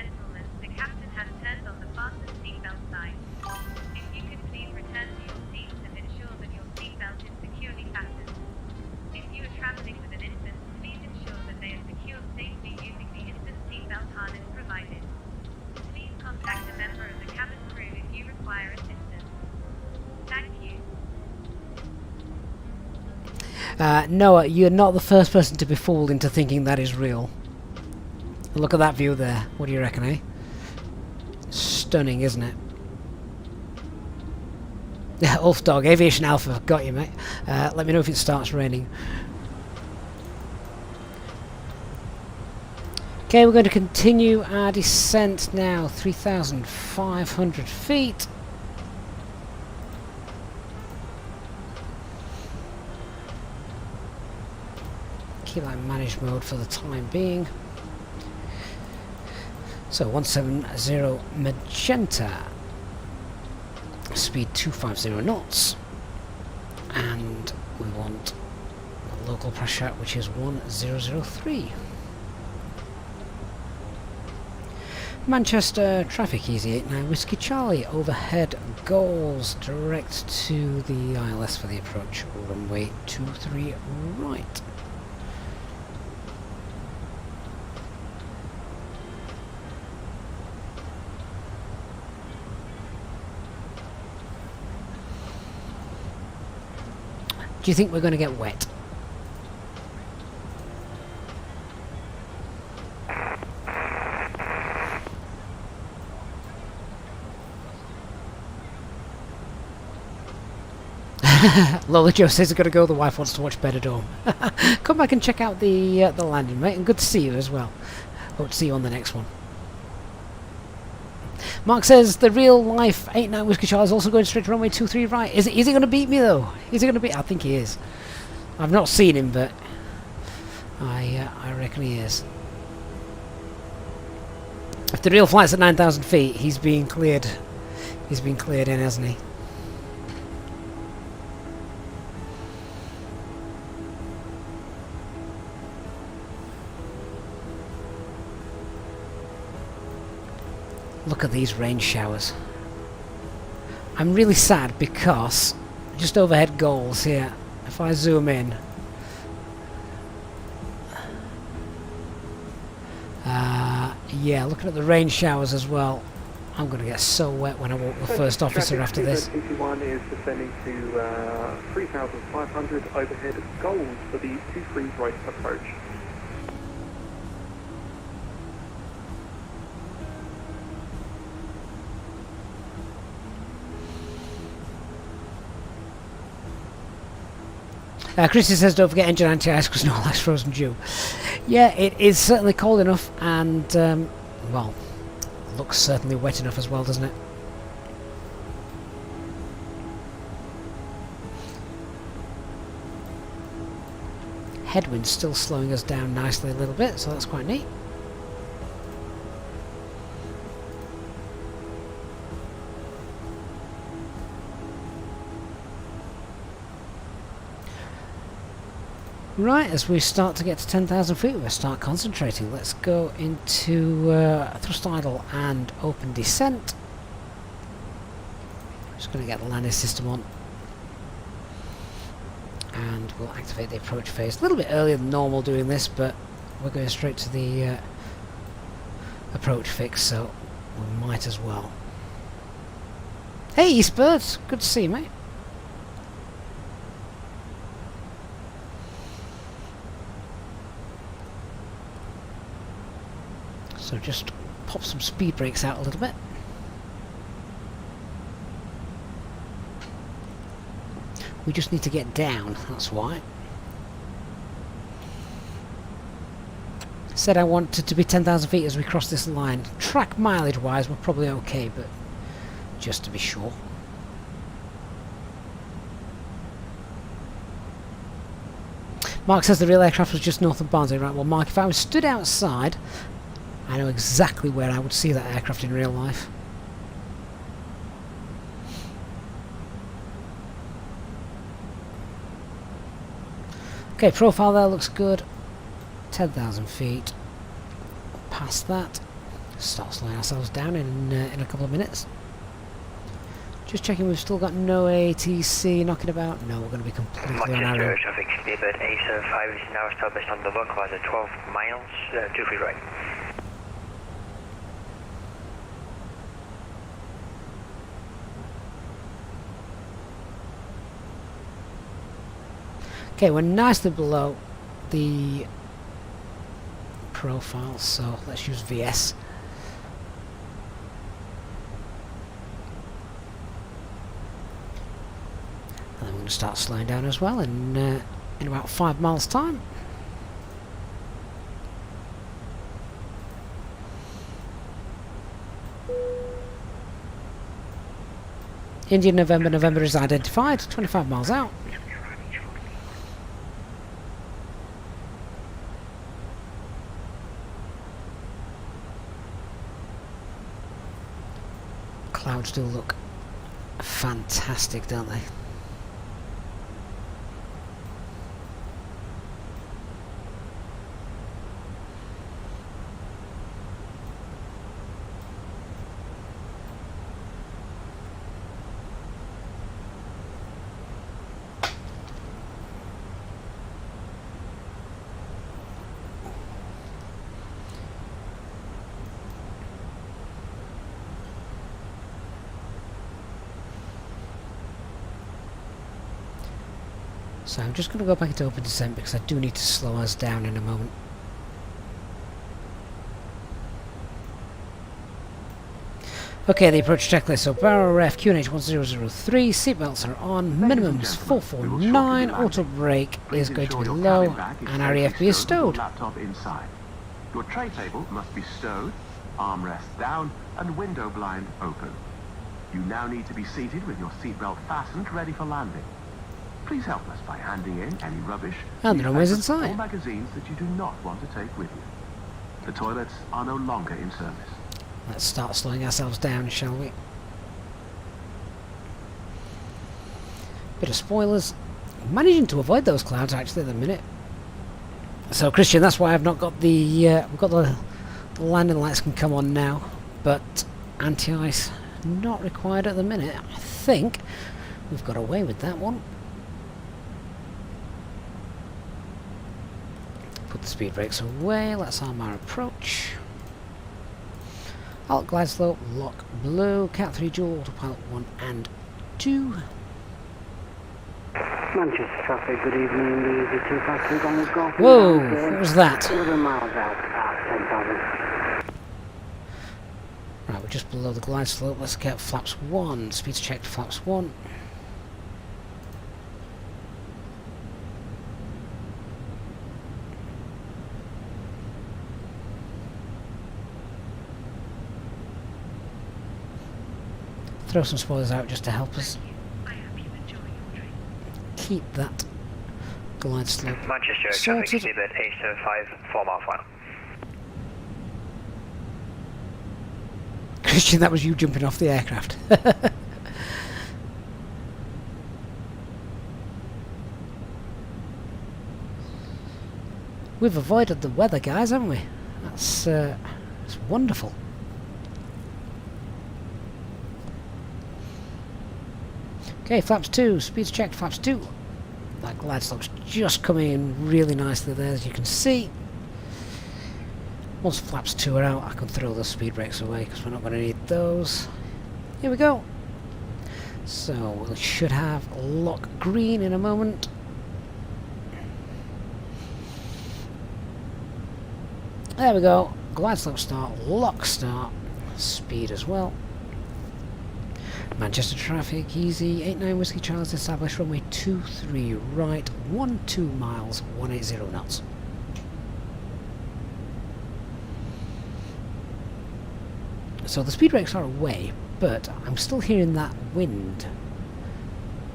A: Noah, you're not the first person to be fooled into thinking that is real. Look at that view there. What do you reckon, eh? Stunning, isn't it? Ulf Dog, Aviation Alpha, got you, mate. Let me know if it starts raining. Okay, we're going to continue our descent now, 3,500 feet. Keep that in managed mode for the time being. So 170 magenta, speed 250 knots, and we want the local pressure, which is 1003. Manchester traffic, Easy 89 Whiskey Charlie, overhead goals direct to the ILS for the approach, runway 23 right. Do you think we're going to get wet? Lola Joe says he's got to go. The wife wants to watch Benidorm. Come back and check out the landing, mate. And good to see you as well. Hope to see you on the next one. Mark says the real life 89 Whiskey Charlie is also going straight to runway 23 right. Is he going to beat me though? Is he going to beat? I think he is. I've not seen him, but I reckon he is. If the real flight's at 9,000 feet, he's being cleared. He's been cleared in, hasn't he? Look at these rain showers. I'm really sad because just overhead goals here. If I zoom in, yeah, looking at the rain showers as well. I'm going to get so wet when I walk the first officer after this.
Q: 81 is descending to 3,500 overhead goals for the 23 right approach.
A: Chrissy says don't forget engine anti-ice because no ice frozen dew. Yeah, it is certainly cold enough and, well, looks certainly wet enough as well, doesn't it? Headwind's still slowing us down nicely a little bit, so that's quite neat. Right, as we start to get to 10,000 feet, we'll start concentrating. Let's go into thrust idle and open descent. Just going to get the landing system on. And we'll activate the approach phase. A little bit earlier than normal doing this, but we're going straight to the approach fix, so we might as well. Hey, Eastbirds! Good to see you, mate. So just pop some speed brakes out a little bit. We just need to get down, that's why. Said I wanted to be 10,000 feet as we cross this line. Track mileage wise we're probably okay, but just to be sure. Mark says the real aircraft was just north of Barnsley. Right, well Mark, if I was stood outside, I know exactly where I would see that aircraft in real life. Okay, profile there looks good. 10,000 feet. Past that. Start slowing ourselves down in a couple of minutes. Just checking we've still got no ATC knocking about. No, we're going to be completely on our own.
G: Traffic speedbird A75 is now established on the localizer 12 miles, 23 right.
A: Okay, we're nicely below the profile, so let's use VS. And then we're going to start slowing down as well in about 5 miles time. Indian November, November is identified, 25 miles out. Clouds do look fantastic, don't they? So I'm just going to go back into open descent because I do need to slow us down in a moment. Okay, the approach checklist. So barrel ref, QNH 1003, seatbelts are on, minimums 449, auto brake is going to be low, and REFB is stowed.
E: Laptop inside. Your tray table must be stowed, armrest down, and window blind open. You now need to be seated with your seatbelt fastened, ready for landing. Please help us by handing in any rubbish
A: and the runway's inside.
E: Or magazines that you do not want to take with you. The toilets are no longer in service.
A: Let's start slowing ourselves down, shall we? Bit of spoilers. Managing to avoid those clouds actually at the minute. So Christian, that's why I've not got the we've got the landing lights can come on now, but anti-ice not required at the minute. I think we've got away with that one. Put the speed brakes away, let's arm our approach. Alt glide slope, lock blue, Cat 3 dual, autopilot 1 and 2.
R: Manchester traffic, good evening, the 252 Golf Golf.
A: Whoa, what was that?
R: 11 miles out, about 10,000.
A: Right, we're just below the glide slope, let's get flaps 1, speeds checked flaps 1. Throw some spoilers out just to help us keep that glide slope
G: Manchester
A: sorted.
G: traffic exhibit A75, 4 mile final.
A: Christian, that was you jumping off the aircraft. We've avoided the weather, guys, haven't we? That's wonderful. Okay, flaps 2, speeds checked, flaps 2. That glide slope's just coming in really nicely there, as you can see. Once flaps 2 are out, I can throw those speed brakes away because we're not going to need those. Here we go. So we should have lock green in a moment. There we go. Glide slope start, lock start, speed as well. Manchester traffic, easy, 89 Whiskey Charles established, runway 23 right, 12 miles, 180 knots. So the speed brakes are away, but I'm still hearing that wind.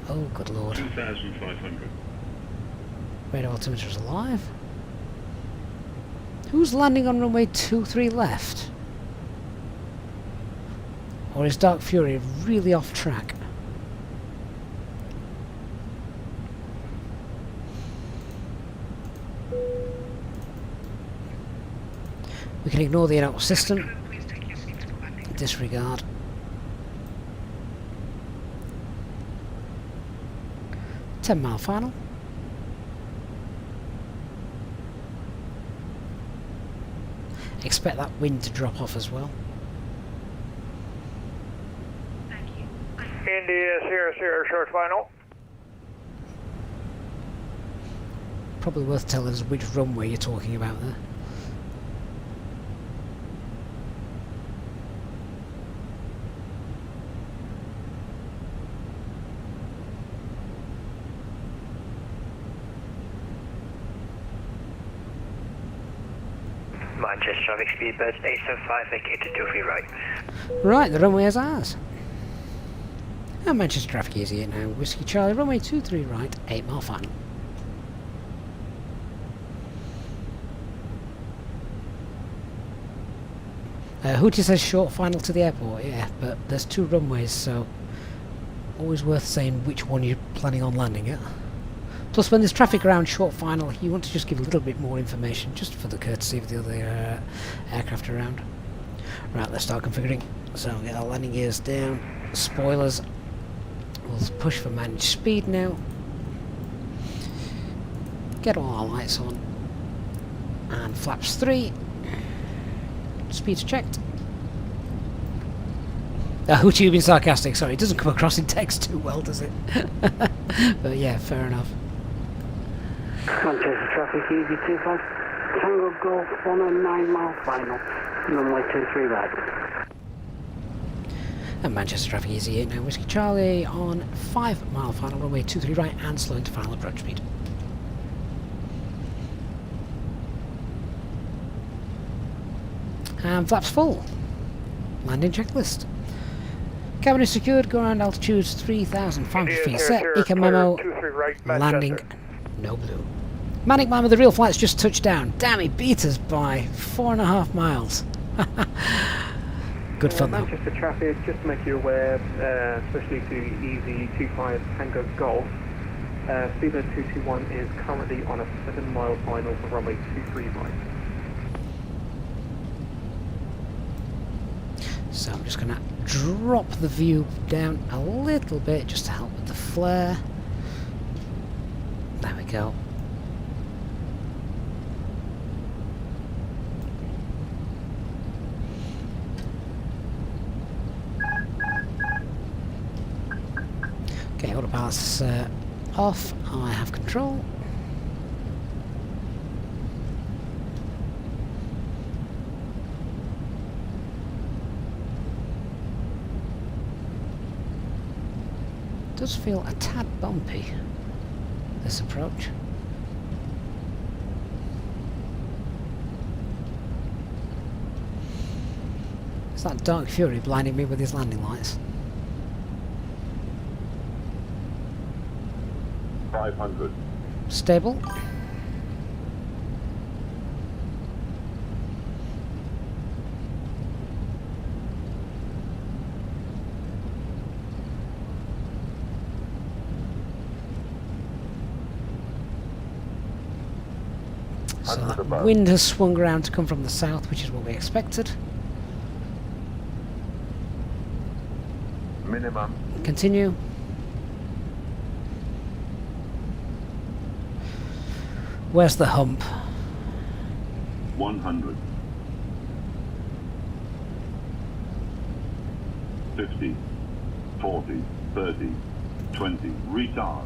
A: Oh, good lord.
S: 2,500.
A: Radar altimeter is alive. Who's landing on runway 23 left? Or is Dark Fury really off track? We can ignore the in-out system. Disregard. $10-mile final. Expect that wind to drop off as well.
M: India Sierra Sierra short final.
A: probably worth telling us which runway you're talking about there.
G: Manchester traffic speedbird 875, vacated 23 right.
A: Right, the runway is ours. And Manchester traffic Easyjet now. Whiskey Charlie, runway 23 right, 8 mile final. Hootie says short final to the airport, yeah, but there's 2 runways, so always worth saying which one you're planning on landing at. Plus, when there's traffic around short final, you want to just give a little bit more information, just for the courtesy of the other aircraft around. Right, let's start configuring. So, we'll get our landing gears down, spoilers. We'll push for managed speed now. Get all our lights on. And flaps 3. Speed's checked. Hootie, you've been sarcastic. Sorry, it doesn't come across in text too well, does it? But yeah, fair enough.
R: Manchester traffic easy 25 Tango Golf on a 9 mile final, runway 23 right.
A: And Manchester traffic easy 8 now, Whiskey Charlie on 5 mile final, runway 23 right and slowing to final approach speed. And flaps full. Landing checklist. Cabin is secured, go around altitudes 3,500 feet set, Eco Memo, landing, no blue. Manic Man with the real flight's just touched down. Damn, he beat us by 4.5 miles. Good fun though.
Q: Manchester traffic, just to make you aware, especially to Easy 25 Tango Golf, Speedbird 221 is currently on a 7 mile final for runway 23 right.
A: So I'm just going to drop the view down a little bit just to help with the flare. There we go. Okay, autopilot's off. I have control. Does feel a tad bumpy, this approach. It's that Dark Fury blinding me with his landing lights.
E: 500.
A: Stable. So that wind has swung around to come from the south, which is what we expected.
E: Minimum.
A: Continue. Where's the hump?
E: 100. 50. 40. 30. 20. Retard.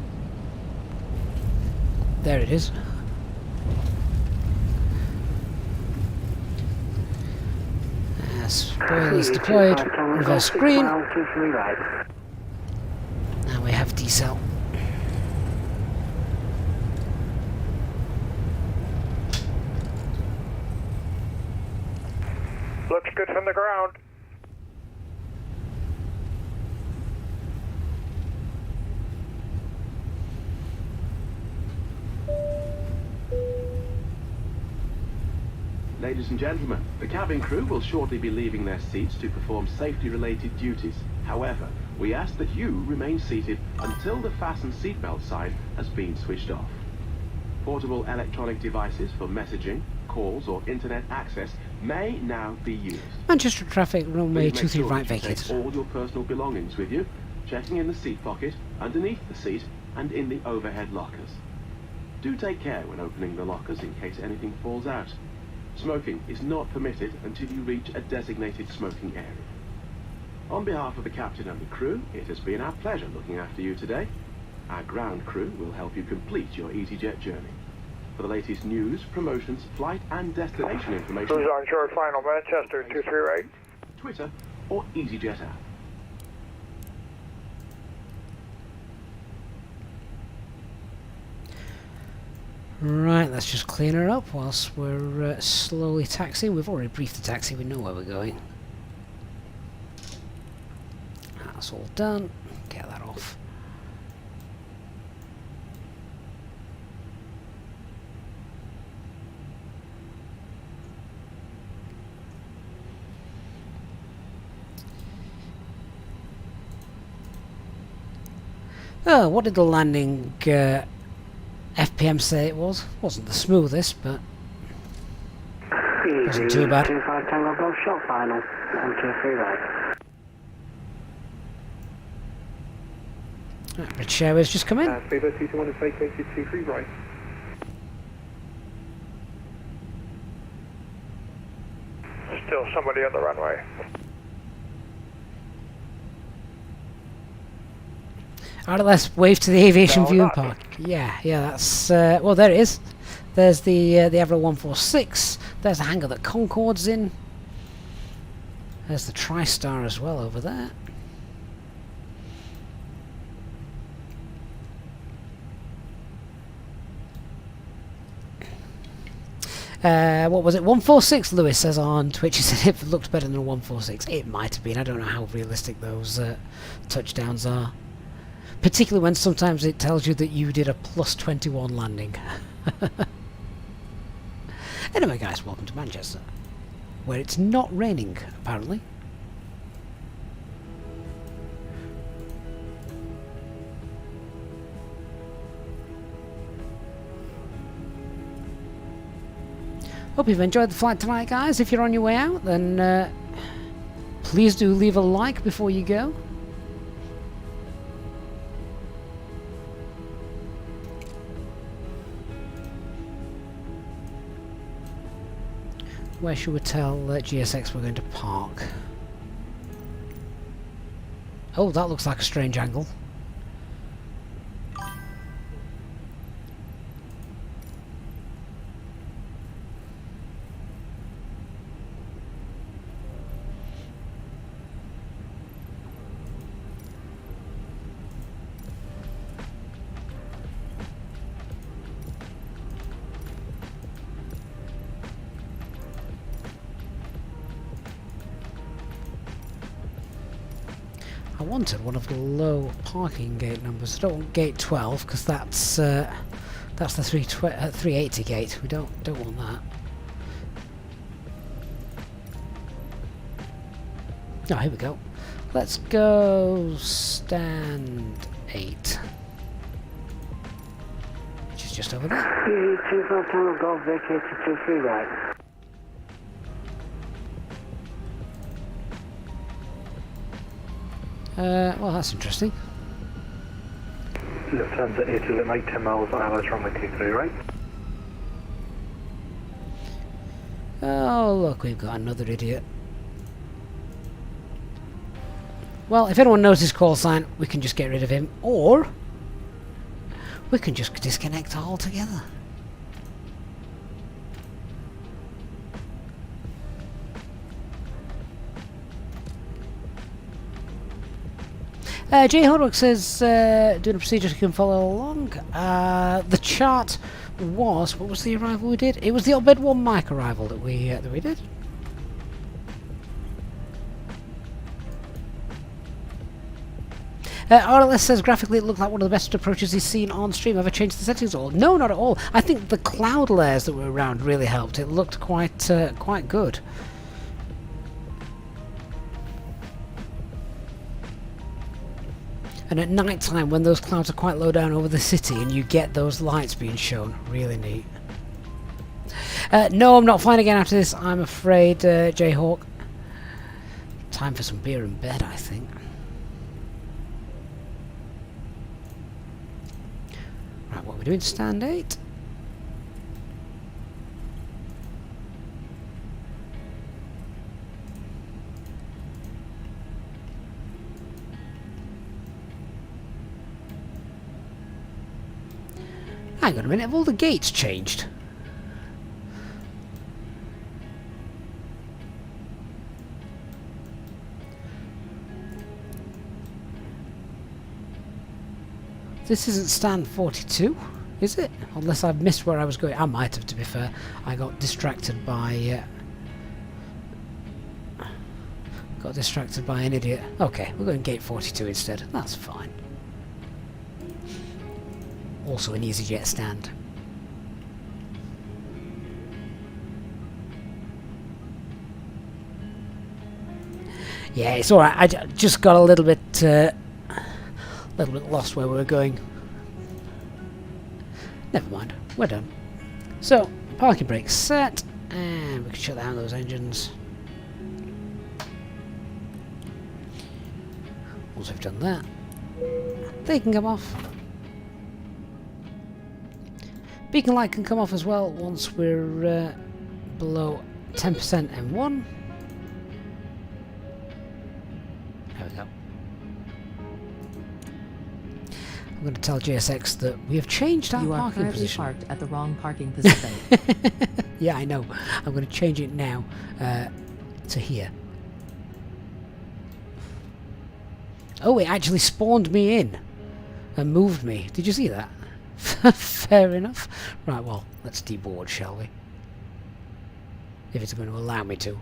A: There it is. Spoilers deployed, reverse screen. Now we have decel.
I: Looks good from the ground.
E: Ladies and gentlemen, the cabin crew will shortly be leaving their seats to perform safety-related duties. However, we ask that you remain seated until the fasten seatbelt sign has been switched off. Portable electronic devices for messaging, calls or internet access may now be used.
A: Manchester traffic, runway 23 right vacated.
E: Take all your personal belongings with you, checking in the seat pocket, underneath the seat and in the overhead lockers. Do take care when opening the lockers in case anything falls out. Smoking is not permitted until you reach a designated smoking area. On behalf of the captain and the crew, it has been our pleasure looking after you today. Our ground crew will help you complete your Easyjet journey. For the latest news, promotions, flight and destination information,
I: Who's on short final Manchester 23 right?
E: Twitter or Easyjet app.
A: Right, let's just clean her up whilst we're slowly taxiing. We've already briefed the taxi, we know where we're going. That's all done. Get that off. Oh, what did the landing FPM say it was? Wasn't the smoothest, but wasn't too bad.
R: 25 Tango Golf shot final. 123 right.
A: British Airways just come in.
Q: Fever 221 is vacated 23 right.
I: Still somebody on the runway.
A: Alright, let's wave to the aviation
I: No,
A: viewing
I: not.
A: park. Yeah, that's well, there it is. There's the Avro 146. There's the hangar that Concorde's in. There's the TriStar as well over there. What was it? 146, Lewis says on Twitch. He said it looked better than a 146. It might have been. I don't know how realistic those touchdowns are. Particularly when sometimes it tells you that you did a plus 21 landing. Anyway, guys, welcome to Manchester, where it's not raining, apparently. Hope you've enjoyed the flight tonight, guys. If you're on your way out, then please do leave a like before you go. Where should we tell GSX we're going to park? Oh, that looks like a strange angle. I wanted one of the low parking gate numbers. I don't want gate 12 because that's the 380 gate. We don't want that. Oh, here we go. Let's go stand 8, which is just over there.
R: 25 Tango Golf vacated 23 right.
A: Well, that's interesting.
P: Lufthansa 8 Mike 10 miles an hour, runway 23 right.
A: Oh, look, we've got another idiot. Well, if anyone knows his call sign, we can just get rid of him, or we can just disconnect altogether. Jay Hodwick says, doing a procedure so you can follow along. The chart was, what was the arrival we did? It was the Obed 1 Mike arrival that we did. RLS says graphically it looked like one of the best approaches he's seen on stream. Ever changed the settings at all? No, not at all. I think the cloud layers that were around really helped. It looked quite good. And at night time, when those clouds are quite low down over the city and you get those lights being shown, really neat. No, I'm not flying again after this, I'm afraid, Jayhawk. Time for some beer in bed, I think. Right, what are we doing? Stand 8? Hang on a minute, have all the gates changed? This isn't stand 42, is it? Unless I've missed where I was going. I might have, to be fair. I got distracted by an idiot. Okay, we're going gate 42 instead. That's fine. Also an Easyjet stand. Yeah, it's alright. I just got a little bit lost where we were going. Never mind, we're done. So, parking brakes set, and we can shut down those engines. Once we've done that, they can come off. Beacon light can come off as well once we're below 10% M1. There we go. I'm going to tell GSX that we have changed our parking position.
D: You are currently parked at the wrong parking position.
A: Yeah, I know. I'm going to change it now to here. Oh, it actually spawned me in and moved me. Did you see that? Fair enough. Right, well, let's deboard, shall we? If it's going to allow me to.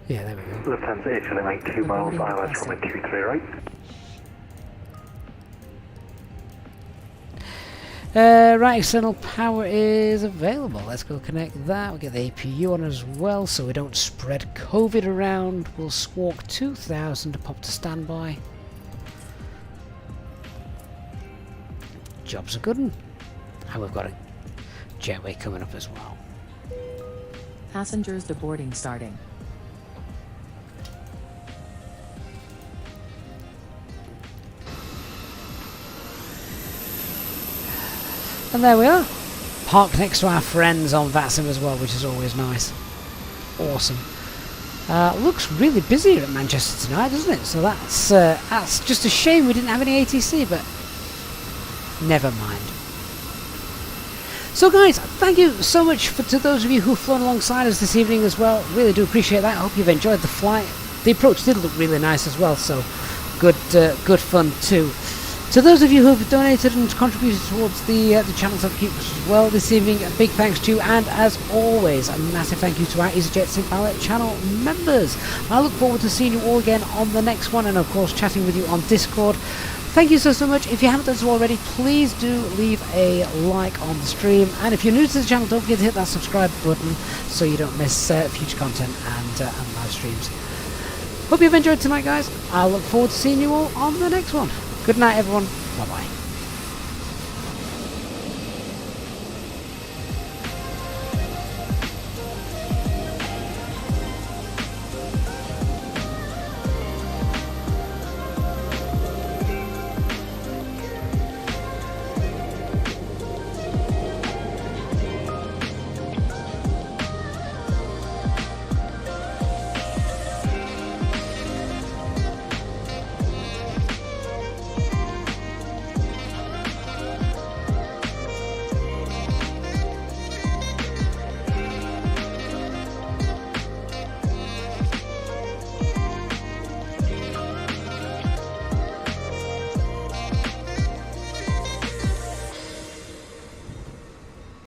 A: Yeah, there we go.
P: Lufthansa Italy, make 2 miles island from a 23, right?
A: Right, external power is available. Let's go connect that. We'll get the APU on as well so we don't spread COVID around. We'll squawk 2000 to pop to standby. Job's a good one. And we've got a jetway coming up as well.
D: Passengers deboarding starting.
A: And there we are. Parked next to our friends on VATSIM as well, which is always nice. Awesome. Looks really busy at Manchester tonight, doesn't it? So that's just a shame we didn't have any ATC, but never mind. So guys, thank you so much to those of you who've flown alongside us this evening as well. Really do appreciate that. I hope you've enjoyed the flight. The approach did look really nice as well, so good fun too. To those of you who have donated and contributed towards the channel's upkeep as well this evening, a big thanks to you, and as always, a massive thank you to our Easyjet SimPilot channel members. I look forward to seeing you all again on the next one, and of course chatting with you on Discord. Thank you so much. If you haven't done so already, please do leave a like on the stream, and if you're new to the channel, don't forget to hit that subscribe button so you don't miss future content and live streams. Hope you've enjoyed tonight, guys. I look forward to seeing you all on the next one. Good night, everyone. Bye-bye.